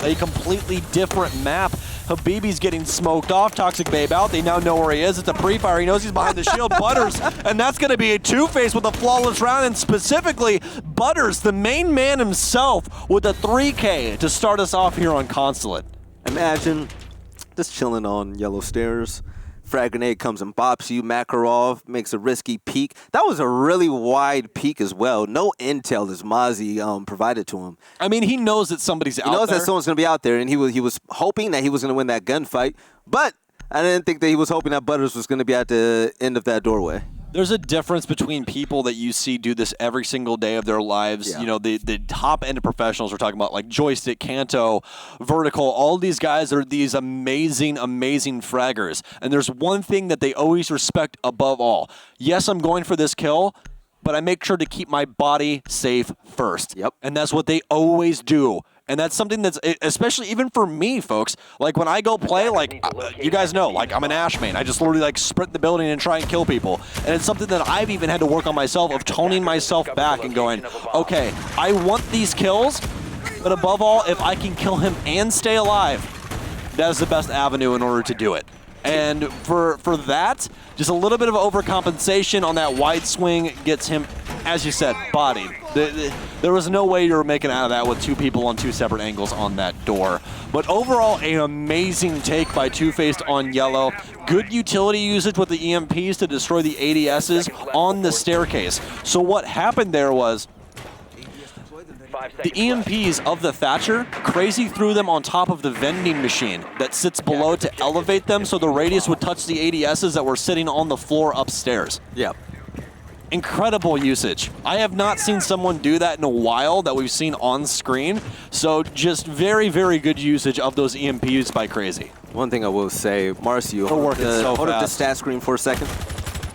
a completely different map. Habibi's getting smoked off. Toxic Babe out. They now know where he is. It's a pre-fire. He knows he's behind the shield. Butters, and that's going to be a Two-Face with a flawless round, and specifically Butters, the main man himself, with a 3K to start us off here on Consulate.
Imagine just chilling on yellow stairs. Frag grenade comes and bops you. Makarov makes a risky peek. That was a really wide peek as well. No intel as Mozzie provided to him.
I mean, he knows that somebody's out there.
He knows that someone's going to be out there, and he was hoping that he was going to win that gunfight. But I didn't think that he was hoping that Butters was going to be at the end of that doorway.
There's a difference between people that you see do this every single day of their lives.
Yeah.
You know, the top end of professionals we're talking about, like Joystick, Kanto, Vertical. All these guys are these amazing, amazing fraggers. And there's one thing that they always respect above all. Yes, I'm going for this kill, but I make sure to keep my body safe first.
Yep.
And that's what they always do. And that's something that's, especially even for me, folks, like when I go play, like, you guys know, like I'm an Ash main. I just literally like sprint the building and try and kill people. And it's something that I've even had to work on myself of toning myself back and going, okay, I want these kills, but above all, if I can kill him and stay alive, that is the best avenue in order to do it. And for that, just a little bit of overcompensation on that wide swing gets him, as you said, bodied. There was no way you were making out of that with two people on two separate angles on that door. But overall, an amazing take by Two-Faced on yellow. Good utility usage with the EMPs to destroy the ADSs on the staircase. So what happened there was, the EMPs of the Thatcher, Crazy threw them on top of the vending machine that sits below to elevate them so the radius would touch the ADSs that were sitting on the floor upstairs.
Yep.
Incredible usage. I have not seen someone do that in a while that we've seen on screen. So just very, very good usage of those EMPs by Crazy.
One thing I will say, Marcio, hold up the stat screen for a second.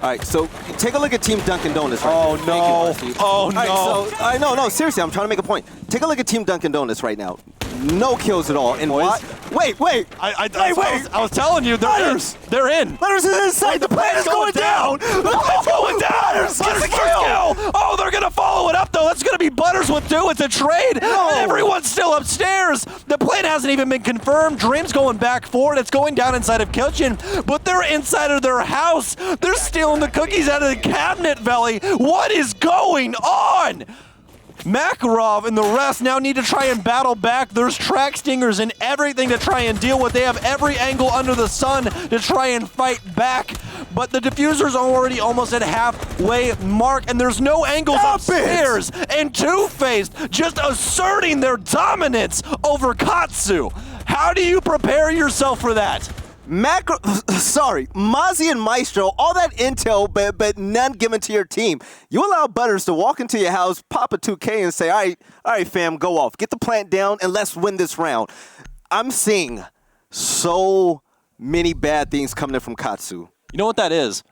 All right, so take a look at Team Dunkin' Donuts right
Oh,
now.
no.
Thank you, Marcio.
Oh, no.
All right, so, no, seriously, I'm trying to make a point. Take a look at Team Dunkin' Donuts right now. No kills at all. And why? Wait.
I was telling you, they're in.
Letters is inside. The plane is going down. The plane's going down.
Get the kill. Oh, they're going to follow it up, though. That's going to be Butters with two. It's a trade.
No.
Everyone's still upstairs. The plane hasn't even been confirmed. Dream's going back forward. It's going down inside of Kitchen, but they're inside of their house. They're stealing the cookies out of the cabinet, Veli. What is going on? Makarov and the rest now need to try and battle back. There's track stingers and everything to try and deal with. They have every angle under the sun to try and fight back. But the diffuser's already almost at halfway mark, and there's no angles upstairs. And Two-Faced just asserting their dominance over Katsu. How do you prepare yourself for that?
Mozzie and Maestro, all that intel, but none given to your team. You allow Butters to walk into your house, pop a 2K, and say, all right, fam, go off. Get the plant down, and let's win this round. I'm seeing so many bad things coming in from Katsu.
You know what that is?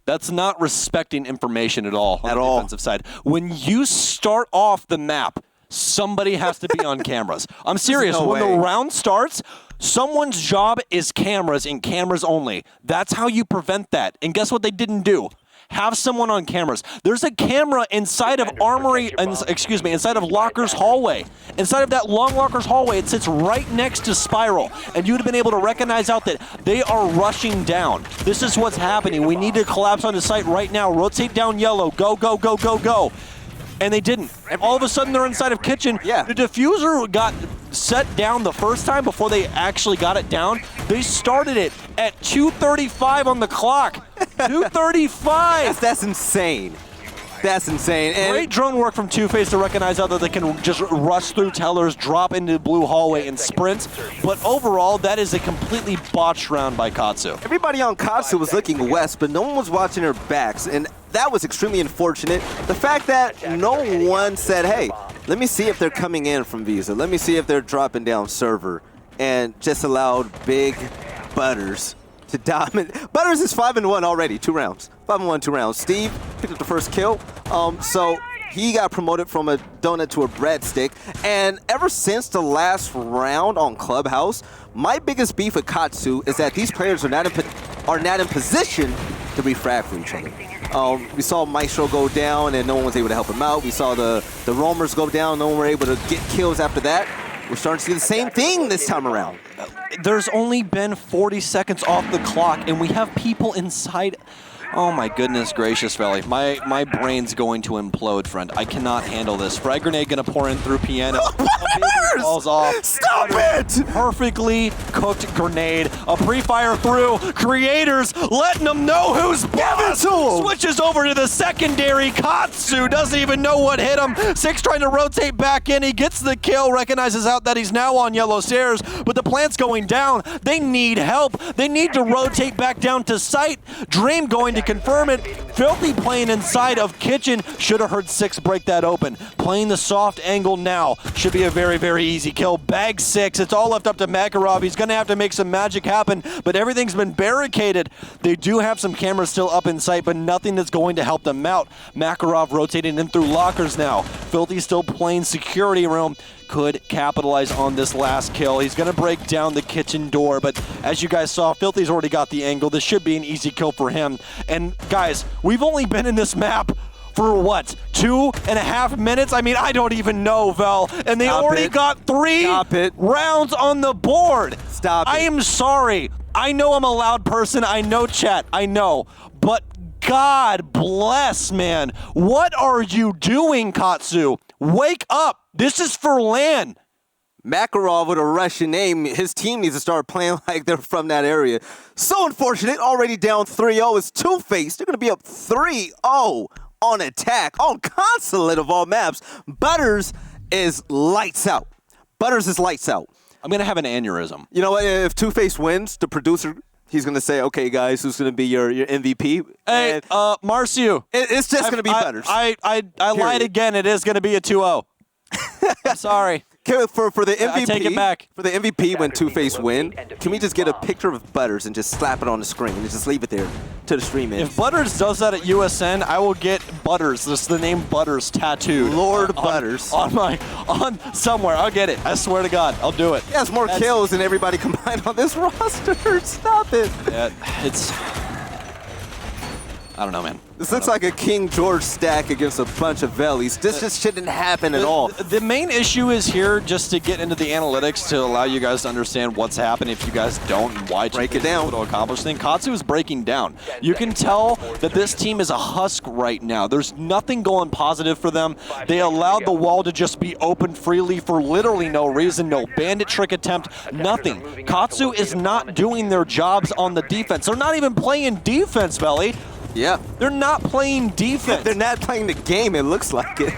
That's not respecting information at all on the defensive side. When you start off the map, somebody has to be on cameras. I'm serious.
No
when
way.
the round starts, someone's job is cameras and cameras only. That's how you prevent that. And guess what they didn't do? Have someone on cameras. There's a camera inside of inside of Locker's hallway. Inside of that long Locker's hallway, it sits right next to Spiral. And you would have been able to recognize out that they are rushing down. This is what's happening. We need to collapse on the site right now. Rotate down yellow. Go, go, go, go, go. And they didn't. And all of a sudden, they're inside of Kitchen.
Yeah.
The diffuser got set down the first time before they actually got it down. They started it at 2:35 on the clock. 2:35.
That's insane. That's insane. And
Great drone work from Two-Faced to recognize how that they can just rush through tellers, drop into the blue hallway, and sprint. But overall, that is a completely botched round by Katsu.
everybody on Katsu was looking west, but no one was watching their backs, and that was extremely unfortunate. The fact that no one said, hey, let me see if they're coming in from Visa. Let me see if they're dropping down server, and just allowed big Butters to dominate. Butters is 5-1 already, 2 rounds. 5-1, 2 rounds. Steve picked up the first kill, so he got promoted from a donut to a breadstick. And ever since the last round on Clubhouse, my biggest beef with Katsu is that these players are not in position to refrag for each other. We saw Maestro go down and no one was able to help him out. We saw the roamers go down, no one were able to get kills after that. We're starting to see the same thing this time around.
There's only been 40 seconds off the clock, and we have people inside. Oh my goodness gracious, Veli. My brain's going to implode, friend. I cannot handle this. Frag grenade gonna pour in through piano.
Butters!
Falls off.
Stop it!
Perfectly cooked grenade. A pre-fire through. Creators letting them know who's boss. Switches over to the secondary. Katsu doesn't even know what hit him. Six trying to rotate back in. He gets the kill. Recognizes out that he's now on yellow stairs. But the plant's going down. They need help. They need to rotate back down to site. Dream going to confirm it. Filthy playing inside of kitchen. Should have heard Six break that open. Playing the soft angle now. Should be a very, very easy kill. Bag Six. It's all left up to Makarov. He's going to have to make some magic happen, but everything's been barricaded. They do have some cameras still up in sight, but nothing that's going to help them out. Makarov rotating in through lockers now. Filthy still playing security room. Could capitalize on this last kill. He's going to break down the kitchen door, but as you guys saw, Filthy's already got the angle. This should be an easy kill for him. And guys, we've only been in this map for what, 2.5 minutes? I mean, I don't even know, Vel. And they already got 3 rounds on the board.
Stop it.
I am sorry. I know I'm a loud person. I know, chat. I know. But God bless, man. What are you doing, Katsu? Wake up. This is for LAN.
Makarov with a Russian name, his team needs to start playing like they're from that area. So unfortunate, already down 3-0. It's Two-Face. They're going to be up 3-0 on attack, on consulate of all maps. Butters is lights out. Butters is lights out.
I'm going to have an aneurysm.
You know what? If Two-Face wins, the producer, he's going to say, okay, guys, who's going to be your MVP?
Hey,
And
Marcio.
it's just going to be Butters.
I lied again. It is going to be a 2-0. I'm sorry.
For the MVP,
I take it back.
For the MVP when Two-Face win, can we just get a picture of Butters and just slap it on the screen and just leave it there to the stream ends?
If Butters does that at USN, I will get Butters, just the name Butters tattooed.
Lord Butters.
On somewhere. I'll get it. I swear to God, I'll do it.
He has more kills than everybody combined on this roster. Stop it.
Yeah, it's... I don't know, man.
This looks like a King George stack against a bunch of Vellies. This just shouldn't happen at all.
The main issue is here, just to get into the analytics to allow you guys to understand what's happening if you guys don't and why
break it down
to accomplish things. Katsu is breaking down. You can tell that this team is a husk right now. There's nothing going positive for them. They allowed the wall to just be open freely for literally no reason. No bandit trick attempt, nothing. Katsu is not doing their jobs on the defense. They're not even playing defense, Belly.
Yeah.
They're not playing defense.
They're not playing the game, it looks like it.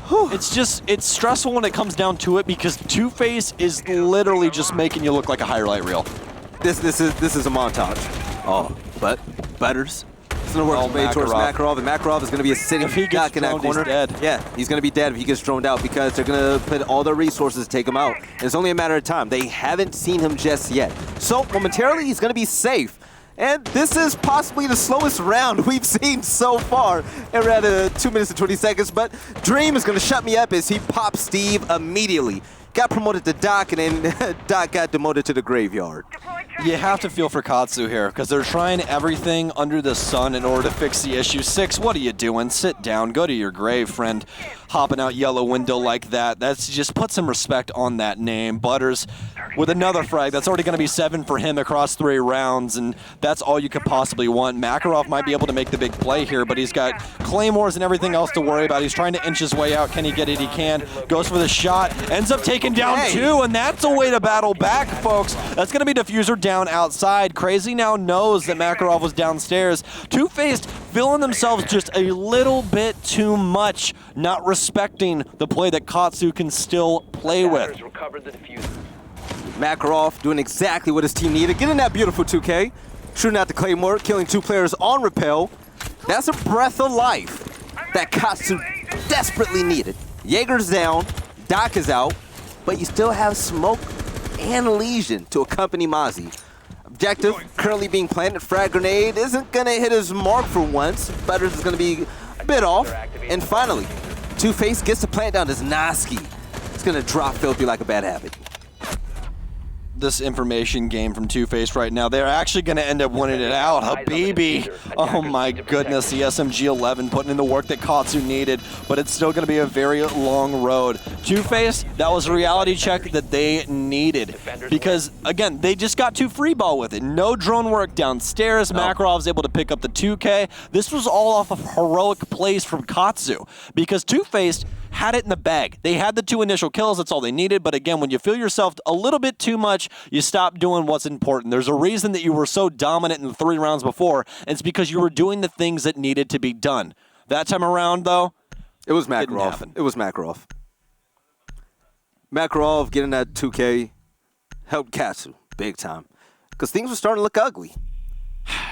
It's stressful when it comes down to it because Two-Face is literally just making you look like a highlight reel.
This is a montage. Oh, but Butters. It's going to work way towards Makarov, and Makarov is going to be a sitting duck in that corner.
He's dead.
Yeah, he's going to be dead if he gets droned out because they're going to put all their resources to take him out. And it's only a matter of time. They haven't seen him just yet. So momentarily, he's going to be safe. And this is possibly the slowest round we've seen so far. And we're at 2 minutes and 20 seconds, but Dream is going to shut me up as he pops Steve immediately. Got promoted to Doc, and then Doc got demoted to the graveyard.
You have to feel for Katsu here, because they're trying everything under the sun in order to fix the issue. Six, what are you doing? Sit down, go to your grave, friend. Hopping out yellow window like that, that's just put some respect on that name. Butters with another frag. That's already going to be 7 for him across 3 rounds, and that's all you could possibly want. Makarov might be able to make the big play here, but he's got claymores and everything else to worry about. He's trying to inch his way out. Can he get it? He can. Goes for the shot. Ends up taking down 2, and that's a way to battle back, folks. That's going to be Diffuser down outside. Crazy now knows that Makarov was downstairs. Two-Faced feeling themselves just a little bit too much, not respecting the play that Katsu can still play with.
Makarov doing exactly what his team needed. Getting that beautiful 2K. Shooting out the Claymore, killing 2 players on Repel. That's a breath of life that Katsu desperately needed. Jaeger's down, Doc is out, but you still have Smoke and Legion to accompany Mozzie. Objective currently being planted. Frag grenade isn't going to hit his mark for once. Butters is going to be a bit off. And finally, Two-Face gets the plant down as Noski. It's going to drop Filthy like a bad habit.
This information game from Two-Face right now, they're actually going to end up winning it out. Habibi, oh my goodness, the SMG-11 putting in the work that Katsu needed, but it's still going to be a very long road. Two-Face, that was a reality check that they needed because, again, they just got too free ball with it. No drone work downstairs. Makarov was able to pick up the 2K. This was all off of heroic plays from Katsu because Two-Face had it in the bag. They had the 2 initial kills. That's all they needed. But again, when you feel yourself a little bit too much, you stop doing what's important. There's a reason that you were so dominant in the 3 rounds before, and it's because you were doing the things that needed to be done. That time around, though,
it was Makarov. It was Makarov. Makarov getting that 2K helped Katsu big time because things were starting to look ugly.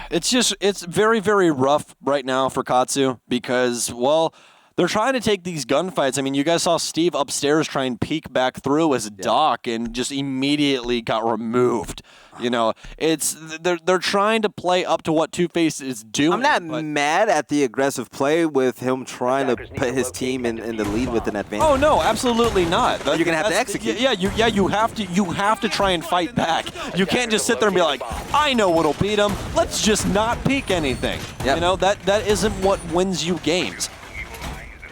It's very, very rough right now for Katsu because, well, they're trying to take these gunfights. I mean, you guys saw Steve upstairs try and peek back through his dock and just immediately got removed. You know, they're trying to play up to what Two-Face is doing.
I'm not mad at the aggressive play with him trying to put his team in the lead with an advantage.
Oh no, absolutely not.
You're gonna have to execute.
You have to try and fight back. You can't just sit there and be like, I know what'll beat him. Let's just not peek anything. Yep. You know, that isn't what wins you games.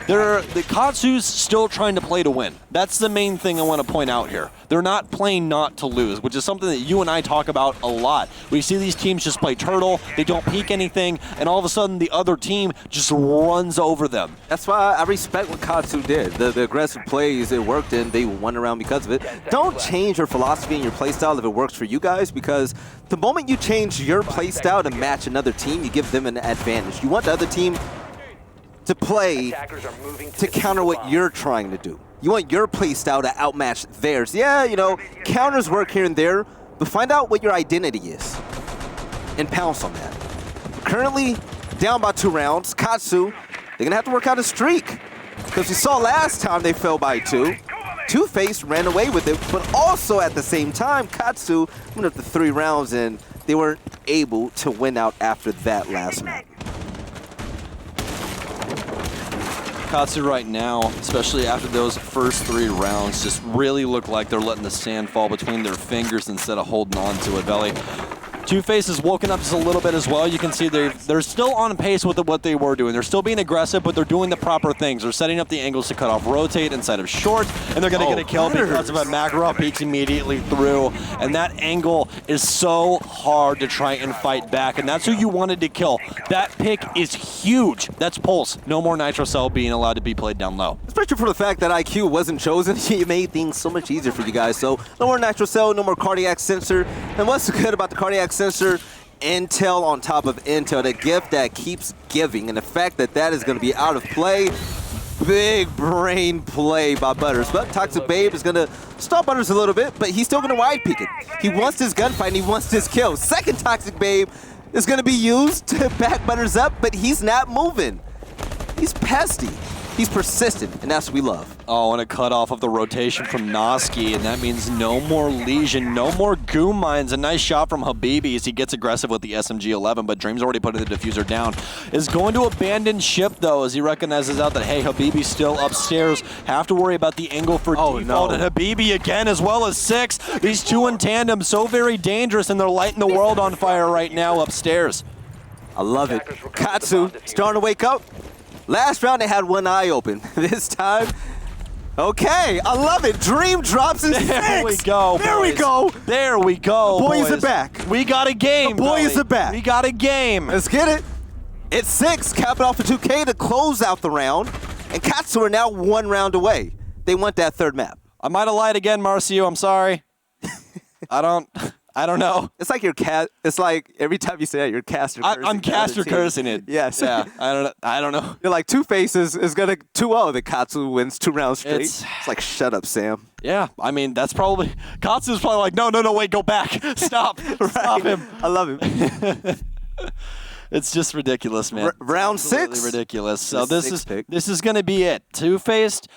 The Katsu's still trying to play to win. That's the main thing I want to point out here. They're not playing not to lose, which is something that you and I talk about a lot. We see these teams just play turtle, they don't peek anything, and all of a sudden the other team just runs over them.
That's why I respect what Katsu did. The aggressive plays, it worked and they won around because of it. Don't change your philosophy and your play style if it works for you guys, because the moment you change your play style to match another team, you give them an advantage. You want the other team to play to counter what you're trying to do. You want your play style to outmatch theirs. Yeah, you know, counters work here and there, but find out what your identity is and pounce on that. Currently, down by 2 rounds, Katsu, they're gonna have to work out a streak. Because we saw last time they fell by 2. Two-Face ran away with it, but also at the same time, Katsu went up to 3 rounds and they weren't able to win out after that last round.
Katsu right now, especially after those first 3 rounds, just really look like they're letting the sand fall between their fingers instead of holding on to it, Belly. Two-Face has woken up just a little bit as well. You can see they're still on pace with what they were doing. They're still being aggressive, but they're doing the proper things. They're setting up the angles to cut off rotate inside of short, and they're going to get a kill because of a Makarov peeks immediately through. And that angle is so hard to try and fight back, and that's who you wanted to kill. That pick is huge. That's Pulse. No more Nitro Cell being allowed to be played down low.
Especially for the fact that IQ wasn't chosen, it made things so much easier for you guys. So no more Nitro Cell, no more cardiac sensor. And what's good about the cardiac sensor? Intel on top of Intel, the gift that keeps giving, and the fact that that is going to be out of play, big brain play by Butters. But Toxic Babe is going to stop Butters a little bit, but he's still going to wide peek it. He wants this gunfight and he wants this kill. Second Toxic Babe is going to be used to back Butters up, but he's not moving. He's pesty. He's persistent, and that's what we love.
Oh, and a cutoff of the rotation from Noski, and that means no more Legion, no more Goo Mines. A nice shot from Habibi as he gets aggressive with the SMG-11, but Dream's already putting the diffuser down. Is going to abandon ship, though, as he recognizes out that, hey, Habibi's still upstairs. Have to worry about the angle for default, no. And Habibi again, as well as 6. These 2 in tandem, so very dangerous, and they're lighting the world on fire right now upstairs.
I love it. Katsu starting to wake up. Last round, they had one eye open. This time, okay, I love it. Dream drops in 6.
There we go,
There
boys.
we go.
There we go,
Boys
boys.
are back.
We got a game,
The boys
Belly.
are back.
We got a game.
Let's get it. It's 6, capping off for 2K to close out the round. And Katsu are now 1 round away. They want that 3rd map.
I might have lied again, Marcio. I'm sorry. I don't know.
It's like your cat. It's like every time you say that, you're caster cursing.
I'm caster cursing it.
Yes.
Yeah. I don't know.
You're like Two-Face is gonna 2-0. The Katsu wins 2 rounds straight.
It's
like shut up, Sam.
Yeah. I mean, that's probably Katsu's probably like, no, wait, go back. Stop. Stop him.
I love him.
It's just ridiculous, man.
Round 6.
Absolutely ridiculous. So
The
this is gonna be it. Two-Faced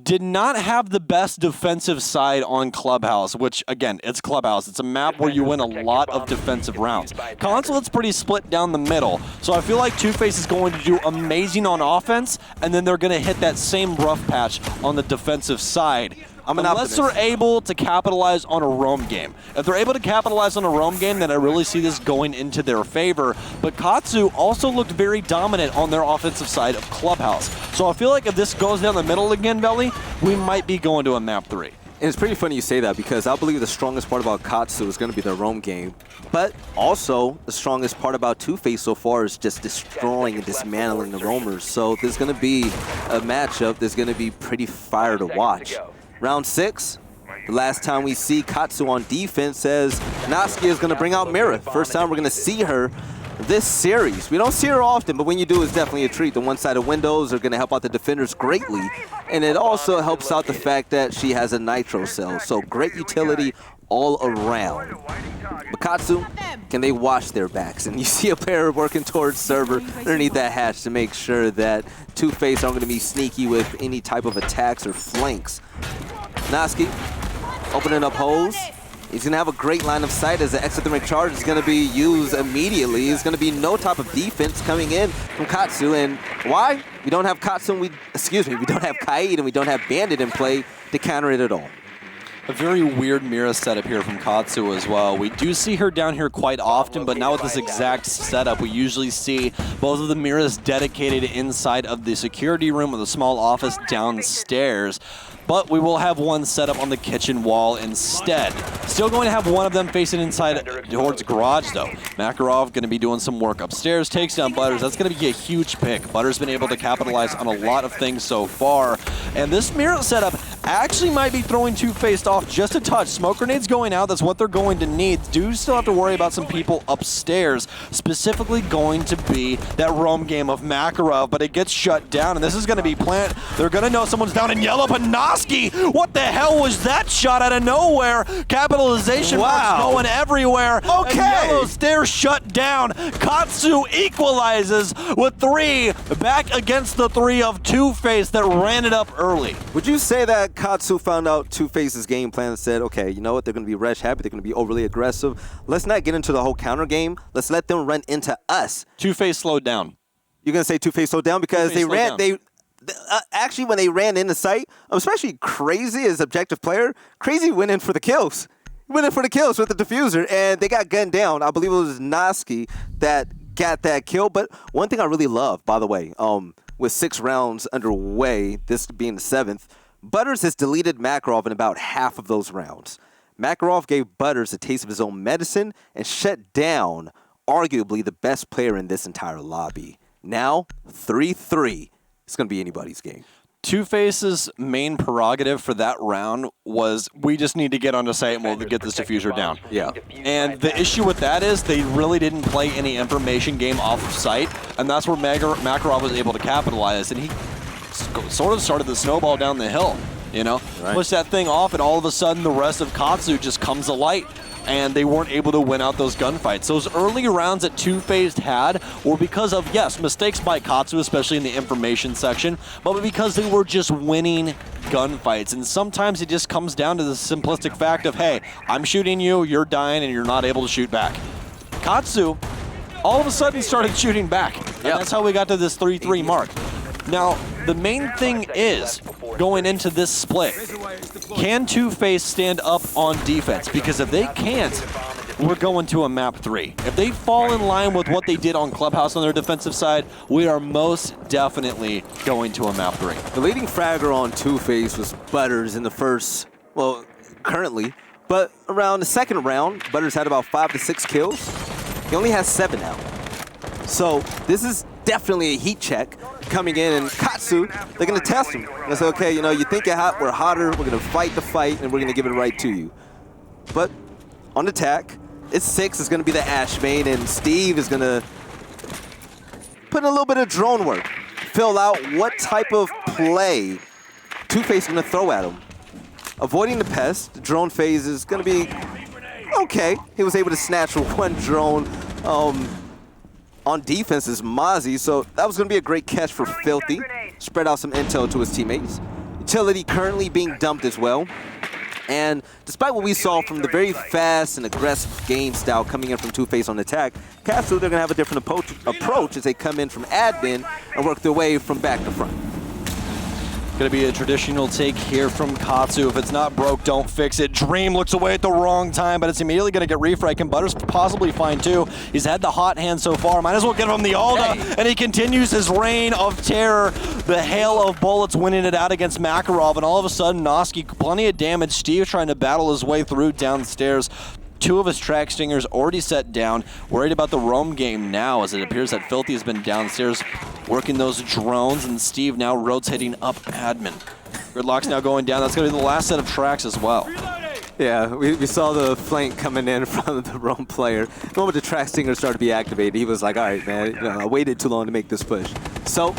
did not have the best defensive side on Clubhouse, which, again, it's Clubhouse. It's a map where you win a lot of defensive rounds. Consulate's pretty split down the middle, so I feel like Two-Face is going to do amazing on offense, and then they're going to hit that same rough patch on the defensive side. Unless they're able to capitalize on a roam game. If they're able to capitalize on a roam game, then I really see this going into their favor. But Katsu also looked very dominant on their offensive side of Clubhouse. So I feel like if this goes down the middle again, Belly, we might be going to a map 3.
And it's pretty funny you say that because I believe the strongest part about Katsu is going to be the roam game. But also, the strongest part about Two-Face so far is just destroying and dismantling the roamers. So there's going to be a matchup that's going to be pretty fire to watch. Round 6, the last time we see Katsu on defense, says Natsuki is going to bring out Mira. First time we're going to see her this series. We don't see her often, but when you do, it's definitely a treat. The one-sided windows are going to help out the defenders greatly, and it also helps out the fact that she has a nitro cell, so great utility all around. But Katsu, can they watch their backs? And you see a player working towards server underneath that hatch to make sure that Two-Face aren't going to be sneaky with any type of attacks or flanks. Natsuki opening up holes. He's going to have a great line of sight as the exothermic charge is going to be used immediately. There's going to be no type of defense coming in from Katsu. And why? We don't have Katsu, we don't have Kaid and we don't have Bandit in play to counter it at all.
A very weird Mira setup here from Katsu as well. We do see her down here quite often, but now with this exact setup, we usually see both of the Miras dedicated inside of the security room with a small office downstairs. But we will have one set up on the kitchen wall instead. Still going to have one of them facing inside towards garage, though. Makarov going to be doing some work upstairs, takes down Butters. That's going to be a huge pick. Butters been able to capitalize on a lot of things so far. And this Mira setup actually might be throwing Two-Faced off just a touch. Smoke grenades going out, that's what they're going to need. Do still have to worry about some people upstairs, specifically going to be that roam game of Makarov, but it gets shut down, and this is going to be plant. They're going to know someone's down in yellow, but what the hell was that shot out of nowhere? Capitalization marks going everywhere.
Okay.
And yellow stairs shut down. Katsu equalizes with 3 back against the 3 of Two-Face that ran it up early.
Would you say that Katsu found out Two-Face's game plan and said, okay, you know what, they're going to be rush happy, they're going to be overly aggressive. Let's not get into the whole counter game. Let's let them run into us.
Two-Face slowed down.
You're going to say Two-Face slowed down because they ran, actually, when they ran into sight, especially Crazy as objective player, Crazy went in for the kills. Went in for the kills with the diffuser, and they got gunned down. I believe it was Natsuki that got that kill. But one thing I really love, by the way, with 6 rounds underway, this being the 7th, Butters has deleted Makarov in about half of those rounds. Makarov gave Butters a taste of his own medicine and shut down arguably the best player in this entire lobby. Now, 3-3. It's going to be anybody's game.
Two-Face's main prerogative for that round was, we just need to get onto site and we'll get this diffuser down.
Yeah.
And the issue with that is they really didn't play any information game off of site, and that's where Makarov was able to capitalize, and he sort of started the snowball down the hill, you know?
Right.
Push that thing off, and all of a sudden the rest of Katsu just comes alight. And they weren't able to win out those gunfights. Those early rounds that Two-Faced had were because of, yes, mistakes by Katsu, especially in the information section, but because they were just winning gunfights. And sometimes it just comes down to the simplistic fact of, hey, I'm shooting you, you're dying, and you're not able to shoot back. Katsu all of a sudden started shooting back. And that's how we got to this 3-3 mark. Now, the main thing is, going into this split, can Two-Face stand up on defense? Because if they can't, we're going to a map 3. If they fall in line with what they did on Clubhouse on their defensive side, we are most definitely going to a map 3.
The leading fragger on Two-Face was Butters in the first, well, currently, but around the second round, Butters had about 5 to 6 kills. He only has 7 now. So this is definitely a heat check coming in, and Katsu, they're going to test him. They say, okay, you know, you think you're hot, we're hotter, we're going to fight the fight, and we're going to give it right to you. But on attack, it's 6, it's going to be the Ash main, and Steve is going to put in a little bit of drone work, fill out what type of play Two-Face is going to throw at him. Avoiding the pest, the drone phase is going to be okay. He was able to snatch 1 drone on defense is Mozzie, so that was going to be a great catch for Filthy. Spread out some intel to his teammates. Utility currently being dumped as well. And despite what we saw from the very fast and aggressive game style coming in from Two-Face on attack, Katsu, they're going to have a different approach as they come in from admin and work their way from back to front.
Gonna be a traditional take here from Katsu. If it's not broke, don't fix it. Dream looks away at the wrong time, but it's immediately gonna get refragged. Can Butters possibly find two? He's had the hot hand so far. Might as well give him the Alda, and he continues his reign of terror. The hail of bullets winning it out against Makarov, and all of a sudden, Noski, plenty of damage. Steve trying to battle his way through downstairs. Two of his track stingers already set down. Worried about the roam game now, as it appears that Filthy has been downstairs working those drones, and Steve now rotating up admin. Gridlock's now going down. That's going to be the last set of tracks as well.
Yeah, we saw the flank coming in front of the roam player. The moment the track stinger started to be activated, he was like, all right, man, I waited too long to make this push. So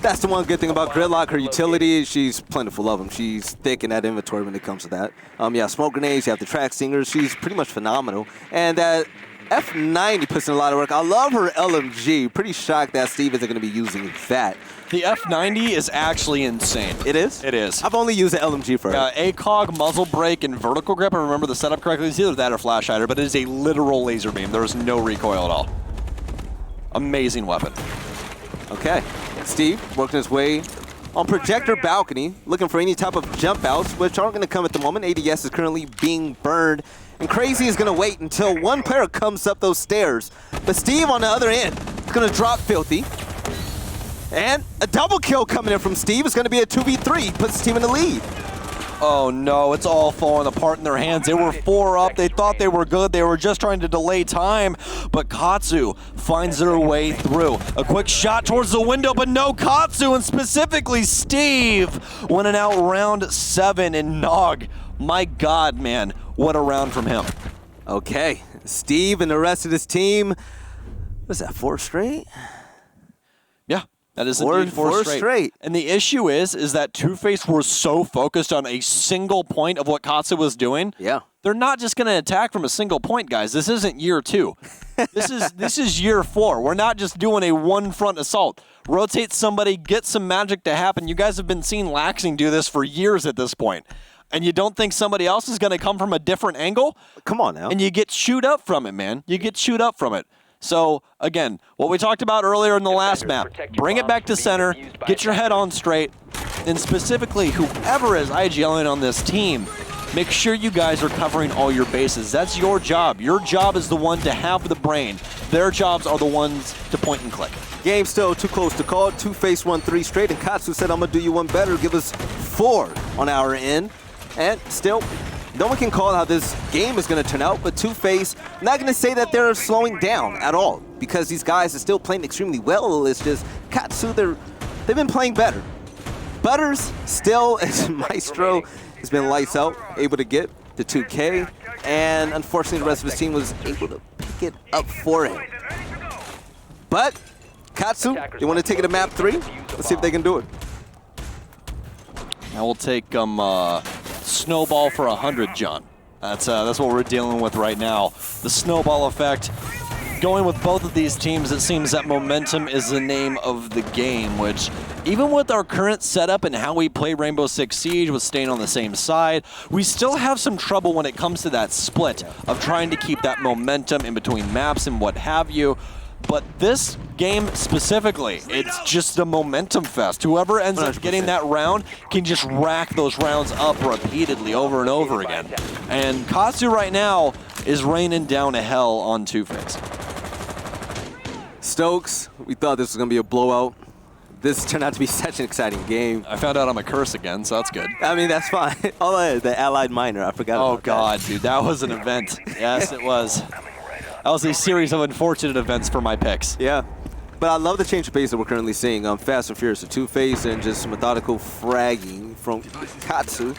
that's the one good thing about Gridlock. Her utility, she's plentiful of them. She's thick in that inventory when it comes to that. Yeah, smoke grenades, you have the track stingers. She's pretty much phenomenal. And that F90 puts in a lot of work. I love her LMG. Pretty shocked that Steve isn't going to be using that.
The F90 is actually insane.
It is?
It is.
I've only used the LMG for her.
ACOG, muzzle brake, and vertical grip. I remember the setup correctly. It's either that or flash hider, but it is a literal laser beam. There is no recoil at all. Amazing weapon.
Okay. Steve working his way on projector balcony, looking for any type of jump outs, which aren't going to come at the moment. ADS is currently being burned, and Crazy is going to wait until one player comes up those stairs. But Steve on the other end is going to drop Filthy. And a double kill coming in from Steve is going to be a 2v3. Puts his team in the lead.
Oh no, it's all falling apart in their hands. They were 4 up, they thought they were good, they were just trying to delay time, but Katsu finds their way through. A quick shot towards the window, but no Katsu, and specifically Steve winning out round 7, and Nog, my God, man, what a round from him.
Okay, Steve and the rest of his team, what's that, 4 straight?
Yeah. That is indeed 4 straight. And the issue is that Two-Face were so focused on a single point of what Katsu was doing.
Yeah.
They're not just going to attack from a single point, guys. This isn't year 2. This is year 4. We're not just doing a one-front assault. Rotate somebody, get some magic to happen. You guys have been seeing Laxing do this for years at this point. And you don't think somebody else is going to come from a different angle?
Come on now.
And you get chewed up from it, man. You get chewed up from it. So, again, what we talked about earlier in the last map, bring it back to center, get your head on straight, and specifically, whoever is IGLing on this team, make sure you guys are covering all your bases. That's your job. Your job is the one to have the brain. Their jobs are the ones to point and click.
Game still too close to call. Two-Face won 3 straight, and Katsu said, I'm going to do you one better. Give us 4 on our end. And still, no one can call how this game is going to turn out, but Two-Face, not going to say that they're slowing down at all, because these guys are still playing extremely well. It's just Katsu, they've been playing better. Butters still, as Maestro, has been lights out, able to get the 2K, and unfortunately the rest of his team was able to pick it up for him. But Katsu, they want to take it to map 3. Let's see if they can do it.
Now we'll take snowball for 100, John. That's what we're dealing with right now. The snowball effect. Going with both of these teams, it seems that momentum is the name of the game, which even with our current setup and how we play Rainbow Six Siege with staying on the same side, we still have some trouble when it comes to that split of trying to keep that momentum in between maps and what have you. But this game specifically, it's just a momentum fest. Whoever ends up getting that round can just rack those rounds up repeatedly over and over again. And Katsu right now is raining down a hell on Two-Face.
Stokes, we thought this was going to be a blowout. This turned out to be such an exciting game.
I found out I'm a curse again, so that's good.
I mean, that's fine. Oh, the Allied Miner, I forgot about that.
Oh, God, dude, that was an event. Yes, it was. That was a series of unfortunate events for my picks.
Yeah, but I love the change of pace that we're currently seeing on Fast and Furious. So Two-Face and just methodical fragging from Katsu.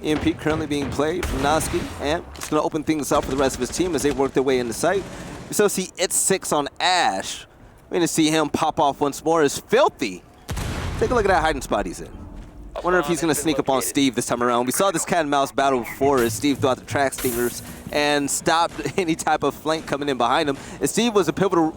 EMP currently being played from Noski, and it's going to open things up for the rest of his team as they work their way into sight. We still see It's 6 on Ash. We're going to see him pop off once more as Filthy. Take a look at that hiding spot he's in. I wonder if he's going to sneak up on Steve this time around. We saw this cat and mouse battle before as Steve threw out the track stingers and stopped any type of flank coming in behind him. And Steve was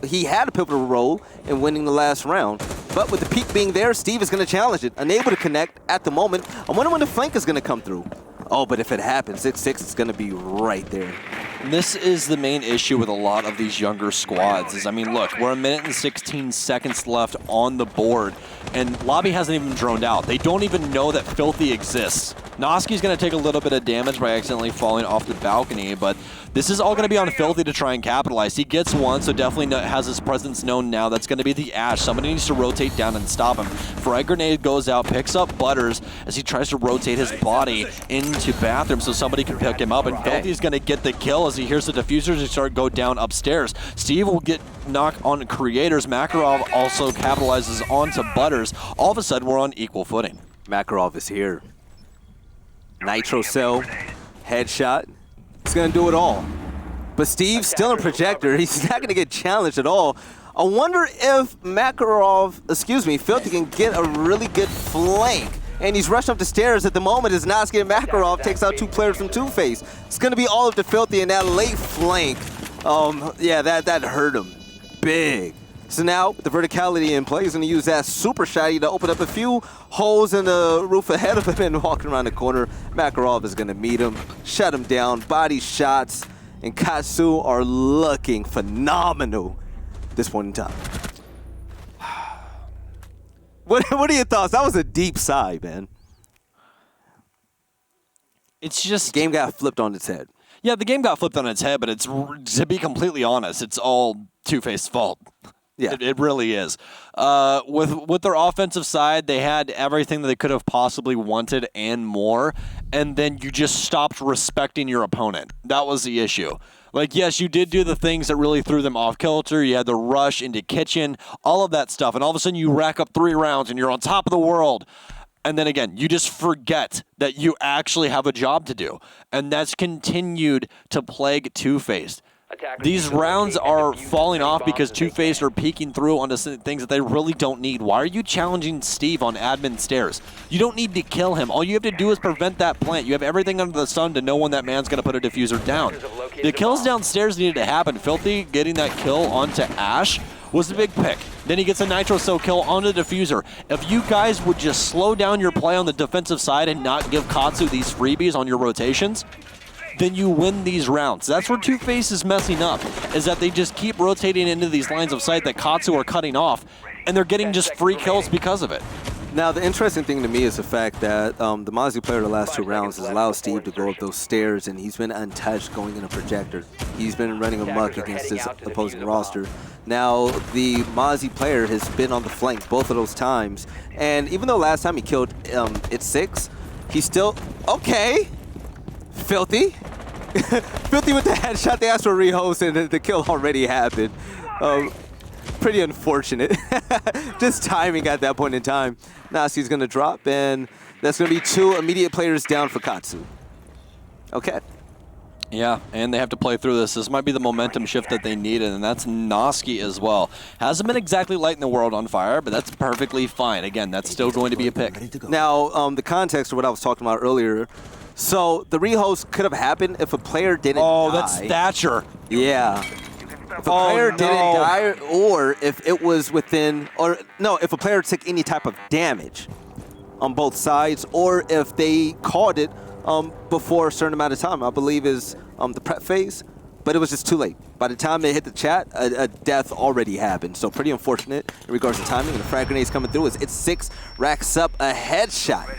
he had a pivotal role in winning the last round. But with the peak being there, Steve is going to challenge it. Unable to connect at the moment. I wonder when the flank is going to come through. Oh, but if it happens, 6-6 is going to be right there.
And this is the main issue with a lot of these younger squads is, I mean, look, we're 1 minute and 16 seconds left on the board, and Lobby hasn't even droned out. They don't even know that Filthy exists. Noski's going to take a little bit of damage by accidentally falling off the balcony, but this is all going to be on Filthy to try and capitalize. He gets one, so definitely has his presence known now. That's going to be the Ash. Somebody needs to rotate down and stop him. Frag Grenade goes out, picks up Butters as he tries to rotate his body into Bathroom so somebody can pick him up, and Filthy's going to get the kill as he hears the diffusers go down upstairs. Steve will get knocked on Creators. Makarov also capitalizes onto Butters. All of a sudden, we're on equal footing.
Makarov is here. Nitro Cell, headshot. He's going to do it all. But Steve's still in Projector. He's not going to get challenged at all. I wonder if Filthy can get a really good flank. And he's rushed up the stairs at the moment as Noski and Makarov takes out 2 players from Two-Face. It's going to be all up to Filthy in that late flank. Yeah, that hurt him big. So now, with the verticality in play, he's going to use that super shotty to open up a few holes in the roof ahead of him and walking around the corner. Makarov is going to meet him, shut him down, body shots, and Katsu are looking phenomenal at this point in time. What are your thoughts? That was a deep sigh, man.
It's just...
The game got flipped on its head.
Yeah, the game got flipped on its head, but it's, to be completely honest, it's all Two-Face's fault.
Yeah,
it really is. With their offensive side, they had everything that they could have possibly wanted and more, and then you just stopped respecting your opponent. That was the issue. Like, yes, you did do the things that really threw them off kilter. You had the rush into kitchen, all of that stuff, and all of a sudden you rack up 3 rounds and you're on top of the world. And then again, you just forget that you actually have a job to do, and that's continued to plague Two-Face. These rounds are falling off because Two-Face are peeking through onto things that they really don't need. Why are you challenging Steve on admin stairs? You don't need to kill him. All you have to do is prevent that plant. You have everything under the sun to know when that man's going to put a diffuser down. The kills downstairs needed to happen. Filthy getting that kill onto Ash was the big pick. Then he gets a Nitro Cell kill onto the diffuser. If you guys would just slow down your play on the defensive side and not give Katsu these freebies on your rotations, then you win these rounds. That's where Two-Face is messing up, is that they just keep rotating into these lines of sight that Katsu are cutting off, and they're getting just free kills because of it.
Now, the interesting thing to me is the fact that the Mozzie player the last 2 rounds has allowed Steve to go up those stairs, and he's been untouched going in a Projector. He's been running amok against his opposing roster. Now, the Mozzie player has been on the flank both of those times, and even though last time he killed at 6, he's still... Okay! Filthy. Filthy with the headshot. They asked for a rehost and the kill already happened. Pretty unfortunate. Just timing at that point in time. Nasi's going to drop, and that's going to be 2 immediate players down for Katsu. Okay.
Yeah, and they have to play through this. This might be the momentum shift that they needed, and that's Noski as well. Hasn't been exactly lighting the world on fire, but that's perfectly fine. Again, that's still going to be a pick.
Now, the context of what I was talking about earlier, so the rehost could have happened if a player didn't die.
Oh, that's Thatcher.
Yeah. If a player didn't die, or if it was within, or no, if a player took any type of damage on both sides, or if they called it before a certain amount of time, I believe is the prep phase, but it was just too late. By the time they hit the chat, a death already happened. So pretty unfortunate in regards to timing, and the frag grenades coming through. It's 6, racks up a headshot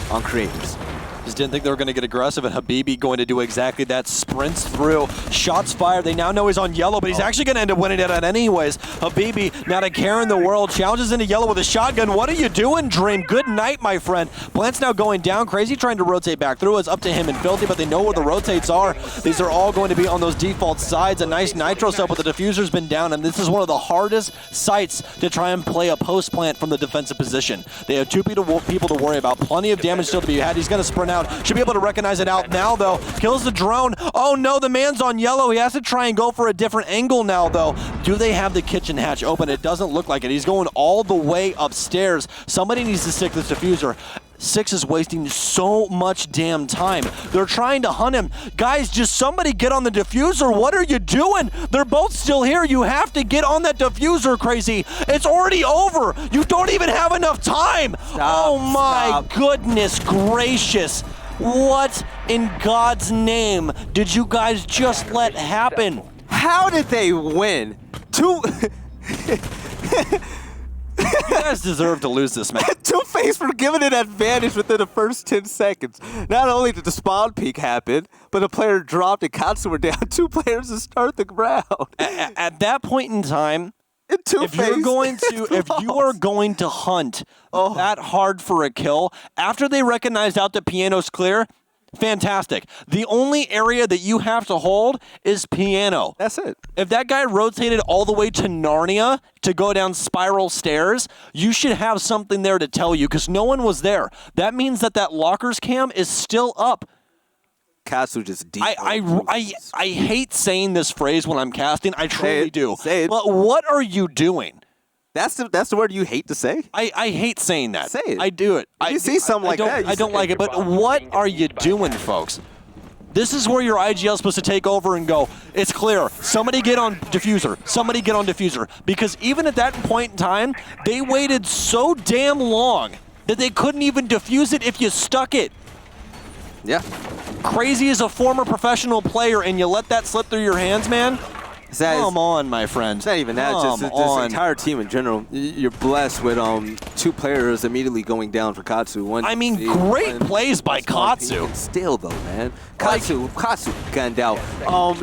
on Creators.
Just didn't think they were going to get aggressive, and Habibi going to do exactly that. Sprints through, shots fired. They now know he's on yellow, but he's actually going to end up winning it anyways. Habibi, not a care in the world, challenges into yellow with a shotgun. What are you doing, Dream? Good night, my friend. Plant's now going down. Crazy trying to rotate back through. It's up to him and Filthy, but they know where the rotates are. These are all going to be on those default sides. A nice Nitro Cell, but the diffuser's been down, and this is one of the hardest sites to try and play a post plant from the defensive position. They have 2 people to worry about. Plenty of damage still to be had. He's going to sprint out. Should be able to recognize it out now, though. Kills the drone. Oh, no, the man's on yellow. He has to try and go for a different angle now, though. Do they have the kitchen hatch open? It doesn't look like it. He's going all the way upstairs. Somebody needs to stick this diffuser. 6 is wasting so much damn time. They're trying to hunt him. Guys, just somebody get on the diffuser. What are you doing? They're both still here. You have to get on that diffuser, Crazy. It's already over. You don't even have enough time. Oh my goodness gracious. What in God's name did you guys just let happen?
How did they win? Two...
You guys deserve to lose this match.
Two-Face were given an advantage within the first 10 seconds. Not only did the spawn peak happen, but the player dropped and Katsu were down 2 players to start the round.
At that point in time, if you are going to hunt that hard for a kill, after they recognized out that piano's clear, fantastic. The only area that you have to hold is piano.
That's it.
If that guy rotated all the way to Narnia to go down spiral stairs, you should have something there to tell you because no one was there. That means that lockers cam is still up.
Katsu just deep.
I hate saying this phrase when I'm casting. I truly do.
Say it.
But what are you doing?
That's the word you hate to say?
I hate saying that.
Say it.
I do it.
You see something like that.
I don't like it, but what are you doing, folks? This is where your IGL is supposed to take over and go, it's clear. Somebody get on diffuser. Somebody get on diffuser. Because even at that point in time, they waited so damn long that they couldn't even diffuse it if you stuck it.
Yeah.
Crazy as a former professional player and you let that slip through your hands, man? Come on, my friend.
It's not even that. Just this entire team in general. You're blessed with 2 players immediately going down for Katsu.
Great plays by Katsu.
Still, though, man. Katsu gunned out.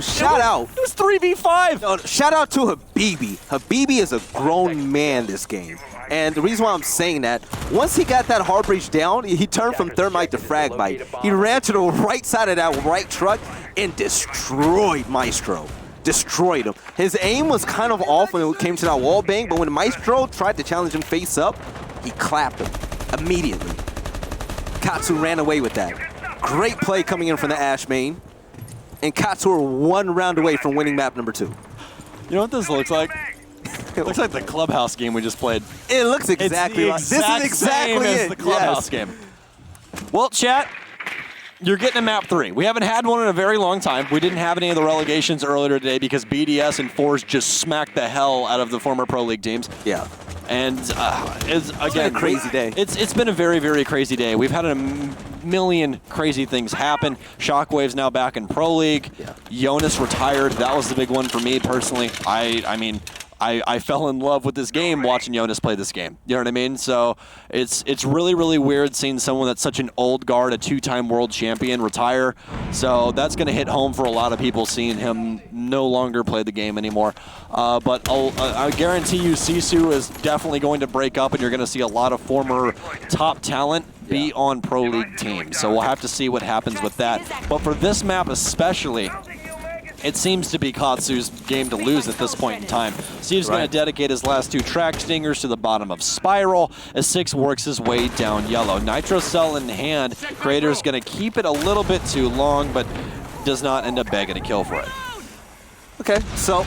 Shout out.
It was 3v5.
No, shout out to Habibi. Habibi is a grown man this game. And the reason why I'm saying that, once he got that hard breach down, he turned from thermite to fragmite. He ran to the right side of that right truck and destroyed Maestro. Destroyed him. His aim was kind of off when it came to that wall bang, but when Maestro tried to challenge him face up, he clapped him immediately. Katsu ran away with that. Great play coming in from the Ash main. And Katsu are 1 round away from winning map number 2.
You know what this looks like? It looks like the clubhouse game we just played.
It looks exactly like
this is exactly as the clubhouse game. Well, chat, you're getting a map 3. We haven't had one in a very long time. We didn't have any of the relegations earlier today because BDS and Force just smacked the hell out of the former Pro League teams.
Yeah.
And it's
been a crazy day.
It's been a very, very crazy day. We've had a million crazy things happen. Shockwave's now back in Pro League.
Yeah.
Jonas retired. That was the big one for me personally. I fell in love with this game watching Jonas play this game. You know what I mean? So it's really, really weird seeing someone that's such an old guard, a 2-time world champion, retire. So that's going to hit home for a lot of people seeing him no longer play the game anymore. But I guarantee you Sisu is definitely going to break up and you're going to see a lot of former top talent be on Pro League teams. So we'll have to see what happens with that. But for this map especially, it seems to be Katsu's game to lose at this point in time. Steve's going to dedicate his last 2 track stingers to the bottom of Spiral as 6 works his way down yellow. Nitro Cell in hand, Creator's going to keep it a little bit too long, but does not end up bagging a kill for it.
Okay, so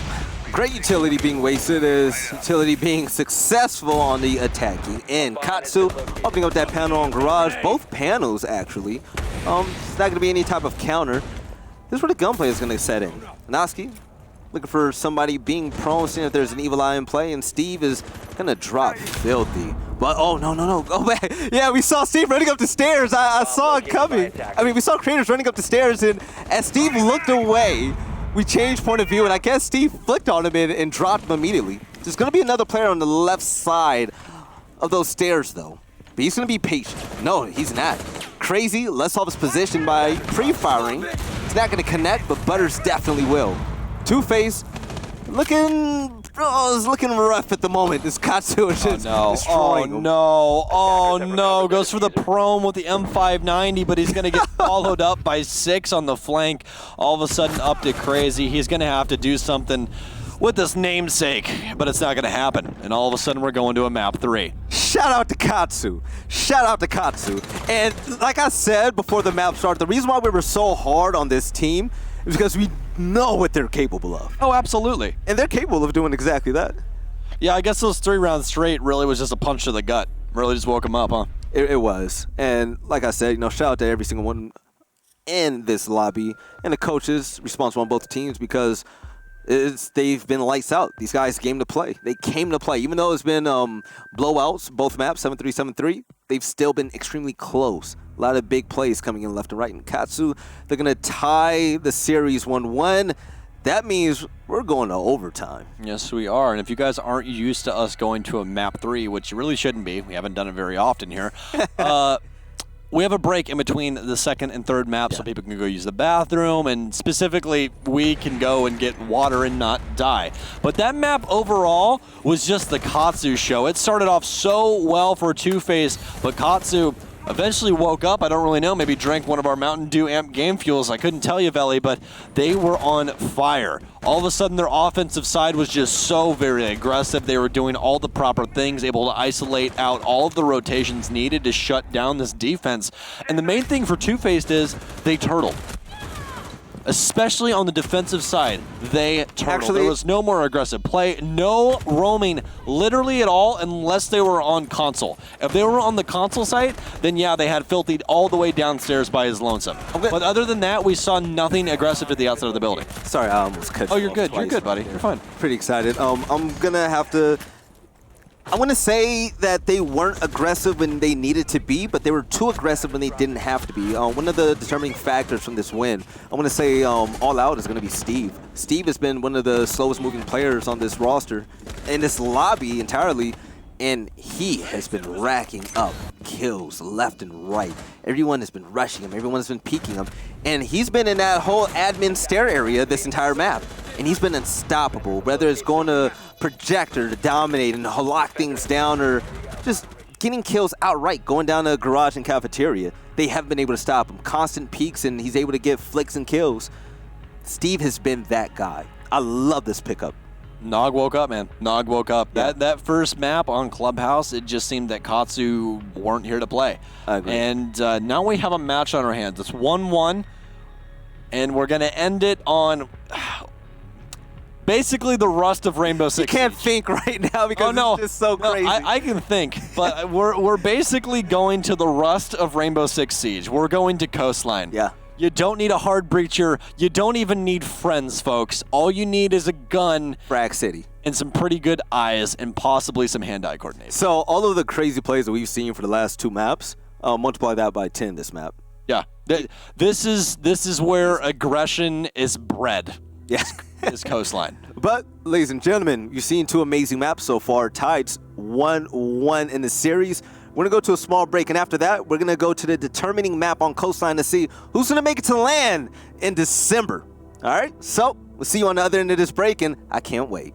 great utility being wasted is utility being successful on the attacking end. Katsu opening up that panel on Garage, both panels actually. It's not going to be any type of counter. This is where the gunplay is going to set in. Noski looking for somebody being prone, seeing if there's an evil eye in play, and Steve is going to drop filthy. But, oh, no, go back. Yeah, we saw Steve running up the stairs. I saw it coming. I mean, we saw Creators running up the stairs, and as Steve looked away, we changed point of view, and I guess Steve flicked on him and dropped him immediately. There's going to be another player on the left side of those stairs, though. But he's going to be patient. No, he's not. Crazy lets off his position by pre-firing. It's not going to connect, but Butters definitely will. Two-Face looking rough at the this This Katsu is just destroying him.
Oh no, goes for the prone with the M590, but he's going to get followed up by 6 on the flank. All of a sudden up to Crazy. He's going to have to do something with this namesake, but it's not going to happen. And all of a sudden we're going to a map 3.
Shout out to Katsu. Shout out to Katsu. And like I said before the map started, the reason why we were so hard on this team is because we know what they're capable of.
Oh, absolutely.
And they're capable of doing exactly that.
Yeah, I guess those 3 rounds straight really was just a punch to the gut. Really just woke them up, huh?
It was. And like I said, shout out to every single one in this lobby and the coaches responsible on both teams because they've been lights out. These guys came to play. They came to play. Even though it's been blowouts, both maps, 7-3, 7-3, they've still been extremely close. A lot of big plays coming in left and right. And Katsu, they're going to tie the series 1-1. That means we're going to overtime.
Yes, we are. And if you guys aren't used to us going to a map 3, which you really shouldn't be, we haven't done it very often here, we have a break in between the second and third map so people can go use the bathroom, and specifically we can go and get water and not die. But that map overall was just the Katsu show. It started off so well for Two-Face, but Katsu eventually woke up. I don't really know, maybe drank one of our Mountain Dew Amp game fuels. I couldn't tell you, Veli, but they were on fire. All of a sudden, their offensive side was just so very aggressive. They were doing all the proper things, able to isolate out all of the rotations needed to shut down this defense. And the main thing for Two-Faced is they turtled. Especially on the defensive side, they turtled.
Actually,
there was no more aggressive play, no roaming literally at all unless they were on console. If they were on the console site, then yeah, they had Filthy all the way downstairs by his lonesome. But other than that, we saw nothing aggressive at the outside of the building.
Sorry, I almost cut you
Oh, you're
off
good.
twice.
You're good, buddy. You're fine.
Pretty excited. I'm going to have to... I want to say that they weren't aggressive when they needed to be, but they were too aggressive when they didn't have to be. One of the determining factors from this win, I want to say all out is going to be Steve. Steve has been one of the slowest moving players on this roster, in this lobby entirely, and he has been racking up kills left and right. Everyone has been rushing him. Everyone has been peeking him. And he's been in that whole admin stair area this entire map. And he's been unstoppable, whether it's going to projector to dominate and lock things down, or just getting kills outright, going down to a garage and cafeteria. They haven't been able to stop him. Constant peaks, and he's able to get flicks and kills. Steve has been that guy. I love this pickup.
Nog woke up, man. Nog woke up.
Yeah.
That first map on Clubhouse, it just seemed that Katsu weren't here to play.
I agree.
And now we have a match on our hands. It's 1-1, and we're going to end it on basically the rust of Rainbow Six.
You can't think right now because it's just so crazy.
I can think, but we're basically going to the rust of Rainbow Six Siege. We're going to Coastline.
Yeah.
You don't need a hard breacher. You don't even need friends, folks. All you need is a gun,
Frag City,
and some pretty good eyes, and possibly some hand-eye coordination.
So all of the crazy plays that we've seen for the last two maps, multiply that by 10 this map.
Yeah. This is where aggression is bred.
Yeah.
Is Coastline.
But, ladies and gentlemen, you've seen two amazing maps so far. Tides 1-1 in the series. We're going to go to a small break, and after that, we're going to go to the determining map on Coastline to see who's going to make it to land in December. All right? So, we'll see you on the other end of this break, and I can't wait.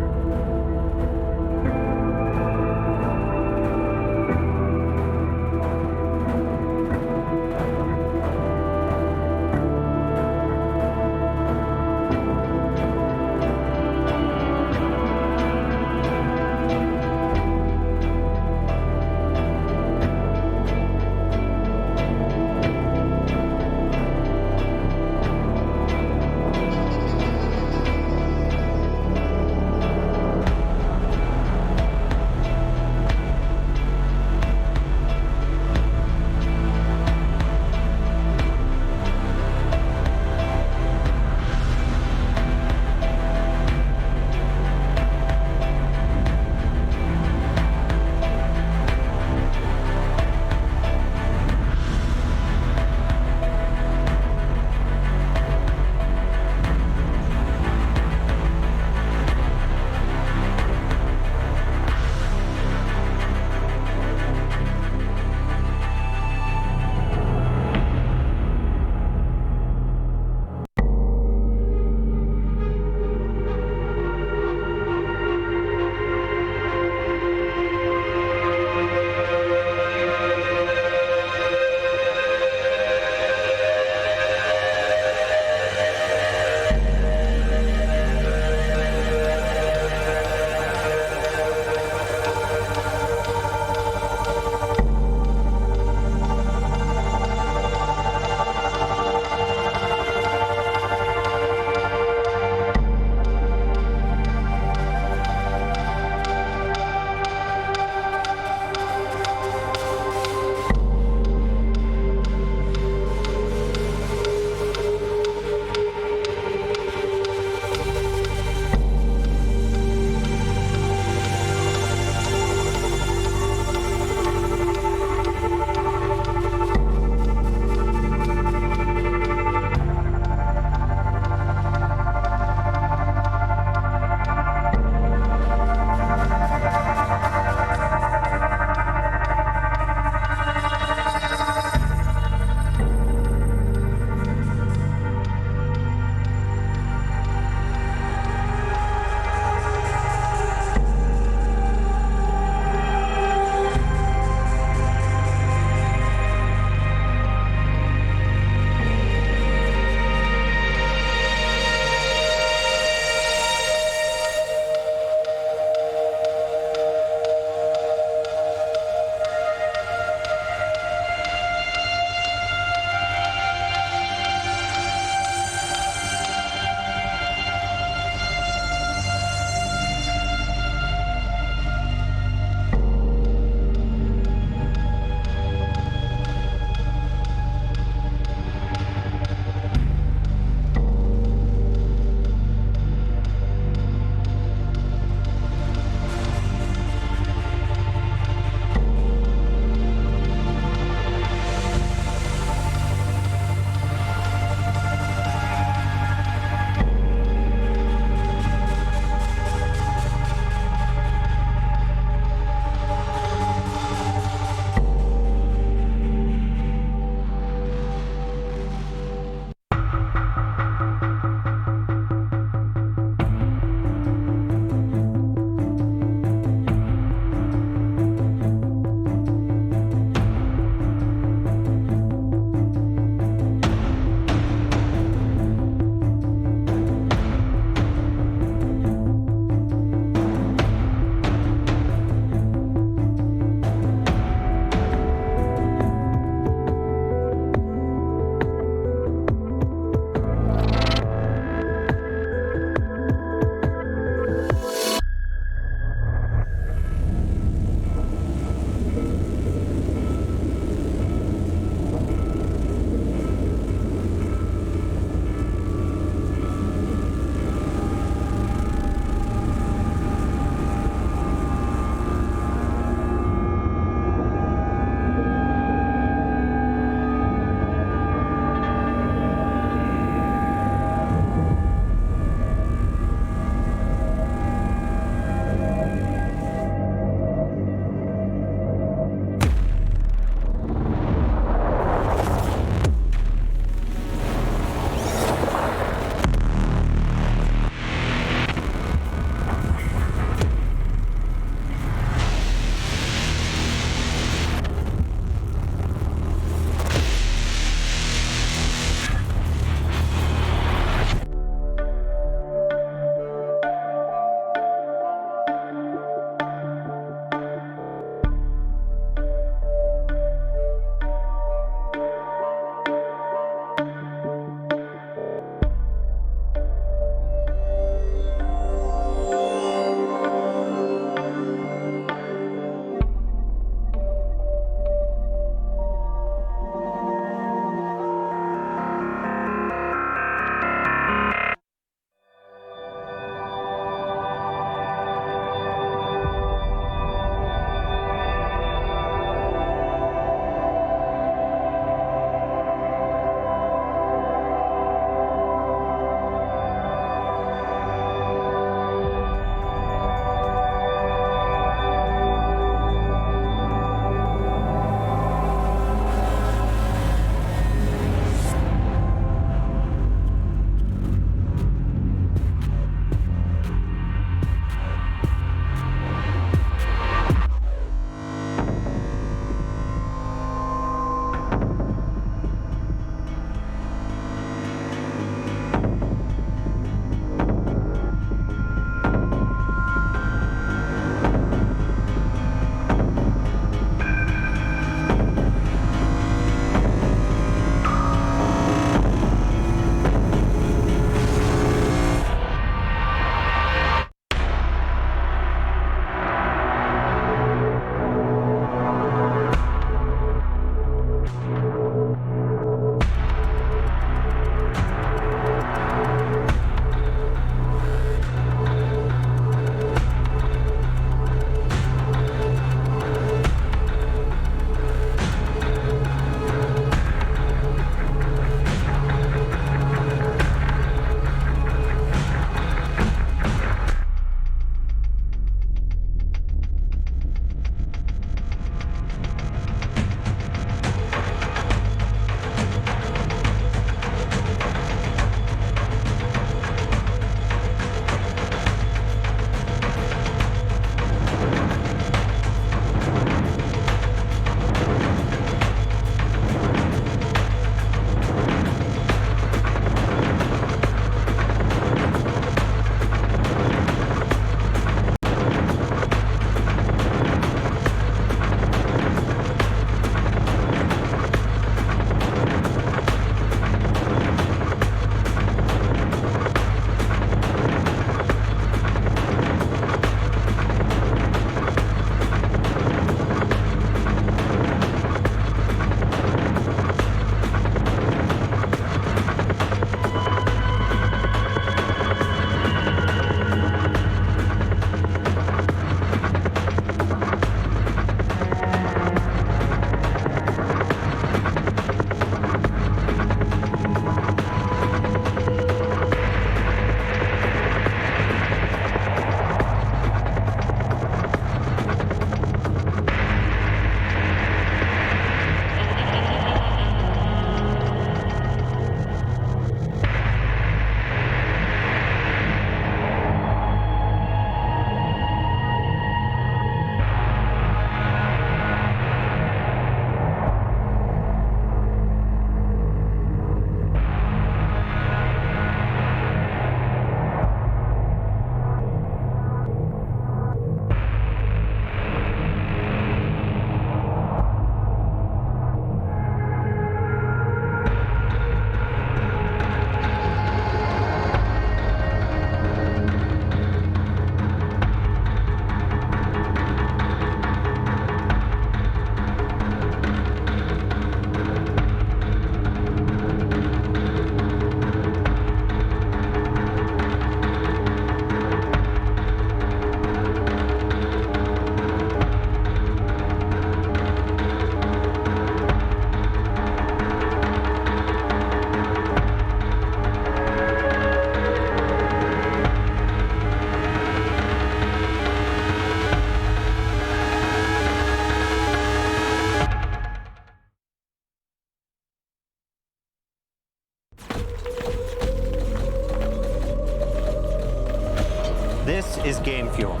is game fuel.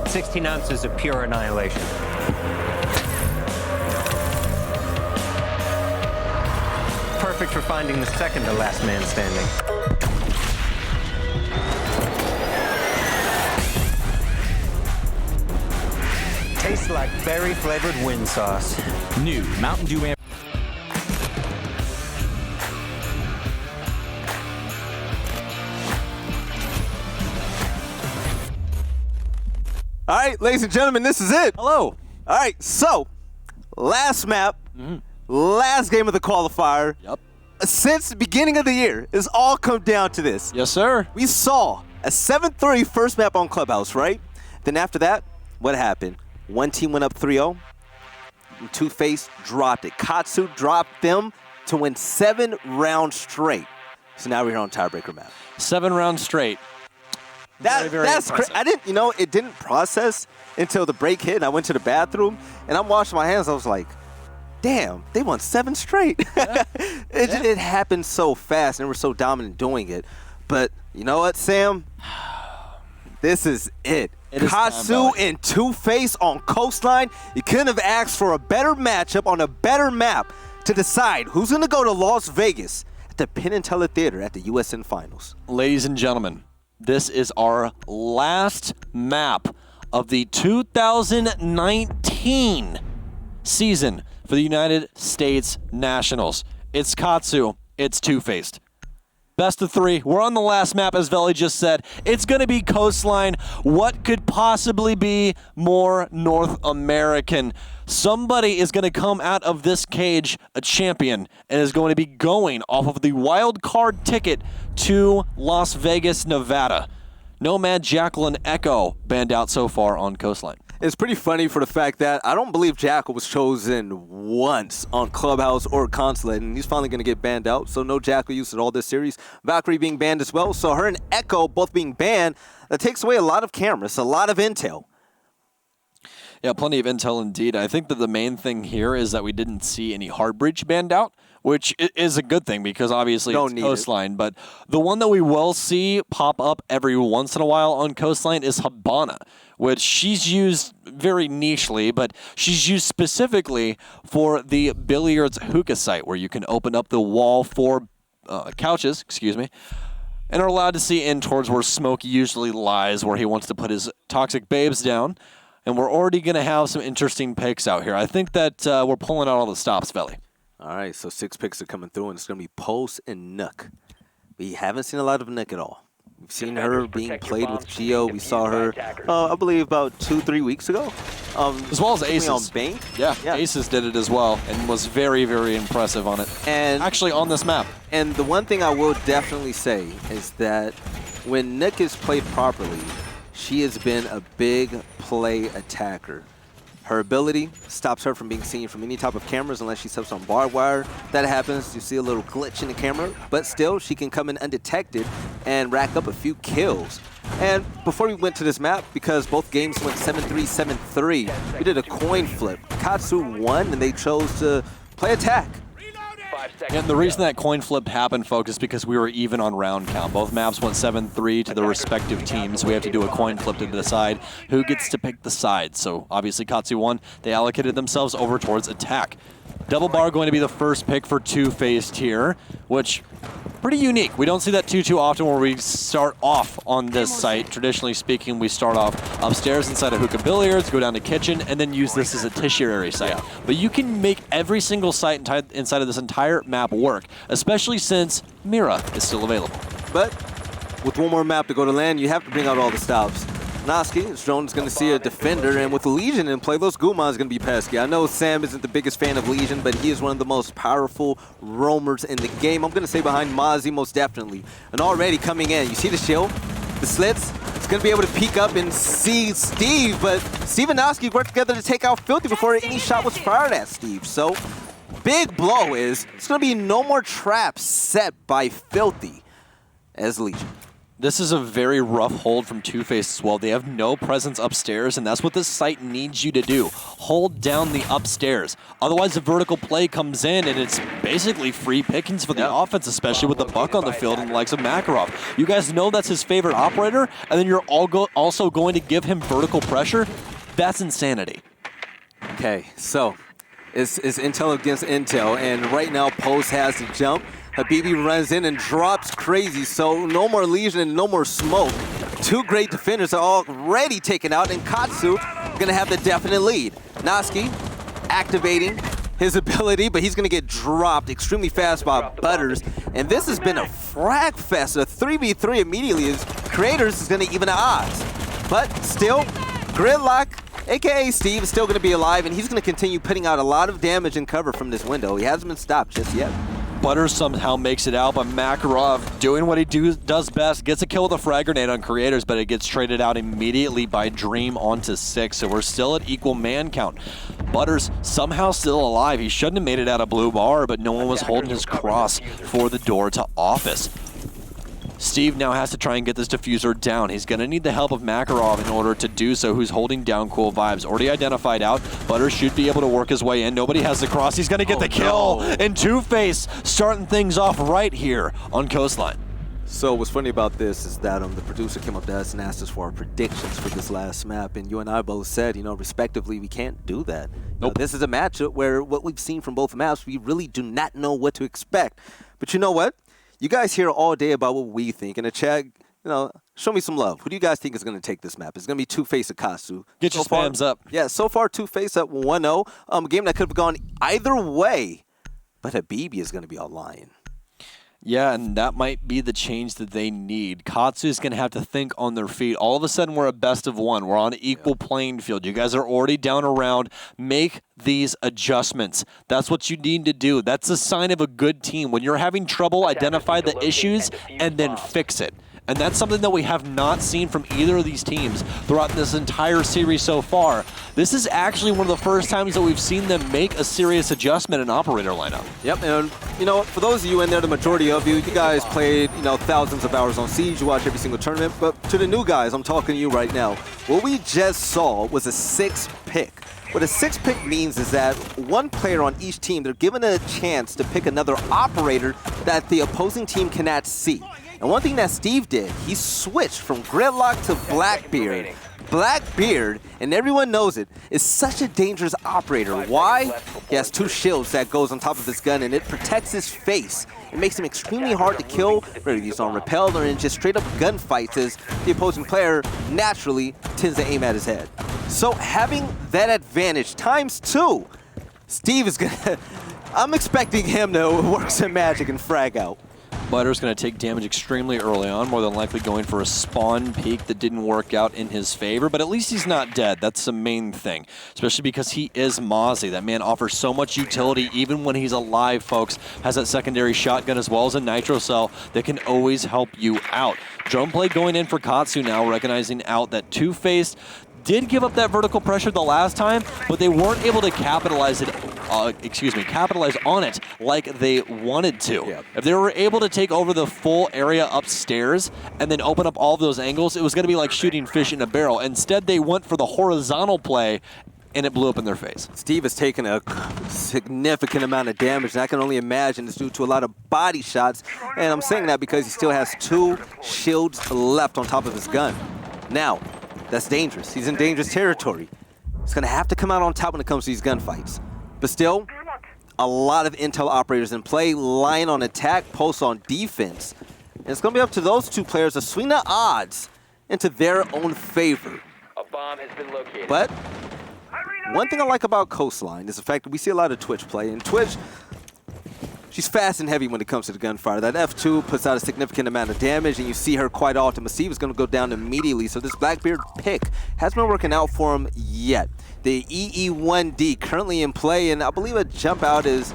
16 ounces of pure annihilation. Perfect for finding the second to last man standing. Tastes like berry-flavored wind sauce.
New Mountain Dew Amp.
All right, ladies and gentlemen, this is it.
Hello.
All right, so last map, last game of the qualifier.
Yep.
Since the beginning of the year, it's all come down to this.
Yes, sir.
We saw a 7-3 first map on Clubhouse, right? Then after that, what happened? One team went up 3-0. Two-Face dropped it. Katsu dropped them to win 7 rounds straight. So now we're here on tiebreaker map.
7 rounds straight. Very, very
That's
impressive.
I didn't, it didn't process until the break hit and I went to the bathroom and I'm washing my hands. I was like, damn, they won 7 straight.
Yeah.
It happened so fast and they were so dominant doing it. But you know what, Sam? This is it.
It is time,
Katsu
Belly.
and Two-Face on Coastline. You couldn't have asked for a better matchup on a better map to decide who's going to go to Las Vegas at the Penn and Teller Theater at the USN Finals.
Ladies and gentlemen, this is our last map of the 2019 season for the United States Nationals. It's Katsu, it's Two-Faced. Best of 3. We're on the last map, as Veli just said. It's going to be Coastline. What could possibly be more North American? Somebody is going to come out of this cage a champion and is going to be going off of the wild card ticket to Las Vegas, Nevada. Nomad, Jackal, and Echo banned out so far on Coastline.
It's pretty funny for the fact that I don't believe Jackal was chosen once on Clubhouse or Consulate, and he's finally going to get banned out. So no Jackal use at all this series. Valkyrie being banned as well. So her and Echo both being banned, that takes away a lot of cameras, a lot of intel.
Yeah, plenty of intel indeed. I think that the main thing here is that we didn't see any hard breach banned out, which is a good thing because obviously
Don't
it's
need
Coastline. But the one that we will see pop up every once in a while on Coastline is Habana, which she's used very nichely, but she's used specifically for the billiards hookah site where you can open up the wall for couches, and are allowed to see in towards where Smokey usually lies, where he wants to put his toxic babes down. And we're already going to have some interesting picks out here. I think that we're pulling out all the stops, Veli.
All right, so 6 picks are coming through, and it's going to be Pulse and Nook. We haven't seen a lot of Nook at all. We've seen her being played with Geo. We saw her, I believe, about 2-3 weeks ago.
As well as Aces.
On Bank.
Yeah, Aces did it as well and was very, very impressive on it.
And
actually on this map.
And the one thing I will definitely say is that when Nook is played properly, she has been a big play attacker. Her ability stops her from being seen from any type of cameras unless she steps on barbed wire. If that happens, you see a little glitch in the camera, but still she can come in undetected and rack up a few kills. And before we went to this map, because both games went 7-3, 7-3, we did a coin flip. Katsu won and they chose to play attack.
And the reason that coin flip happened, folks, is because we were even on round count. Both maps went 7-3 to the respective teams. We have to do a coin flip to decide who gets to pick the side. So obviously Katsu won. They allocated themselves over towards attack. Double bar going to be the first pick for Two-Faced here, which pretty unique. We don't see that too often where we start off on this site. Traditionally speaking, we start off upstairs inside of hookah billiards, go down to kitchen, and then use this as a tertiary site. Yeah. But you can make every single site inside of this entire map work, especially since Mira is still available.
But with one more map to go to land, you have to bring out all the stops. Noski, Drone's going to see a defender, and with Legion in play, those Guman's going to be pesky. I know Sam isn't the biggest fan of Legion, but he is one of the most powerful roamers in the game. I'm going to say behind Mozzie most definitely. And already coming in, you see the shield, the slits. It's going to be able to peek up and see Steve, but Steve and Noski worked together to take out Filthy before any shot was fired at Steve. So, big blow is, it's going to be no more traps set by Filthy as Legion.
This is a very rough hold from Two-Face as well. They have no presence upstairs, and that's what this site needs you to do. Hold down the upstairs. Otherwise, the vertical play comes in, and it's basically free pickings for the offense, especially with the buck on the field and the likes of Makarov. You guys know that's his favorite operator, and then you're also going to give him vertical pressure? That's insanity.
Okay, so it's Intel against Intel, and right now Post has to jump. Habibi runs in and drops crazy, so no more Legion and no more smoke. Two great defenders are already taken out, and Katsu gonna have the definite lead. Noski activating his ability, but he's gonna get dropped extremely fast by Butters, and this has been a frag fest. A 3v3 immediately as Creators is gonna even the odds. But still, Gridlock, aka Steve, is still gonna be alive, and he's gonna continue putting out a lot of damage and cover from this window. He hasn't been stopped just yet.
Butters somehow makes it out, but Makarov doing what he does best, gets a kill with a frag grenade on Creators, but it gets traded out immediately by Dream onto 6, so we're still at equal man count. Butters somehow still alive. He shouldn't have made it out of blue bar, but no one was holding his cross for the door to office. Steve now has to try and get this diffuser down. He's going to need the help of Makarov in order to do so, who's holding down Cool Vibes. Already identified out. Butters should be able to work his way in. Nobody has the cross. He's going to get the kill. No. And Two-Face starting things off right here on Coastline.
So what's funny about this is that the producer came up to us and asked us for our predictions for this last map, and you and I both said, respectively, we can't do that. Nope. This is a matchup where what we've seen from both maps, we really do not know what to expect. But you know what? You guys hear all day about what we think. In the chat, show me some love. Who do you guys think is going to take this map? It's going to be Two-Face Akasu.
Get your spams up.
Yeah, so far Two-Face up 1-0. A game that could have gone either way, but Habibi is going to be online.
Yeah, and that might be the change that they need. Katsu is going to have to think on their feet. All of a sudden, we're a best of one. We're on an equal playing field. You guys are already down a round. Make these adjustments. That's what you need to do. That's a sign of a good team. When you're having trouble, identify the issues and then fix it. And that's something that we have not seen from either of these teams throughout this entire series so far. This is actually one of the first times that we've seen them make a serious adjustment in operator lineup.
Yep, and for those of you in there, the majority of you guys played, thousands of hours on Siege, you watch every single tournament, but to the new guys, I'm talking to you right now. What we just saw was a 6-pick. What a 6-pick means is that one player on each team, they're given a chance to pick another operator that the opposing team cannot see. And one thing that Steve did, he switched from Gridlock to Blackbeard. Blackbeard, and everyone knows it, is such a dangerous operator. Why? He has 2 shields that goes on top of his gun, and it protects his face. It makes him extremely hard to kill, whether he's on repel or in just straight up gunfights, as the opposing player naturally tends to aim at his head. So having that advantage times 2, Steve is gonna, I'm expecting him to work some magic and frag out.
Butter's going to take damage extremely early on, more than likely going for a spawn peek that didn't work out in his favor, but at least he's not dead. That's the main thing, especially because he is Mozzie. That man offers so much utility even when he's alive, folks. Has that secondary shotgun as well as a nitro cell that can always help you out. Drone play going in for Katsu now, recognizing out that Two-Face did give up that vertical pressure the last time, but they weren't able to capitalize on it like they wanted to. Yeah. If they were able to take over the full area upstairs and then open up all of those angles, it was going to be like shooting fish in a barrel. Instead, they went for the horizontal play, and it blew up in their face.
Steve has taken a significant amount of damage, and I can only imagine it's due to a lot of body shots. And I'm saying that because he still has 2 shields left on top of his gun. Now, that's dangerous. He's in dangerous territory. He's going to have to come out on top when it comes to these gunfights. But still, a lot of intel operators in play, Lion on attack, Post on defense. And it's going to be up to those 2 players to swing the odds into their own favor.
A bomb has been located.
But one thing I like about Coastline is the fact that we see a lot of Twitch play. And Twitch, she's fast and heavy when it comes to the gunfire. That F2 puts out a significant amount of damage, and you see her quite often. Massive is going to go down immediately, so this Blackbeard pick hasn't been working out for him yet. The EE1D currently in play, and I believe a jump out is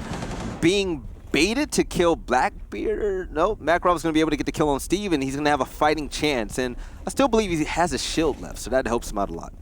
being baited to kill Blackbeard. No, Makarov's going to be able to get the kill on Steve, and he's going to have a fighting chance. And I still believe he has a shield left, so that helps him out a lot.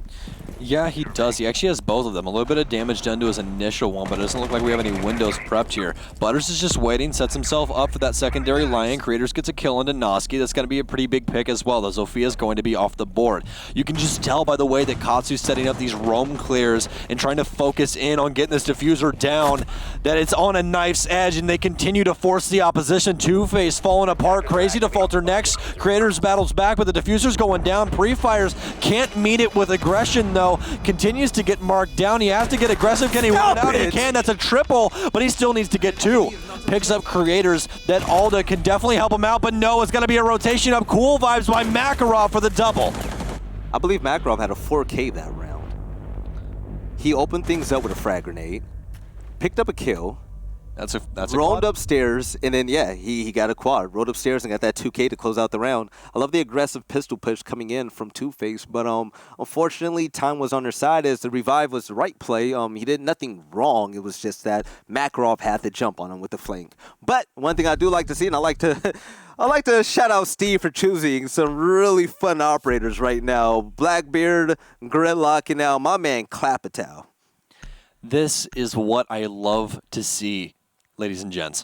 Yeah, he does. He actually has both of them. A little bit of damage done to his initial one, but it doesn't look like we have any windows prepped here. Butters is just waiting, sets himself up for that secondary Lion. Creators gets a kill into Noski. That's going to be a pretty big pick as well, though Zofia is going to be off the board. You can just tell by the way that Katsu's setting up these roam clears and trying to focus in on getting this diffuser down, that it's on a knife's edge, and they continue to force the opposition. Two-Face falling apart. Crazy to falter next. Creators battles back, but the diffuser's going down. Pre-fires can't meet it with aggression, though. Continues to get marked down. He has to get aggressive. Can he run out? He can. That's a triple, but he still needs to get 2. Picks up Creators. That Alda can definitely help him out, but no, it's going to be a rotation up. Cool vibes by Makarov for the double.
I believe Makarov had a 4K that round. He opened things up with a frag grenade, picked up a kill,
That's a
roamed
quad.
upstairs, and then, yeah, he got a quad. Rode upstairs and got that 2K to close out the round. I love the aggressive pistol push coming in from Two-Face, but unfortunately, time was on their side as the revive was the right play. He did nothing wrong. It was just that Makarov had to jump on him with the flank. But one thing I do like to see, and I like to shout out Steve for choosing some really fun operators right now. Blackbeard, Gridlock, and now my man Clapatow.
This is what I love to see, ladies and gents.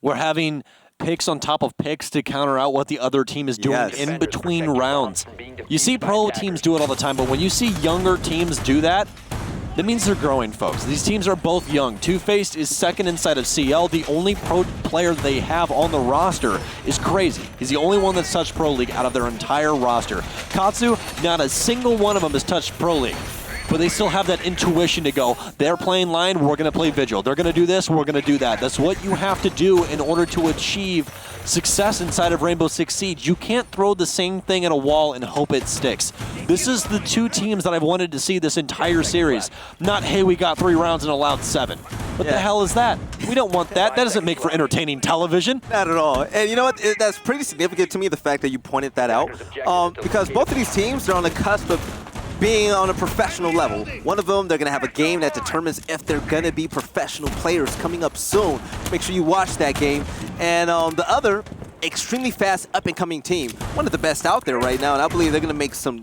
We're having picks on top of picks to counter out what the other team is doing in between rounds. You see pro teams do it all the time, but when you see younger teams do that, that means they're growing, folks. These teams are both young. Two-Faced is second inside of CL. The only pro player they have on the roster is Crazy. He's the only one that's touched Pro League out of their entire roster. Katsu, not a single one of them has touched Pro League. But they still have that intuition to go, they're playing Lion, we're going to play Vigil. They're going to do this, we're going to do that. That's what you have to do in order to achieve success inside of Rainbow Six Siege. You can't throw the same thing at a wall and hope it sticks. This is the 2 teams that I've wanted to see this entire series. Not, hey, we got 3 rounds and allowed 7. What the hell is that? We don't want that. That doesn't make for entertaining television.
Not at all. And you know what? That's pretty significant to me, the fact that you pointed that out. Because both of these teams, they're on the cusp of being on a professional level. One of them, they're going to have a game that determines if they're going to be professional players coming up soon. Make sure you watch that game. And the other, extremely fast, up-and-coming team. One of the best out there right now, and I believe they're going to make some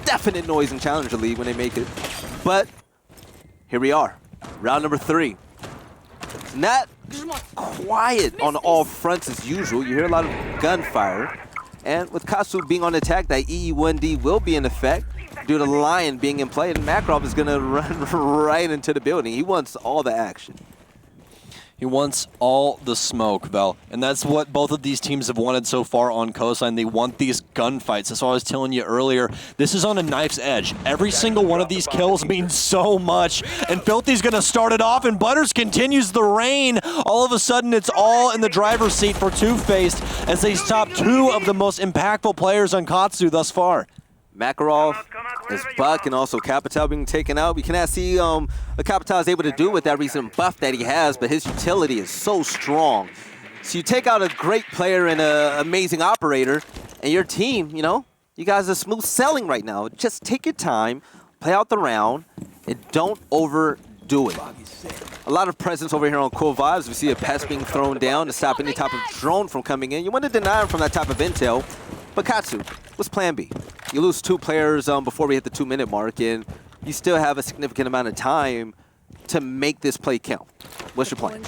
definite noise in Challenger League when they make it. But here we are, round number 3. Not quiet on all fronts as usual. You hear a lot of gunfire. And with Katsu being on attack, that EE1D will be in effect due to Lion being in play, and Makarov is going to run right into the building. He wants all the action.
He wants all the smoke, Vel. And that's what both of these teams have wanted so far on Coastline. They want these gunfights. That's what I was telling you earlier. This is on a knife's edge. Every single one of these kills means so much. And Filthy's going to start it off, and Butters continues the rain. All of a sudden, it's all in the driver's seat for Two-Faced as they stop 2 of the most impactful players on Katsu thus far.
Makarov, his Buck, and also Capitao being taken out. We cannot see what Capitao is able to do with that recent buff that he has, but his utility is so strong. So you take out a great player and an amazing operator, and your team, you know, you guys are smooth sailing right now. Just take your time, play out the round, and don't overdo it. A lot of presence over here on Cool Vibes. We see a pest being thrown down to stop any type of drone from coming in. You want to deny him from that type of intel. But Katsu, what's plan B? You lose 2 players before we hit the 2-minute mark, and you still have a significant amount of time to make this play count. What's your plan?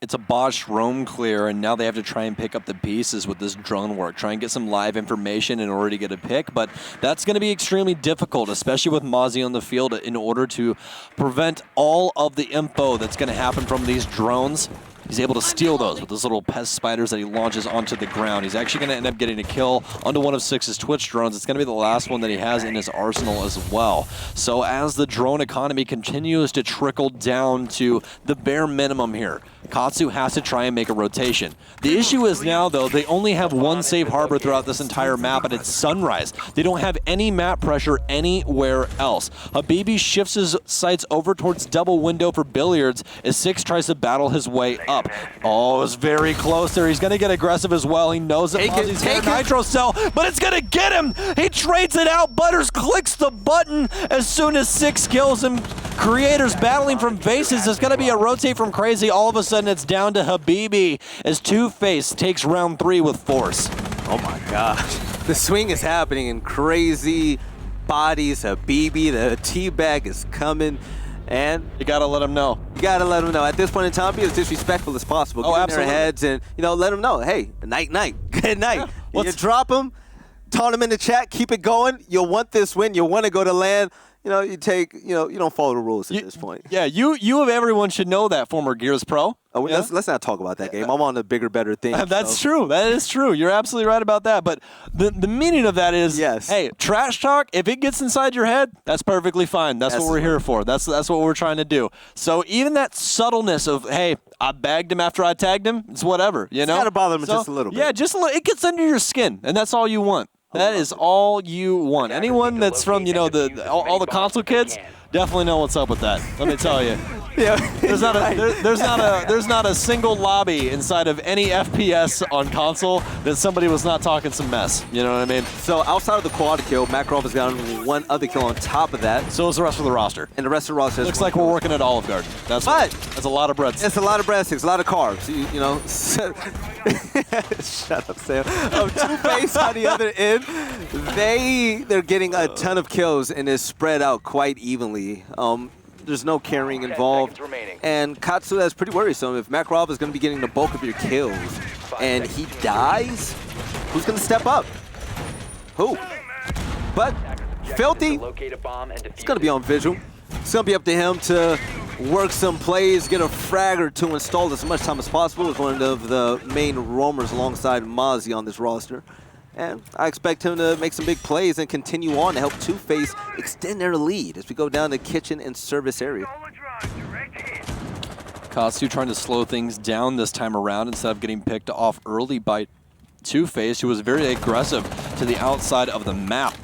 It's a botched roam clear, and now they have to try and pick up the pieces with this drone work, try and get some live information in order to get a pick, but that's going to be extremely difficult, especially with Mozzie on the field, in order to prevent all of the info that's going to happen from these drones. He's able to steal those with those little pest spiders that he launches onto the ground. He's actually going to end up getting a kill onto one of 6's Twitch drones. It's going to be the last one that he has in his arsenal as well. So as the drone economy continues to trickle down to the bare minimum here, Katsu has to try and make a rotation. The issue is now, though, they only have 1 safe harbor throughout this entire map, and it's Sunrise. They don't have any map pressure anywhere else. Habibi shifts his sights over towards double window for Billiards as 6 tries to battle his way up. Oh, it's very close there. He's going to get aggressive as well. He knows that Mozzie's got a Nitro Cell, but it's going to get him. He trades it out. Butters clicks the button as soon as 6 kills him. Creators battling from bases. There's going to be a rotate from Crazy. All of a sudden, it's down to Habibi as Two-Face takes round 3 with force.
Oh my gosh. The swing is happening in crazy bodies. Habibi, the teabag is coming. And
You got to let him know.
you got to let them know. At this point in time, be as disrespectful as possible.
Oh,
Get in
absolutely.
their heads and, let them know, hey, night. Good night.
Yeah.
You drop them, taunt them in the chat, keep it going. You'll want this win. You'll want to go to land. You take, you don't follow the rules at this point.
Yeah, you of everyone should know that, former Gears Pro.
Oh,
Yeah?
let's not talk about that game. I'm on the bigger, better thing.
That's true. That is true. You're absolutely right about that. But the meaning of that is,
Yes.
hey, trash talk, if it gets inside your head, that's perfectly fine. That's what we're here for. That's what we're trying to do. So even that subtleness of, hey, I bagged him after I tagged him, it's whatever, you know?
gotta bother him just a little bit.
Yeah, just a little. It gets under your skin, and that's all you want. That is all you want. Anyone that's from, all the console kids definitely know what's up with that. Let me tell you.
Yeah.
There's not a single lobby inside of any FPS on console that somebody was not talking some mess. You know what I mean?
So outside of the quad kill, Makarov has gotten one other kill on top of that.
So is the rest of the roster.
And the rest of the roster
Looks like we're working at Olive Garden. That's a lot of breadsticks.
It's a lot of breadsticks, a lot of carbs. You know. Shut up, Sam. Two-Face on the other end, they're getting a ton of kills and it's spread out quite evenly. There's no carrying involved. And Katsu, that's pretty worrisome. If Makarov is going to be getting the bulk of your kills and he dies, who's going to step up? Who? But Filthy, it's going to be on Vigil. It's going to be up to him to work some plays, get a frag or two installed as much time as possible as one of the main roamers alongside Mozzie on this roster. And I expect him to make some big plays and continue on to help Two-Face extend their lead as we go down the kitchen and service area.
Katsu trying to slow things down this time around instead of getting picked off early by Two-Face, who was very aggressive to the outside of the map.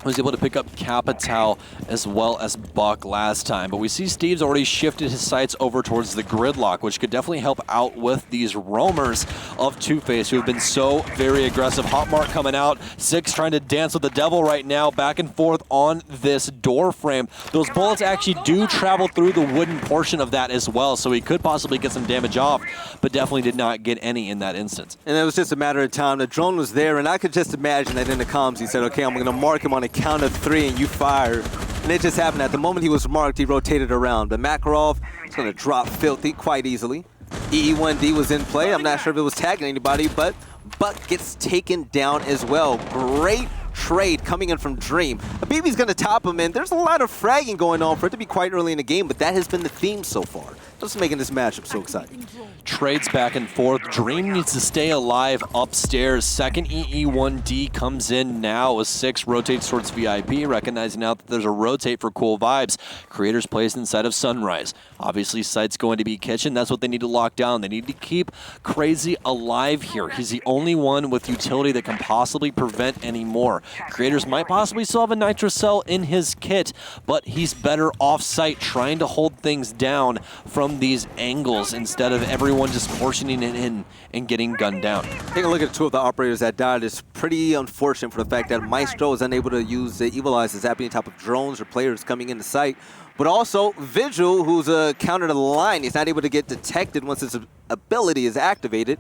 Was able to pick up Capital as well as Buck last time. But we see Steve's already shifted his sights over towards the gridlock, which could definitely help out with these roamers of Two-Face, who have been so very aggressive. Hotmark coming out, Six trying to dance with the devil right now, back and forth on this door frame. Those bullets actually do travel through the wooden portion of that as well, so he could possibly get some damage off, but definitely did not get any in that instance.
And it was just a matter of time. The drone was there, and I could just imagine that in the comms he said, okay, I'm going to mark him on a count of 3 and you fire. And it just happened. At the moment he was marked, he rotated around. But Makarov is going to drop Filthy quite easily. EE1D was in play. I'm not sure if it was tagging anybody, but Buck gets taken down as well. Great trade coming in from Dream. Habibi's going to top him, and there's a lot of fragging going on for it to be quite early in the game, but that has been the theme so far. That's making this matchup so exciting.
Trades back and forth. Dream needs to stay alive upstairs. Second EE1D comes in now as Six rotates towards VIP, recognizing now that there's a rotate for Cool Vibes. Creators placed inside of Sunrise. Obviously, Sight's going to be Kitchen. That's what they need to lock down. They need to keep Crazy alive here. He's the only one with utility that can possibly prevent any more. Creators might possibly still have a Nitro Cell in his kit, but he's better off-site trying to hold things down from these angles instead of everyone just portioning it in and getting gunned down.
Take a look at 2 of the operators that died. It's pretty unfortunate for the fact that Maestro is unable to use the Evil Eyes as zapping on top of drones or players coming into sight. But also, Vigil, who's a counter to the line, he's not able to get detected once his ability is activated.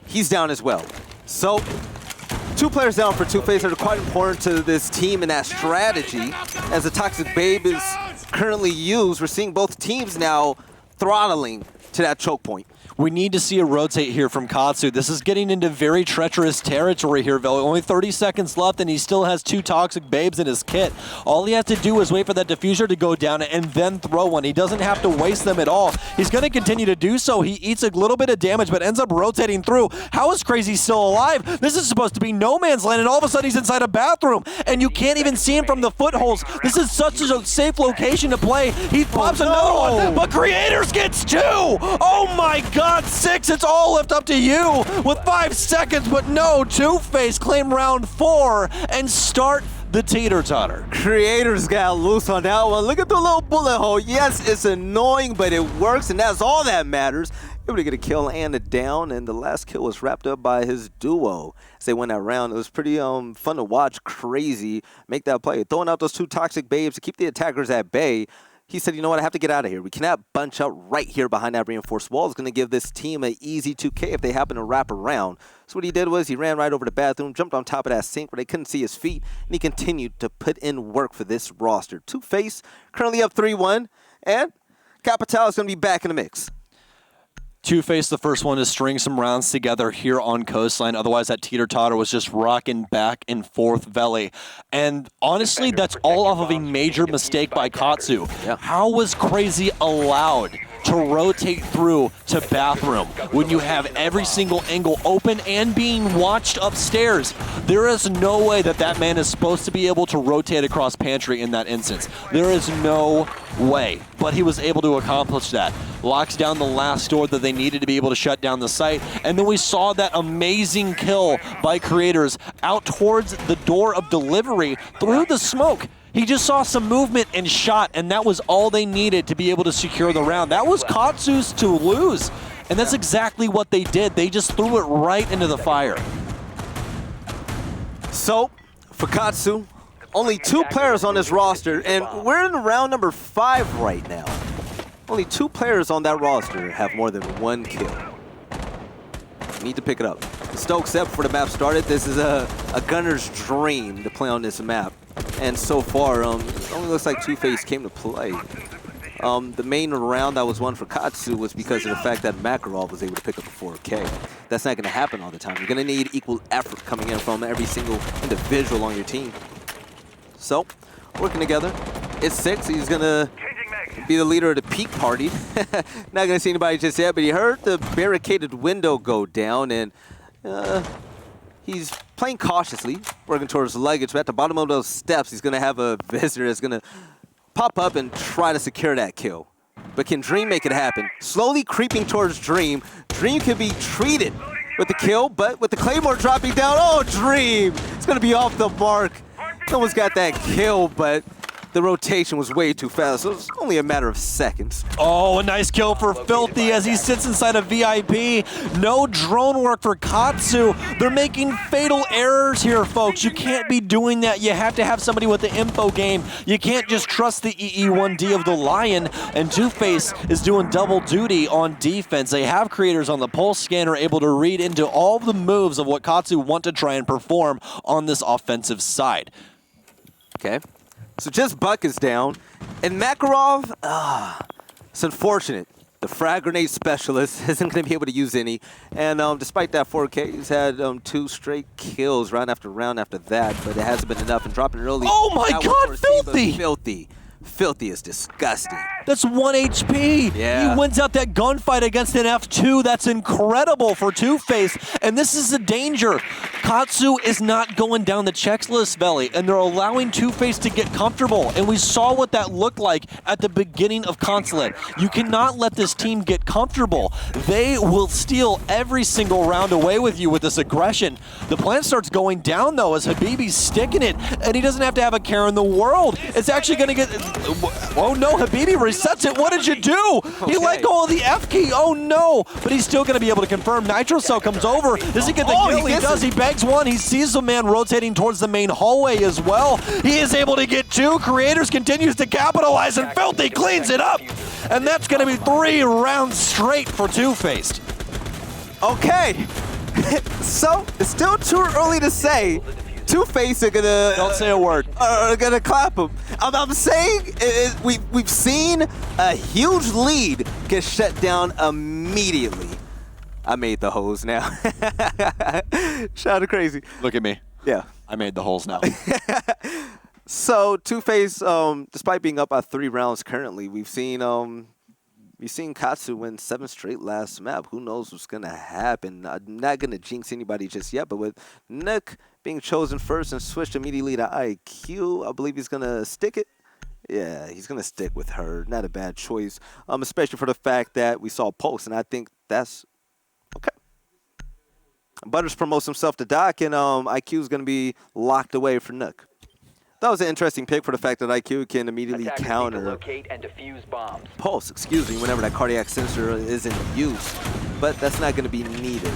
He's down as well. So, 2 players down for Two-Face are quite important to this team and that strategy. As the Toxic Babe is currently used, we're seeing both teams now throttling to that choke point.
We need to see a rotate here from Katsu. This is getting into very treacherous territory here, Velo. Only 30 seconds left, and he still has 2 Toxic Babes in his kit. All he has to do is wait for that diffuser to go down and then throw one. He doesn't have to waste them at all. He's going to continue to do so. He eats a little bit of damage, but ends up rotating through. How is Crazy still alive? This is supposed to be no man's land, and all of a sudden he's inside a bathroom, and you can't even see him from the footholds. This is such a safe location to play. He pops another one, but Creators gets 2! Oh my God! 6, it's all left up to you with 5 seconds, but no, Two-Face claim round 4 and start the teeter-totter.
Creators got loose on that one. Look at the little bullet hole. Yes, it's annoying, but it works, and that's all that matters. Able to get a kill and a down, and the last kill was wrapped up by his duo. As they went that round, it was pretty fun to watch Crazy make that play. Throwing out those 2 Toxic Babes to keep the attackers at bay. he said, you know what, I have to get out of here. We cannot bunch up right here behind that reinforced wall. It's going to give this team an easy 2K if they happen to wrap around. So what he did was he ran right over the bathroom, jumped on top of that sink where they couldn't see his feet, and he continued to put in work for this roster. Two-Face currently up 3-1, and Capital is going to be back in the mix.
Two-Face, the first one to string some rounds together here on Coastline. Otherwise, that teeter-totter was just rocking back and forth Veli. And honestly, that's all off of a major mistake by Katsu.
Yeah.
How was Crazy allowed to rotate through to bathroom when you have every single angle open and being watched upstairs? There is no way that that man is supposed to be able to rotate across pantry in that instance. There is no way. But he was able to accomplish that. Locks down the last door that they needed to be able to shut down the site. And then we saw that amazing kill by Creators out towards the door of delivery through the smoke. He just saw some movement and shot, and that was all they needed to be able to secure the round. That was Katsu's to lose, and that's exactly what they did. They just threw it right into the fire.
So, for Katsu, only 2 players on this roster, and we're in round number 5 right now. Only 2 players on that roster have more than 1 kill. Need to pick it up. Stokes said before the map started, this is a gunner's dream to play on this map. And so far, it only looks like Two-Face came to play. The main round that was won for Katsu was because of the fact that Makarov was able to pick up a 4K. That's not going to happen all the time. You're going to need equal effort coming in from every single individual on your team. So, working together. It's 6. He's going to be the leader of the peak party. Not going to see anybody just yet, but he heard the barricaded window go down, and he's playing cautiously, working towards the luggage. But at the bottom of those steps, he's going to have a visitor that's going to pop up and try to secure that kill. But can Dream make it happen? Slowly creeping towards Dream. Dream can be treated with the kill, but with the Claymore dropping down, oh, Dream! It's going to be off the mark. Someone's got that kill, but the rotation was way too fast, so it's only a matter of seconds.
Oh, a nice kill for Filthy as he sits inside a VIP. No drone work for Katsu. They're making fatal errors here, folks. You can't be doing that. You have to have somebody with the info game. You can't just trust the EE1D of the Lion, and Two-Face is doing double duty on defense. They have Creators on the pulse scanner able to read into all the moves of what Katsu want to try and perform on this offensive side.
Okay. So just Buck is down, and Makarov, it's unfortunate. The frag grenade specialist isn't going to be able to use any, and despite that 4K, he's had 2 straight kills round after that, but it hasn't been enough, and dropping early.
Oh my God,
Filthy! Filthy is disgusting.
That's 1 HP.
Yeah.
He wins out that gunfight against an F2. That's incredible for Two-Face. And this is the danger. Katsu is not going down the checklist, Veli, and they're allowing Two-Face to get comfortable. And we saw what that looked like at the beginning of Consulate. You cannot let this team get comfortable. They will steal every single round away with you with this aggression. The plant starts going down, though, as Habibi's sticking it, and he doesn't have to have a care in the world. It's actually going to get... Oh no, Habibi resets it. What did you do? He let go of the F key. Oh no. But he's still going to be able to confirm. Nitro Cell comes over. Does he get the kill? He does. He bags one. He sees the man rotating towards the main hallway as well. He is able to get 2. Creators continues to capitalize, and Filthy cleans it up. And that's going to be 3 rounds straight for Two-Faced.
Okay. So, it's still too early to say. Two-Face are gonna...
Don't say a word.
Are gonna clap him. I'm saying we've seen a huge lead get shut down immediately. I made the holes now. Shout out Crazy.
Look at me.
Yeah.
I made the holes now.
So Two-Face, despite being up by 3 rounds currently, we've seen Katsu win 7 straight last map. Who knows what's going to happen? I'm not going to jinx anybody just yet, but with Nick being chosen first and switched immediately to IQ, I believe he's going to stick it. Yeah, he's going to stick with her. Not a bad choice, especially for the fact that we saw Pulse, and I think that's okay. Butters promotes himself to Doc, and IQ is going to be locked away for Nook. That was an interesting pick for the fact that IQ can immediately counter
locate and defuse bombs.
Pulse, excuse me, whenever that cardiac sensor is in use. But that's not going to be needed.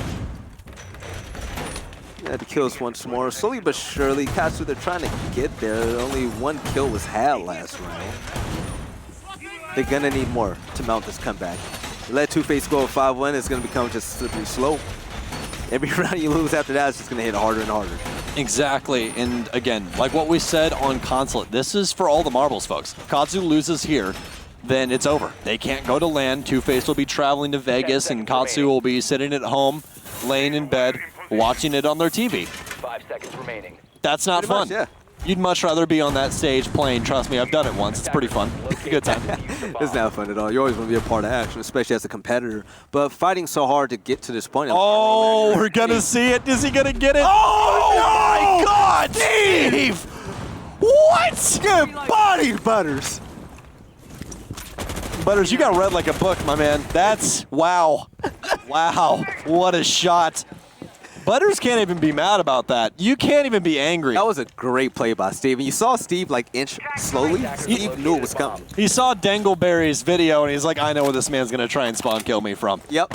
Had to kill us once more. Slowly but surely, Katsu, they're trying to get there. Only 1 kill was had last round. They're going to need more to mount this comeback. Let Two-Face go at 5-1, it's going to become just slippery slope. Every round you lose after that, it's just going to hit harder and harder.
Exactly, and again, like what we said on Consulate, this is for all the marbles, folks. Katsu loses here, then it's over. They can't go to LAN. Two-Face will be traveling to Vegas, and Katsu will be sitting at home, laying in bed, watching it on their TV.
5 seconds remaining.
That's not
Pretty
fun.
much, yeah.
You'd much rather be on that stage playing. Trust me, I've done it once. It's pretty fun. Good time.
It's not fun at all. You always want to be a part of action, especially as a competitor. But fighting so hard to get to this point.
Oh, we're going to see it. Is he going to get it? Oh, my God, Steve! What?
Good body, Butters.
Butters, you got read like a book, my man. That's, wow. Wow, what a shot. Butters can't even be mad about that. You can't even be angry.
That was a great play by Steve. And you saw Steve like inch slowly. Steve knew it was coming.
He saw Dangleberry's video, and he's like, I know where this man's going to try and spawn kill me from.
Yep.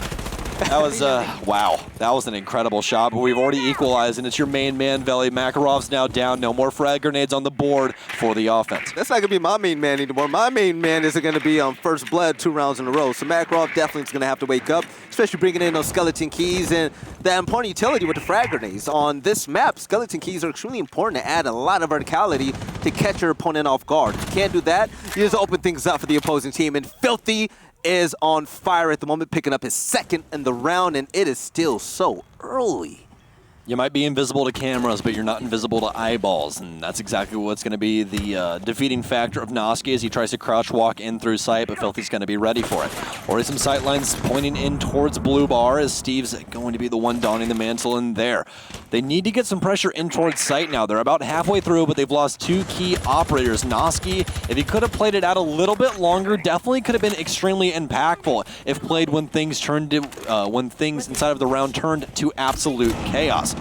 That was, wow. That was an incredible shot, but we've already equalized, and it's your main man, Veli. Makarov's now down. No more frag grenades on the board for the offense.
That's not going to be my main man anymore. My main man isn't going to be on first blood 2 rounds in a row. So Makarov definitely is going to have to wake up, especially bringing in those skeleton keys and that important utility with the frag grenades. On this map, skeleton keys are extremely important to add a lot of verticality to catch your opponent off guard. If you can't do that, you just open things up for the opposing team. And Filthy is on fire at the moment, picking up his second in the round, and it is still so early.
You might be invisible to cameras, but you're not invisible to eyeballs, and that's exactly what's going to be the defeating factor of Noski as he tries to crouch walk in through sight, but Filthy's going to be ready for it. Already some sight lines pointing in towards Blue Bar as Steve's going to be the one donning the mantle in there. They need to get some pressure in towards sight now. They're about halfway through, but they've lost 2 key operators. Noski, if he could have played it out a little bit longer, definitely could have been extremely impactful if played when things turned to, when things inside of the round turned to absolute chaos.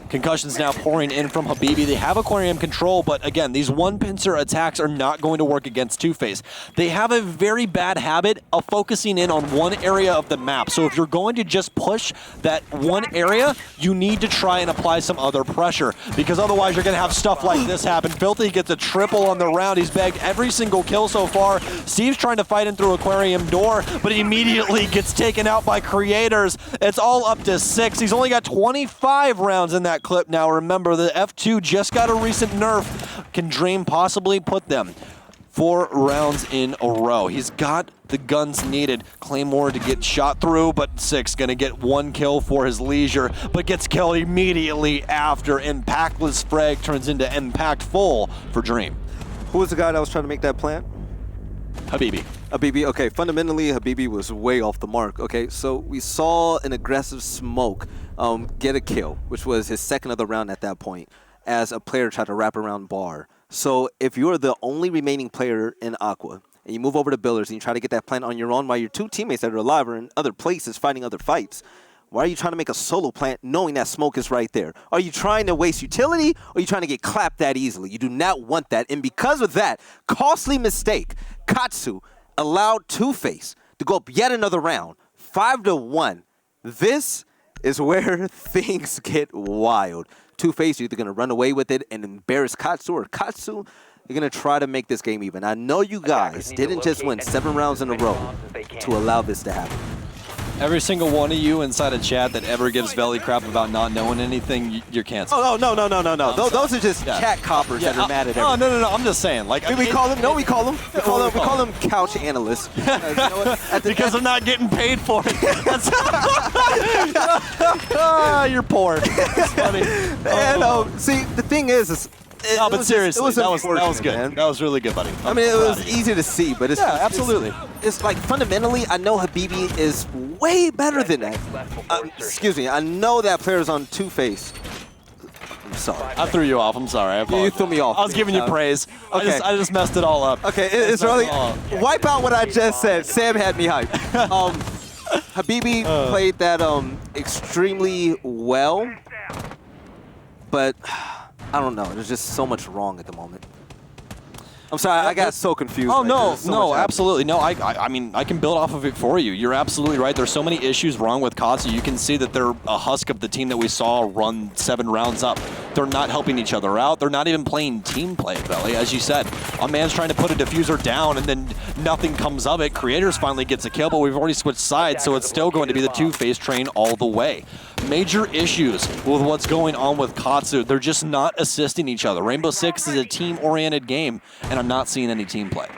Concussions now pouring in from Habibi. They have Aquarium control, but again, these one-pincer attacks are not going to work against Two-Face. They have a very bad habit of focusing in on one area of the map. So if you're going to just push that one area, you need to try and apply some other pressure, because otherwise you're going to have stuff like this happen. Filthy gets a triple on the round. He's bagged every single kill so far. Steve's trying to fight in through Aquarium door, but he immediately gets taken out by Creators. It's all up to 6. He's only got 25 rounds in that clip now. Remember, the F2 just got a recent nerf. Can Dream possibly put them 4 rounds in a row? He's got the guns needed. Claymore to get shot through, but 6 gonna get 1 kill for his leisure, but gets killed immediately after. Impactless frag turns into impactful for Dream.
Who was the guy that was trying to make that plant?
Habibi.
Habibi, okay, fundamentally, Habibi was way off the mark, okay? So we saw an aggressive smoke get a kill, which was his second of the round at that point, as a player tried to wrap around Bar. So if you're the only remaining player in Aqua, and you move over to Billers and you try to get that plant on your own while your 2 teammates that are alive are in other places fighting other fights, why are you trying to make a solo plant knowing that smoke is right there? Are you trying to waste utility, or are you trying to get clapped that easily? You do not want that, and because of that costly mistake, Katsu allowed Two-Face to go up yet another round, 5-1. This is where things get wild. Two-Face, you're either going to run away with it and embarrass Katsu, or Katsu, you're going to try to make this game even. I know you guys didn't just win 7 rounds in a row to allow this to happen.
Every single one of you inside a chat that ever gives Veli crap about not knowing anything, you're canceled.
Oh, no. Those are just chat coppers that are mad at everything.
No. I'm just saying. Like,
We call them couch analysts. You know what?
Because I'm not getting paid for it. You're poor. It's funny.
And see, the thing is
no, but seriously, that was good.
Man.
That was really good, buddy.
I mean, it was easy to see, but it's
absolutely.
It's like fundamentally, I know Habibi is way better than that. Excuse me, I know that player's on Two-Face. I'm sorry.
I threw you off. I'm sorry. I apologize.
You threw me off.
I was giving you praise.
Okay.
I just messed it all up.
Okay, it's really wipe out what I just said. Sam had me hyped. Habibi played that extremely well, but I don't know. There's just so much wrong at the moment. I'm sorry, I got so confused.
Oh,
right?
no, absolutely. No, I mean, I can build off of it for you. You're absolutely right. There's so many issues wrong with Katsu. You can see that they're a husk of the team that we saw run 7 rounds up. They're not helping each other out. They're not even playing team play, Belly. As you said, a man's trying to put a diffuser down and then nothing comes of it. Creators finally gets a kill, but we've already switched sides, so it's still going to be the two-phase train all the way. Major issues with what's going on with Katsu. They're just not assisting each other. Rainbow Six is a team-oriented game, and I'm not seeing any team play.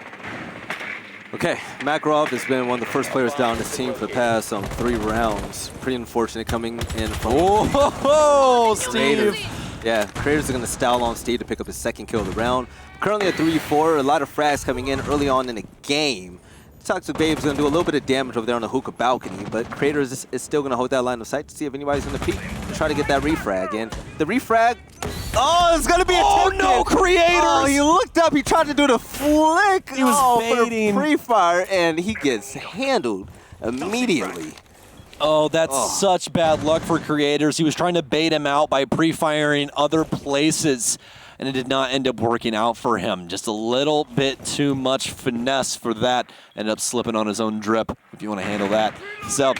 Okay, Makarov has been one of the first players down this team for the past 3 rounds. Pretty unfortunate coming in from
Steve.
Yeah, Creators are going to style on Steve to pick up his second kill of the round. Currently at 3-4, a lot of frags coming in early on in the game. Toxic Babe's going to do a little bit of damage over there on the hookah balcony, but Creators is still going to hold that line of sight to see if anybody's going to peek and try to get that refrag in. The refrag, it's going to be a
Oh no, Creators!
Oh, he looked up, he tried to do the flick.
He was baiting.
For the pre-fire, and he gets handled immediately.
Oh, that's such bad luck for Creators. He was trying to bait him out by pre-firing other places, and it did not end up working out for him. Just a little bit too much finesse for that. Ended up slipping on his own drip, if you want to handle that. So,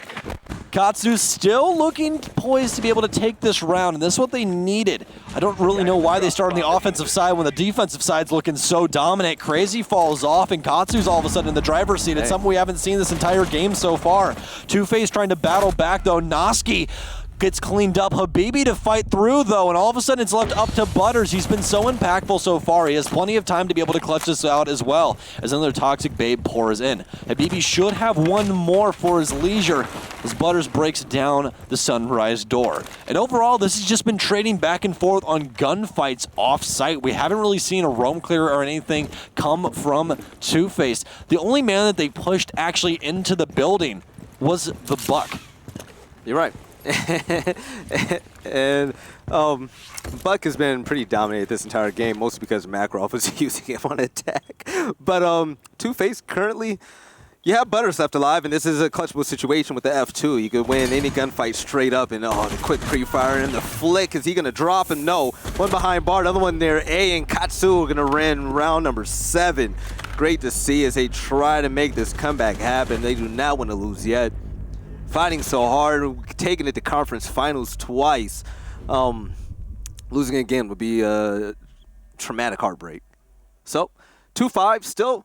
Katsu's still looking poised to be able to take this round, and this is what they needed. I don't really know why they started on the offensive side when the defensive side's looking so dominant. Crazy falls off, and Katsu's all of a sudden in the driver's seat. It's something we haven't seen this entire game so far. Two-Face trying to battle back, though. Noski gets cleaned up. Habibi to fight through, though, and all of a sudden it's left up to Butters. He's been so impactful so far. He has plenty of time to be able to clutch this out as well as another Toxic Babe pours in. Habibi should have one more for his leisure as Butters breaks down the Sunrise door. And overall, this has just been trading back and forth on gunfights off-site. We haven't really seen a roam clear or anything come from Two-Face. The only man that they pushed actually into the building was the Buck.
You're right. And Buck has been pretty dominant this entire game, mostly because Makarov was using him on attack. But Two-Face currently, you have Butters left alive, and this is a clutchable situation with the F2. You could win any gunfight straight up, and the quick pre-fire and the flick. Is he going to drop him? No. One behind bar, another one there. A and Katsu are going to win round number 7. Great to see as they try to make this comeback happen. They do not want to lose yet. Fighting so hard, taking it to conference finals twice. Losing again would be a traumatic heartbreak. So, 2-5,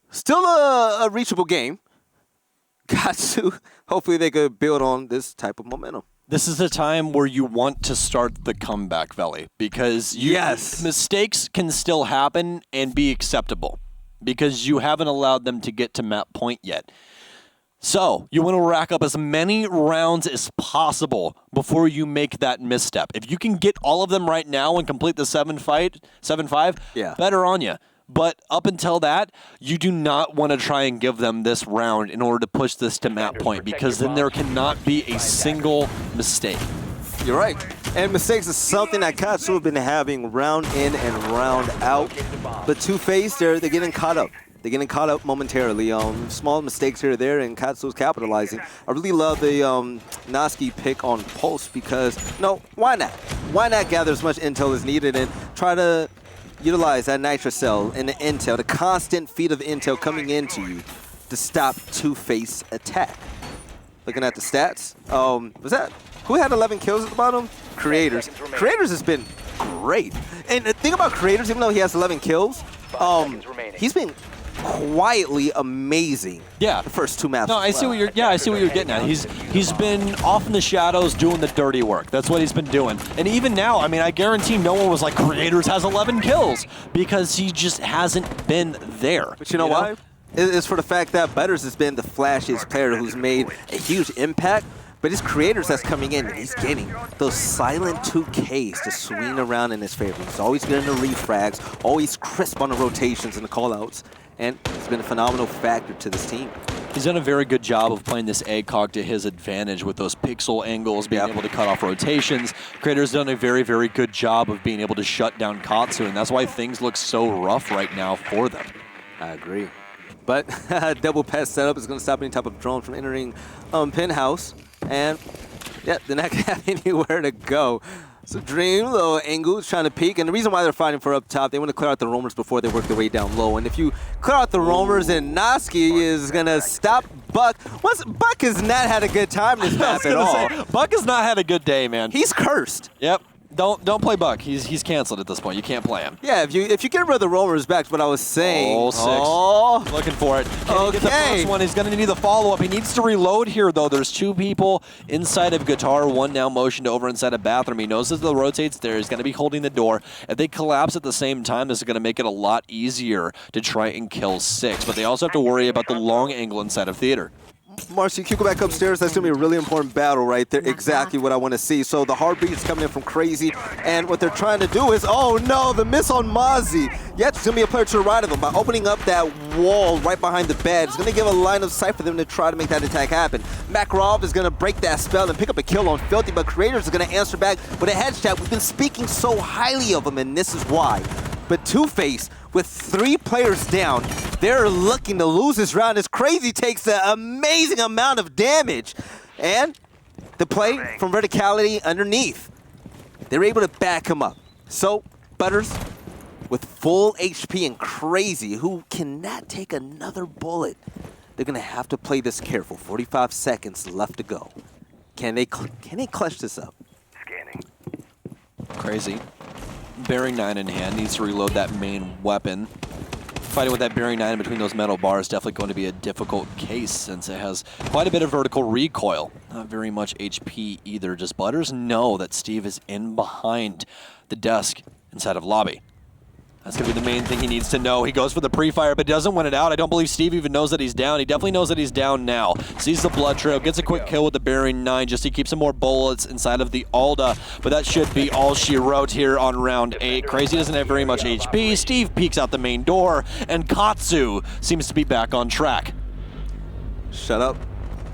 still a reachable game. Katsu, hopefully they could build on this type of momentum.
This is a time where you want to start the comeback, Veli, because mistakes can still happen and be acceptable because you haven't allowed them to get to map point yet. So, you want to rack up as many rounds as possible before you make that misstep. If you can get all of them right now and complete the 7-5, better on you. But up until that, you do not want to try and give them this round in order to push this to map point, because then there cannot be a single mistake.
You're right. And mistakes is something that Katsu have been having round in and round out. But Two-Face, they're getting caught up. They're getting caught up momentarily. Small mistakes here or there, and Katsu's capitalizing. I really love the Noski pick on Pulse because, why not? Why not gather as much intel as needed and try to utilize that nitrocell and the intel, the constant feed of intel coming into you to stop Two-Face attack. Looking at the stats, who had 11 kills at the bottom? Creators. Creators has been great. And the thing about Creators, even though he has 11 kills, he's been quietly amazing.
Yeah,
the first 2 maps.
No, I see what you're. Yeah, I see what you're getting at. He's been off in the shadows doing the dirty work. That's what he's been doing. And even now, I mean, I guarantee no one was like, Creators has 11 kills because he just hasn't been there.
But you know why? It's for the fact that Butters has been the flashiest player who's made a huge impact. But his Creators that's coming in, and he's getting those silent 2Ks to swing around in his favor. He's always getting the refrags, always crisp on the rotations and the callouts. And it's been a phenomenal factor to this team.
He's done a very good job of playing this ACOG to his advantage with those pixel angles, being able to cut off rotations. Creator's done a very, very good job of being able to shut down Katsu, and that's why things look so rough right now for them.
I agree. But double pass setup is going to stop any type of drone from entering Penthouse. And they're not going to have anywhere to go. So Dream, little angle, is trying to peek. And the reason why they're fighting for up top, they want to clear out the roamers before they work their way down low. And if you clear out the roamers, then Noski is going to stop Buck. Buck has not had a good time this map at all.
Buck has not had a good day, man.
He's cursed.
Yep. Don't play Buck. He's canceled at this point. You can't play him.
Yeah, if you get rid of the roamers, back to what I was saying.
Oh, 6.
Oh.
Looking for it. Can he get the first one? He's going to need the follow-up. He needs to reload here, though. There's 2 people inside of Guitar, 1 now motioned over inside of Bathroom. He knows as the rotates there, he's going to be holding the door. If they collapse at the same time, this is going to make it a lot easier to try and kill 6. But they also have to worry about the long angle inside of Theater.
Marcy, can you go back upstairs? That's going to be a really important battle right there. Exactly what I want to see. So the heartbeat is coming in from Crazy, and what they're trying to do is, oh no, the miss on Mozzie. Yet it's going to be a player to the right of him. By opening up that wall right behind the bed, it's going to give a line of sight for them to try to make that attack happen. Makarov is going to break that spell and pick up a kill on Filthy, but Creators is going to answer back with a headshot. We've been speaking so highly of him, and this is why. But Two-Face, with 3 players down, they're looking to lose this round as Crazy takes an amazing amount of damage. And the play from Verticality underneath, they're able to back him up. So, Butters, with full HP and Crazy, who cannot take another bullet, they're going to have to play this careful. 45 seconds left to go. Can they clutch this up?
Scanning.
Crazy. Bearing 9 in hand, needs to reload that main weapon. Fighting with that Bearing 9 between those metal bars is definitely going to be a difficult case since it has quite a bit of vertical recoil. Not very much HP either. Just Butters know that Steve is in behind the desk inside of lobby. That's going to be the main thing he needs to know. He goes for the pre-fire, but doesn't win it out. I don't believe Steve even knows that he's down. He definitely knows that he's down now. Sees the blood trail, gets a quick kill with the Bearing 9, just to keep some more bullets inside of the Alda. But that should be all she wrote here on round 8. Crazy doesn't have very much HP. Steve peeks out the main door, and Katsu seems to be back on track.
Shut up.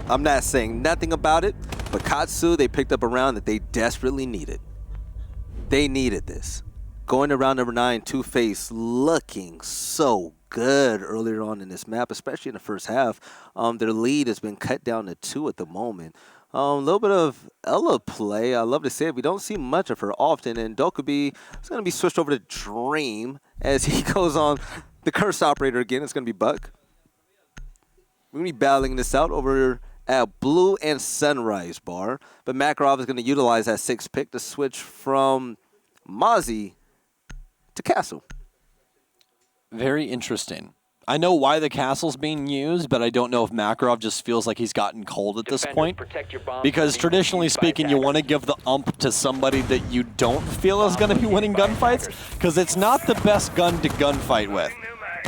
I'm not saying nothing about it, but Katsu, they picked up a round that they desperately needed. They needed this. Going to round number 9, Two-Face looking so good earlier on in this map, especially in the first half. Their lead has been cut down to 2 at the moment. A little bit of Ella play. I love to say it. We don't see much of her often, and Dokubi is going to be switched over to Dream as he goes on the Cursed Operator again. It's going to be Buck. We're going to be battling this out over at Blue and Sunrise Bar, but Makarov is going to utilize that 6th pick to switch from Mozzie to Castle.
Very interesting. I know why the castle's being used, but I don't know if Makarov just feels like he's gotten cold at this point. Because traditionally speaking, you want to give the ump to somebody that you don't feel is going to be winning gunfights, because it's not the best gun to gunfight with.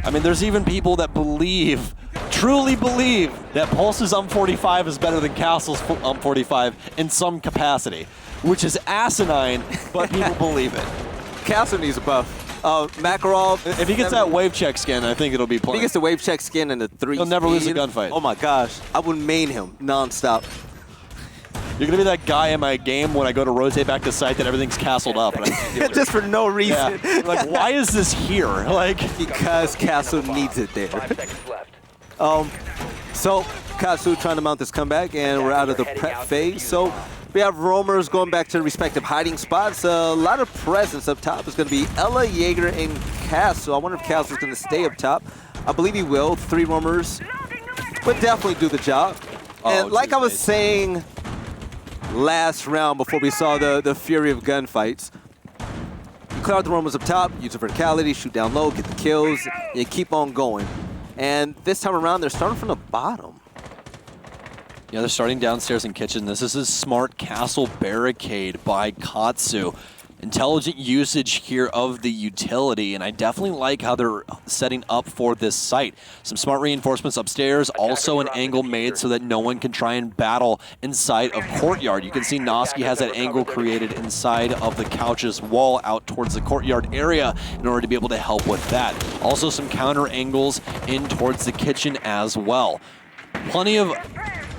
I mean, there's even people that believe, truly believe, that Pulse's UMP45 is better than Castle's UMP45 in some capacity, which is asinine, but people believe it.
Castle needs a buff. Makarov,
if he gets that wave check skin, I think it'll be plenty.
If he gets the wave check skin and the 3
he'll never lose a
speed,
gunfight.
Oh my gosh, I would main him nonstop.
You're going to be that guy in my game when I go to rotate back to site that everything's castled up. And
Just for no reason.
Yeah. Like, why is this here? Like,
because Castle needs it there.
5 seconds left.
So Katsu trying to mount this comeback, and we're out of the prep phase. So we have roamers going back to their respective hiding spots. A lot of presence up top. It's going to be Ella, Jaeger, and Cass. So I wonder if Cass is going to stay up top. I believe he will. 3 roamers would definitely do the job. And like I was saying last round before we saw the fury of gunfights, you clear out the roamers up top, use the verticality, shoot down low, get the kills, and you keep on going. And this time around, they're starting from the bottom.
Yeah, they're starting downstairs in kitchen. This is a smart castle barricade by Katsu. Intelligent usage here of the utility, and I definitely like how they're setting up for this site. Some smart reinforcements upstairs, also an angle made so that no one can try and battle inside of courtyard. You can see Noski has that angle created inside of the couch's wall out towards the courtyard area in order to be able to help with that. Also some counter angles in towards the kitchen as well. Plenty of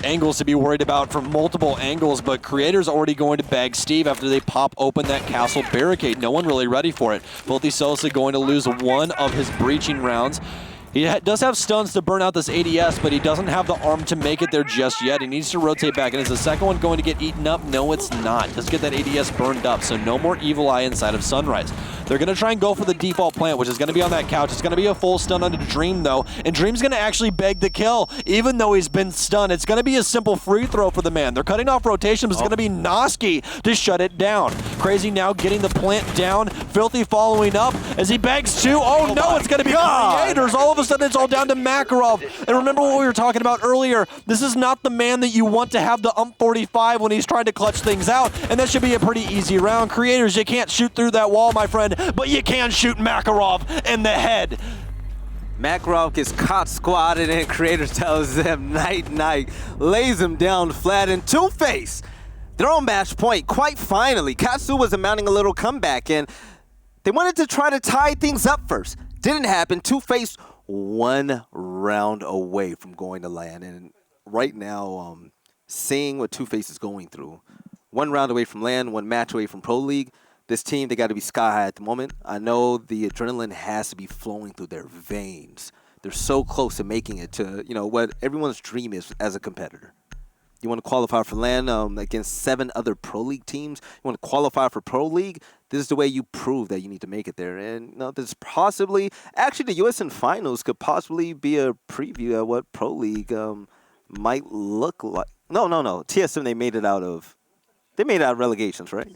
angles to be worried about from multiple angles, but Creator's already going to bag Steve after they pop open that castle barricade. No one really ready for it. Filthy Sosa going to lose one of his breaching rounds. He does have stuns to burn out this ADS, but he doesn't have the arm to make it there just yet. He needs to rotate back. And is the second one going to get eaten up? No, it's not. Does get that ADS burned up, so no more Evil Eye inside of Sunrise. They're going to try and go for the default plant, which is going to be on that couch. It's going to be a full stun onto Dream, though. And Dream's going to actually beg the kill, even though he's been stunned. It's going to be a simple free throw for the man. They're cutting off rotation, but it's going to be Noski to shut it down. Crazy now getting the plant down. Filthy following up as he begs to. Oh no, it's going to be Creators. All of a sudden, it's all down to Makarov. And remember what we were talking about earlier. This is not the man that you want to have the ump 45 when he's trying to clutch things out. And that should be a pretty easy round. Creators, you can't shoot through that wall, my friend, but you can shoot Makarov in the head.
Makarov gets caught squatted and Creators tells them night night, lays him down flat, and Two-Face, they're on match point quite finally. Katsu was mounting a little comeback and they wanted to try to tie things up first. Didn't happen. Two-Face 1 round away from going to land, and right now seeing what Two-Face is going through, 1 round away from land, 1 match away from Pro League. This team, they got to be sky high at the moment. I know the adrenaline has to be flowing through their veins. They're so close to making it to, you know, what everyone's dream is as a competitor. You want to qualify for LAN against 7 other Pro League teams. You want to qualify for Pro League. This is the way you prove that you need to make it there. And you know, there's possibly, actually the USN Finals could possibly be a preview of what Pro League might look like. No. TSM, they made it out of relegations, right?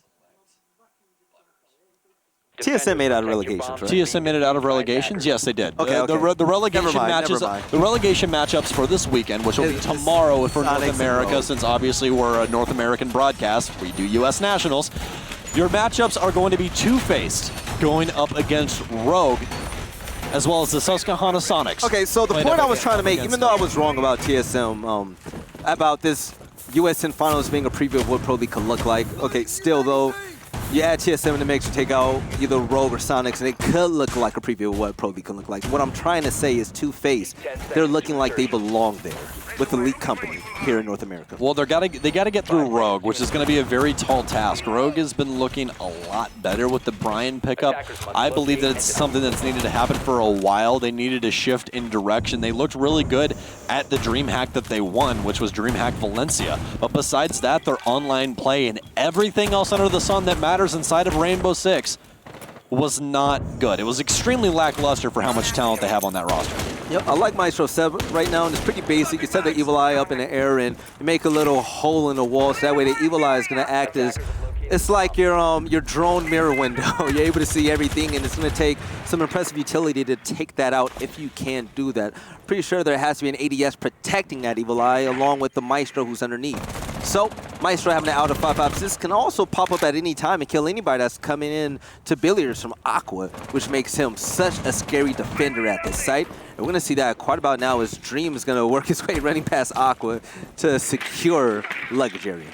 TSM made it out of relegations, right?
TSM made it out of relegations? Yes, they did.
Okay.
The relegation matches, the relegation matchups for this weekend, which will be tomorrow for North America, since obviously we're a North American broadcast. We do U.S. Nationals. Your matchups are going to be Two-Faced going up against Rogue, as well as the Susquehanna Sonics.
Okay, so the point I was trying to make, even though I was wrong about TSM, about this USN Finals being a preview of what Pro League could look like, okay, still though, you add TSM in the mix to take out either Rogue or Sonics, and it could look like a preview of what Pro League can look like. What I'm trying to say is Two-Face, they're looking like they belong there with Elite Company here in North America.
Well, they got to get through Rogue, which is going to be a very tall task. Rogue has been looking a lot better with the Brian pickup. I believe that it's something that's needed to happen for a while. They needed to shift in direction. They looked really good at the DreamHack that they won, which was DreamHack Valencia. But besides that, their online play and everything else under the sun that matters inside of Rainbow Six was not good. It was extremely lackluster for how much talent they have on that roster.
Yep, I like Maestro 7 right now, and it's pretty basic. You set the Evil Eye up in the air and you make a little hole in the wall, so that way the Evil Eye is going to act as, it's like your drone mirror window. You're able to see everything, and it's going to take some impressive utility to take that out if you can do that. Pretty sure there has to be an ADS protecting that Evil Eye along with the Maestro who's underneath. So, Maestro having an out of 5 this can also pop up at any time and kill anybody that's coming in to Billiards from Aqua, which makes him such a scary defender at this site. And we're going to see that quite about now as Dream is going to work his way running past Aqua to secure luggage area.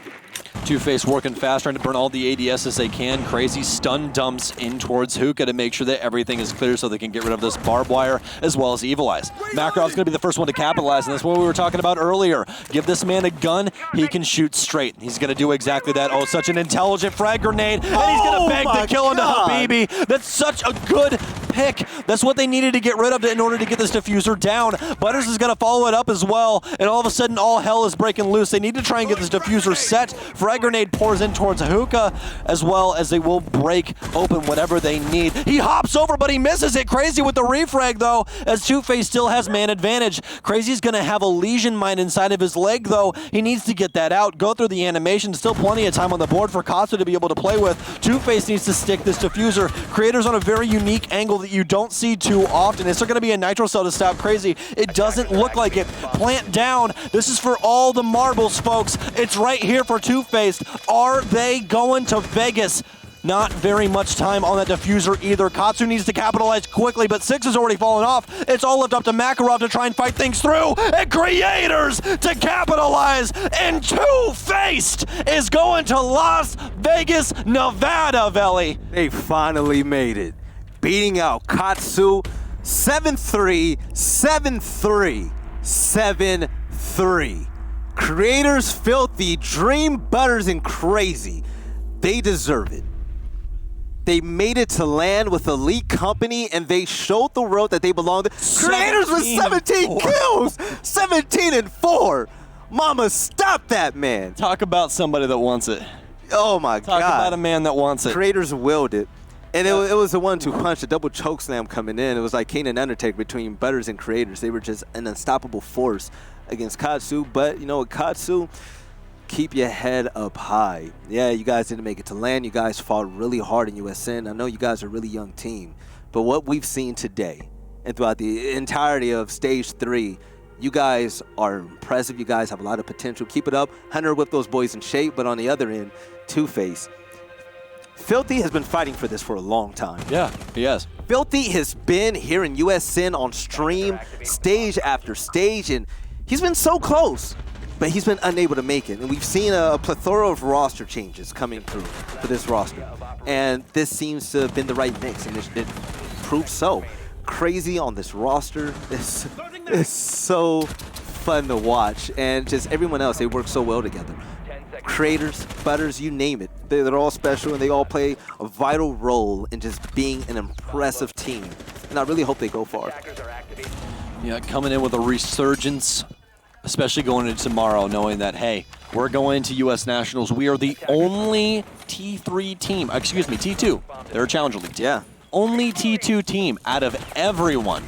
Two-Face working fast, trying to burn all the ADS as they can. Crazy stun dumps in towards Hookah to make sure that everything is clear so they can get rid of this barbed wire as well as Evil Eyes. Makarov's going to be the first one to capitalize, and that's what we were talking about earlier. Give this man a gun, he can shoot straight. He's going to do exactly that. Oh, such an intelligent frag grenade, and he's going to beg to kill into Habibi. That's such a good pick. That's what they needed to get rid of in order to get this diffuser down. Butters is going to follow it up as well, and all of a sudden all hell is breaking loose. They need to try and get this diffuser set. Frag grenade pours in towards Hookah, as well as they will break open whatever they need. He hops over, but he misses it. Crazy with the refrag, though, as Two-Face still has man advantage. Crazy's going to have a lesion mine inside of his leg, though. He needs to get that out, go through the animation. Still plenty of time on the board for Katsu to be able to play with. Two-Face needs to stick this diffuser. Creator's on a very unique angle that you don't see too often. Is there going to be a nitro cell to stop Crazy? It doesn't look like it. Plant down. This is for all the marbles, folks. It's right here for Two-Face. Are they going to Vegas? Not very much time on that diffuser either. Katsu needs to capitalize quickly, but 6 has already fallen off. It's all left up to Makarov to try and fight things through, and Creators to capitalize, and Two-Faced is going to Las Vegas, Nevada, Veli.
They finally made it, beating out Katsu 7-3, 7-3, 7-3. Creators, Filthy, Dream, Butters, and Crazy. They deserve it. They made it to land with Elite Company, and they showed the world that they belonged. Creators with 17 kills! 17-4! Mama, stop that, man!
Talk about somebody that wants it.
Oh, my God.
Talk about a man that wants it.
Creators willed it. And it was a 1-2 punch, a double choke slam coming in. It was like Kane and Undertaker between Butters and Creators. They were just an unstoppable force against Katsu. But, you know what, Katsu, keep your head up high. Yeah, you guys didn't make it to land. You guys fought really hard in USN. I know you guys are a really young team. But what we've seen today and throughout the entirety of Stage 3, you guys are impressive. You guys have a lot of potential. Keep it up. Hunter whipped those boys in shape. But on the other end, Two-Face. Filthy has been fighting for this for a long time.
Yeah, he has.
Filthy has been here in USN on stream, stage after stage, and he's been so close, but he's been unable to make it. And we've seen a plethora of roster changes coming through for this roster. And this seems to have been the right mix, and it proved so. Crazy on this roster. It's so fun to watch, and just everyone else, they work so well together. Creators, Butters, you name it. They're all special, and they all play a vital role in just being an impressive team. And I really hope they go far.
Yeah, coming in with a resurgence, especially going into tomorrow, knowing that, hey, we're going to U.S. Nationals. We are the only T3 team, excuse me, T2. They're a Challenger League team.
Yeah.
Only T2 team out of everyone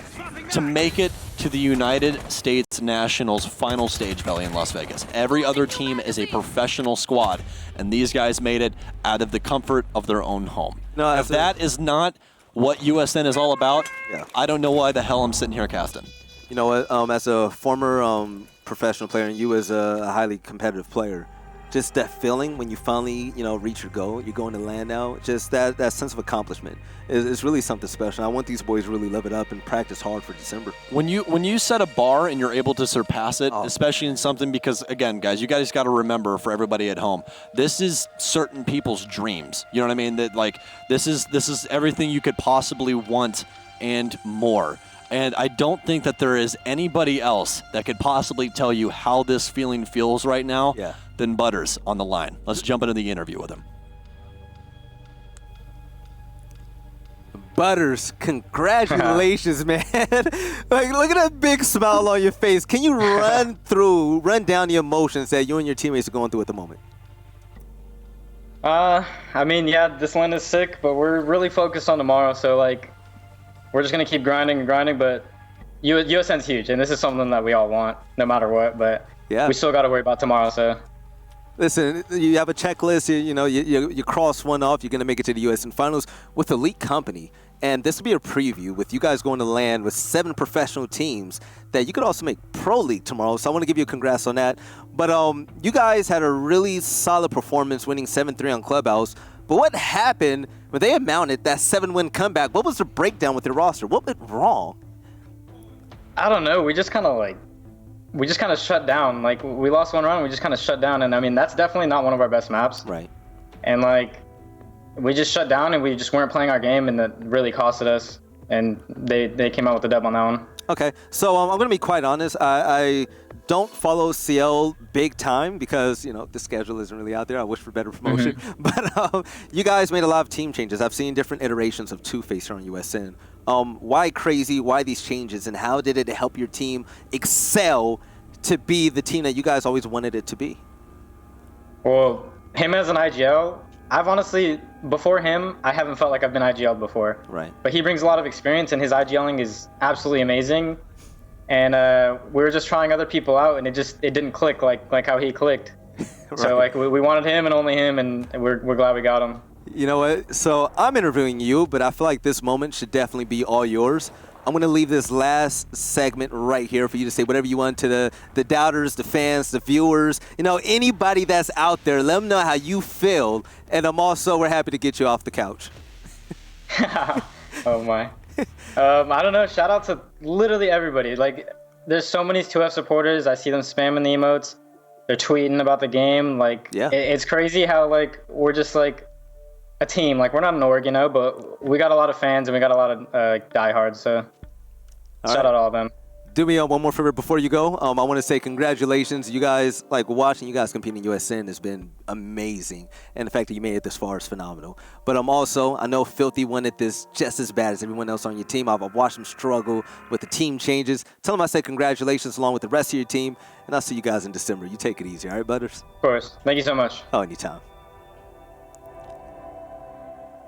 to make it to the United States Nationals final stage, Valley in Las Vegas. Every other team is a professional squad, and these guys made it out of the comfort of their own home.
No,
if that is not what USN is all about,
yeah.
I don't know why the hell I'm sitting here casting.
You know what, as a former professional player, and you as a highly competitive player, just that feeling when you finally, reach your goal, you're going to land now, just that sense of accomplishment is really something special. I want these boys to really live it up and practice hard for December.
When you set a bar and you're able to surpass it, especially in something, because again, guys, you guys got to remember, for everybody at home, this is certain people's dreams. You know what I mean? That like this is everything you could possibly want and more. And I don't think that there is anybody else that could possibly tell you how this feeling feels right now than Butters on the line. Let's jump into the interview with him.
Butters, congratulations, man. Like, look at that big smile on your face. Can you run down the emotions that you and your teammates are going through at the moment?
I mean, yeah, this land is sick, but we're really focused on tomorrow, so like, we're just going to keep grinding and grinding, but USN's huge, and this is something that we all want, no matter what, but we still got to worry about tomorrow, so.
Listen, you have a checklist, you cross one off, you're going to make it to the USN Finals with Elite Company, and this will be a preview with you guys going to land with 7 professional teams that you could also make Pro League tomorrow, so I want to give you a congrats on that. But you guys had a really solid performance, winning 7-3 on Clubhouse. But what happened when they mounted that 7-win comeback? What was the breakdown with your roster? What went wrong?
I don't know. We just kind of shut down. Like, we lost one round, we just kind of shut down. And I mean, that's definitely not one of our best maps.
Right.
And like, we just shut down and we just weren't playing our game, and that really costed us. And they came out with the dub on that one. Okay.
So I'm going to be quite honest. I don't follow CL big time because, the schedule isn't really out there. I wish for better promotion. But you guys made a lot of team changes. I've seen different iterations of Two-Face here on USN. Why crazy? Why these changes? And how did it help your team excel to be the team that you guys always wanted it to be?
Well, him as an IGL, I've honestly, before him, I haven't felt like I've been IGL'd before.
Right.
But he brings a lot of experience, and his IGLing is absolutely amazing. And we were just trying other people out, and it didn't click like how he clicked. Right. So like we wanted him and only him, and we're glad we got him.
You know what? So I'm interviewing you, but I feel like this moment should definitely be all yours. I'm going to leave this last segment right here for you to say whatever you want to the doubters, the fans, the viewers, anybody that's out there. Let them know how you feel, and we're happy to get you off the couch.
Oh my. I don't know. Shout out to literally everybody. Like, there's so many 2F supporters. I see them spamming the emotes. They're tweeting about the game. Like, it's crazy how like we're just like a team. Like, we're not an org, but we got a lot of fans and we got a lot of diehards. So shout out to all of them.
Do me one more favor before you go. I want to say congratulations. You guys, like watching you guys compete in USN has been amazing. And the fact that you made it this far is phenomenal. But also, I know Filthy wanted this just as bad as everyone else on your team. I've watched him struggle with the team changes. Tell him I say congratulations along with the rest of your team. And I'll see you guys in December. You take it easy, all right, Butters?
Of course. Thank you so much.
Oh, anytime.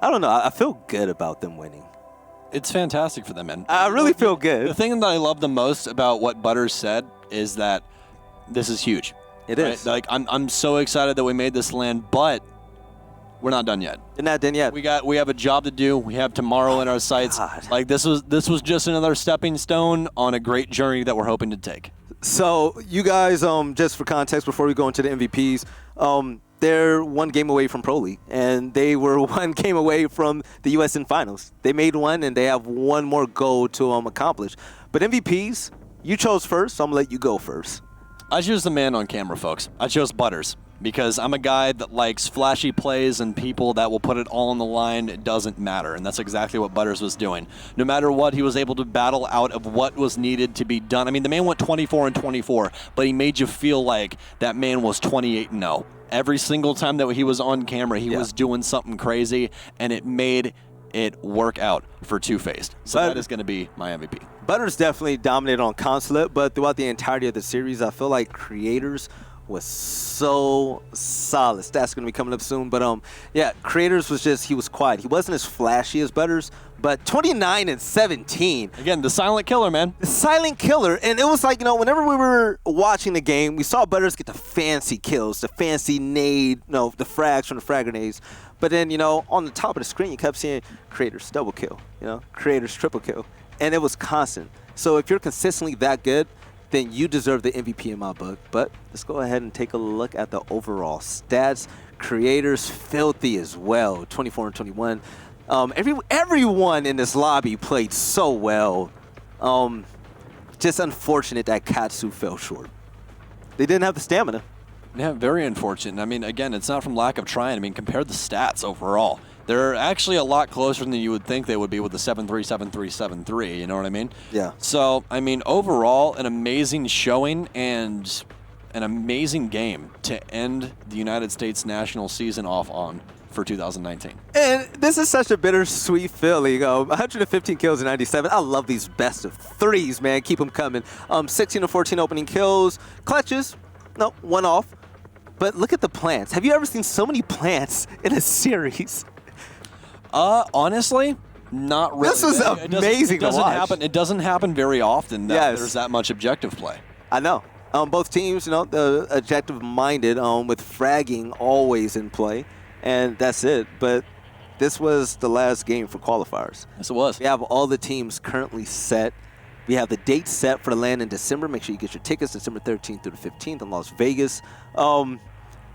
I don't know. I feel good about them winning.
It's fantastic for them, man.
I really feel good.
The thing that I love the most about what Butters said is that this is huge.
It is.
Like I'm so excited that we made this land, but we're not done yet.
You're not done yet.
We have a job to do. We have tomorrow in our sights.
God.
Like this was just another stepping stone on a great journey that we're hoping to take.
So you guys, just for context, before we go into the MVPs, they're one game away from Pro League, and they were one game away from the USN Finals. They made one, and they have one more goal to accomplish. But MVPs, you chose first, so I'm going to let you go first.
I chose the man on camera, folks. I chose Butters because I'm a guy that likes flashy plays and people that will put it all on the line. It doesn't matter, and that's exactly what Butters was doing. No matter what, he was able to battle out of what was needed to be done. I mean, the man went 24-24, but he made you feel like that man was 28-0. Every single time that he was on camera, he was doing something crazy, and it made it work out for Two-Faced. So that is going to be my MVP.
Butters definitely dominated on Consulate, but throughout the entirety of the series, I feel like Creators was so solid. Stats going to be coming up soon, but yeah, Creators was just, he was quiet. He wasn't as flashy as Butters, but 29-17.
Again, the silent killer, man.
The silent killer. And it was like, whenever we were watching the game, we saw Butters get the fancy kills, the fancy nade, the frags from the frag grenades. But then, on the top of the screen, you kept seeing Creators double kill, Creators triple kill. And it was constant. So if you're consistently that good, then you deserve the MVP in my book. But let's go ahead and take a look at the overall stats. Creators filthy as well, 24-21. Everyone in this lobby played so well. Just unfortunate that Katsu fell short. They didn't have the stamina.
Yeah, very unfortunate. I mean, again, it's not from lack of trying. I mean, compare the stats overall. They're actually a lot closer than you would think they would be with the 7-3, 7-3, 7-3. You know what I mean?
Yeah.
So, I mean, overall, an amazing showing and an amazing game to end the United States national season off on for 2019.
And this is such a bittersweet feeling. 115 kills in 97. I love these best of threes, man. Keep them coming. 16-14 opening kills. Clutches, no, one off. But look at the plants. Have you ever seen so many plants in a series?
Honestly, not really.
This was amazing to watch.
It doesn't happen very often that there's that much objective play.
I know. Both teams, the objective-minded with fragging always in play, and that's it. But this was the last game for qualifiers.
Yes, it was.
We have all the teams currently set. We have the date set for the land in December. Make sure you get your tickets December 13th through the 15th in Las Vegas.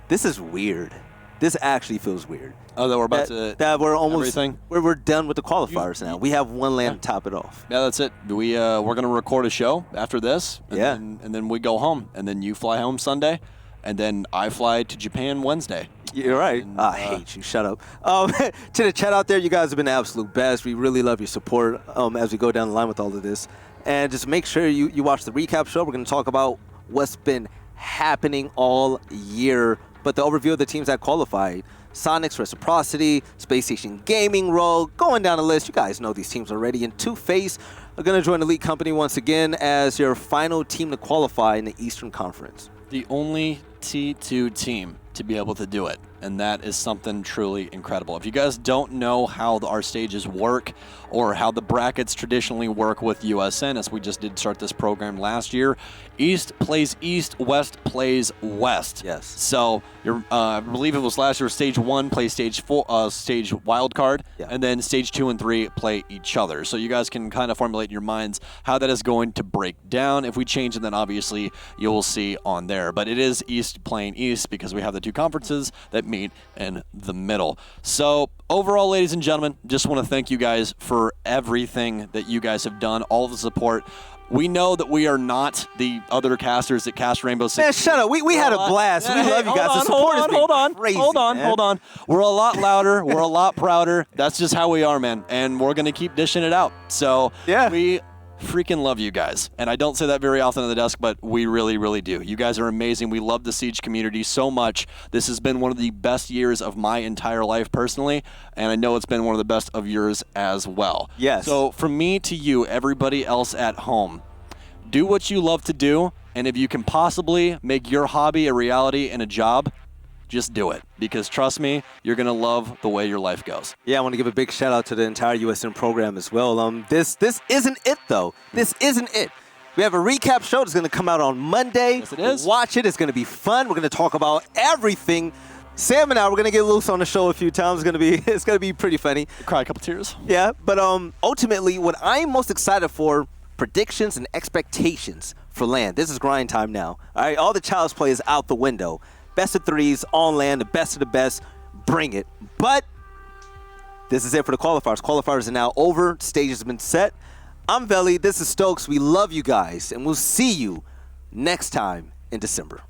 This is weird. This actually feels weird.
Oh, that we're about to
that we're almost
everything?
We're done with the qualifiers now. We have one land to top it off.
Yeah, that's it. We're gonna record a show after this, and then we go home, and then you fly home Sunday, and then I fly to Japan Wednesday.
You're right.
And,
I hate you. Shut up. To the chat out there, you guys have been the absolute best. We really love your support as we go down the line with all of this. And just make sure you watch the recap show. We're going to talk about what's been happening all year. But the overview of the teams that qualified: Sonics, Reciprocity, Space Station Gaming, Rogue, going down the list. You guys know these teams already. And Two-Face are going to join Elite Company once again as your final team to qualify in the Eastern Conference.
The only T2 team to be able to do it, and that is something truly incredible. If you guys don't know how our stages work or how the brackets traditionally work with USN, as we just did start this program last year, East plays East, West plays West.
Yes.
So I believe it was last year, Stage 1 plays Stage 4, Stage Wildcard, and then Stage 2 and 3 play each other. So you guys can kind of formulate in your minds how that is going to break down. If we change it, then obviously you'll see on there. But it is East playing East because we have the two conferences that meet in the middle. So overall, ladies and gentlemen, just want to thank you guys for everything that you guys have done, all the support. We know that we are not the other casters that cast Rainbow Six.
Man, shut up. We had a blast. We love you guys. The support has been crazy,
Hold on. We're a lot louder. We're a lot prouder. That's just how we are, man. And we're going to keep dishing it out. So we freaking love you guys. And I don't say that very often at the desk, but we really, really do. You guys are amazing. We love the Siege community so much. This has been one of the best years of my entire life personally, and I know it's been one of the best of yours as well.
Yes.
So from me to you, everybody else at home, do what you love to do, and if you can possibly make your hobby a reality and a job, just do it, because trust me, you're going to love the way your life goes.
Yeah, I want to give a big shout out to the entire USN program as well. This isn't it, though. This isn't it. We have a recap show that's going to come out on Monday.
Yes, it is.
Watch it. It's going to be fun. We're going to talk about everything. Sam and I, we're going to get loose on the show a few times. It's going to be pretty funny.
Cry a couple tears.
Yeah, but ultimately, what I'm most excited for, predictions and expectations for LAN. This is grind time now. All right, all the child's play is out the window. Best of threes on LAN, the best of the best. Bring it. But this is it for the qualifiers. Qualifiers are now over. Stage has been set. I'm Veli. This is Stokes. We love you guys, and we'll see you next time in December.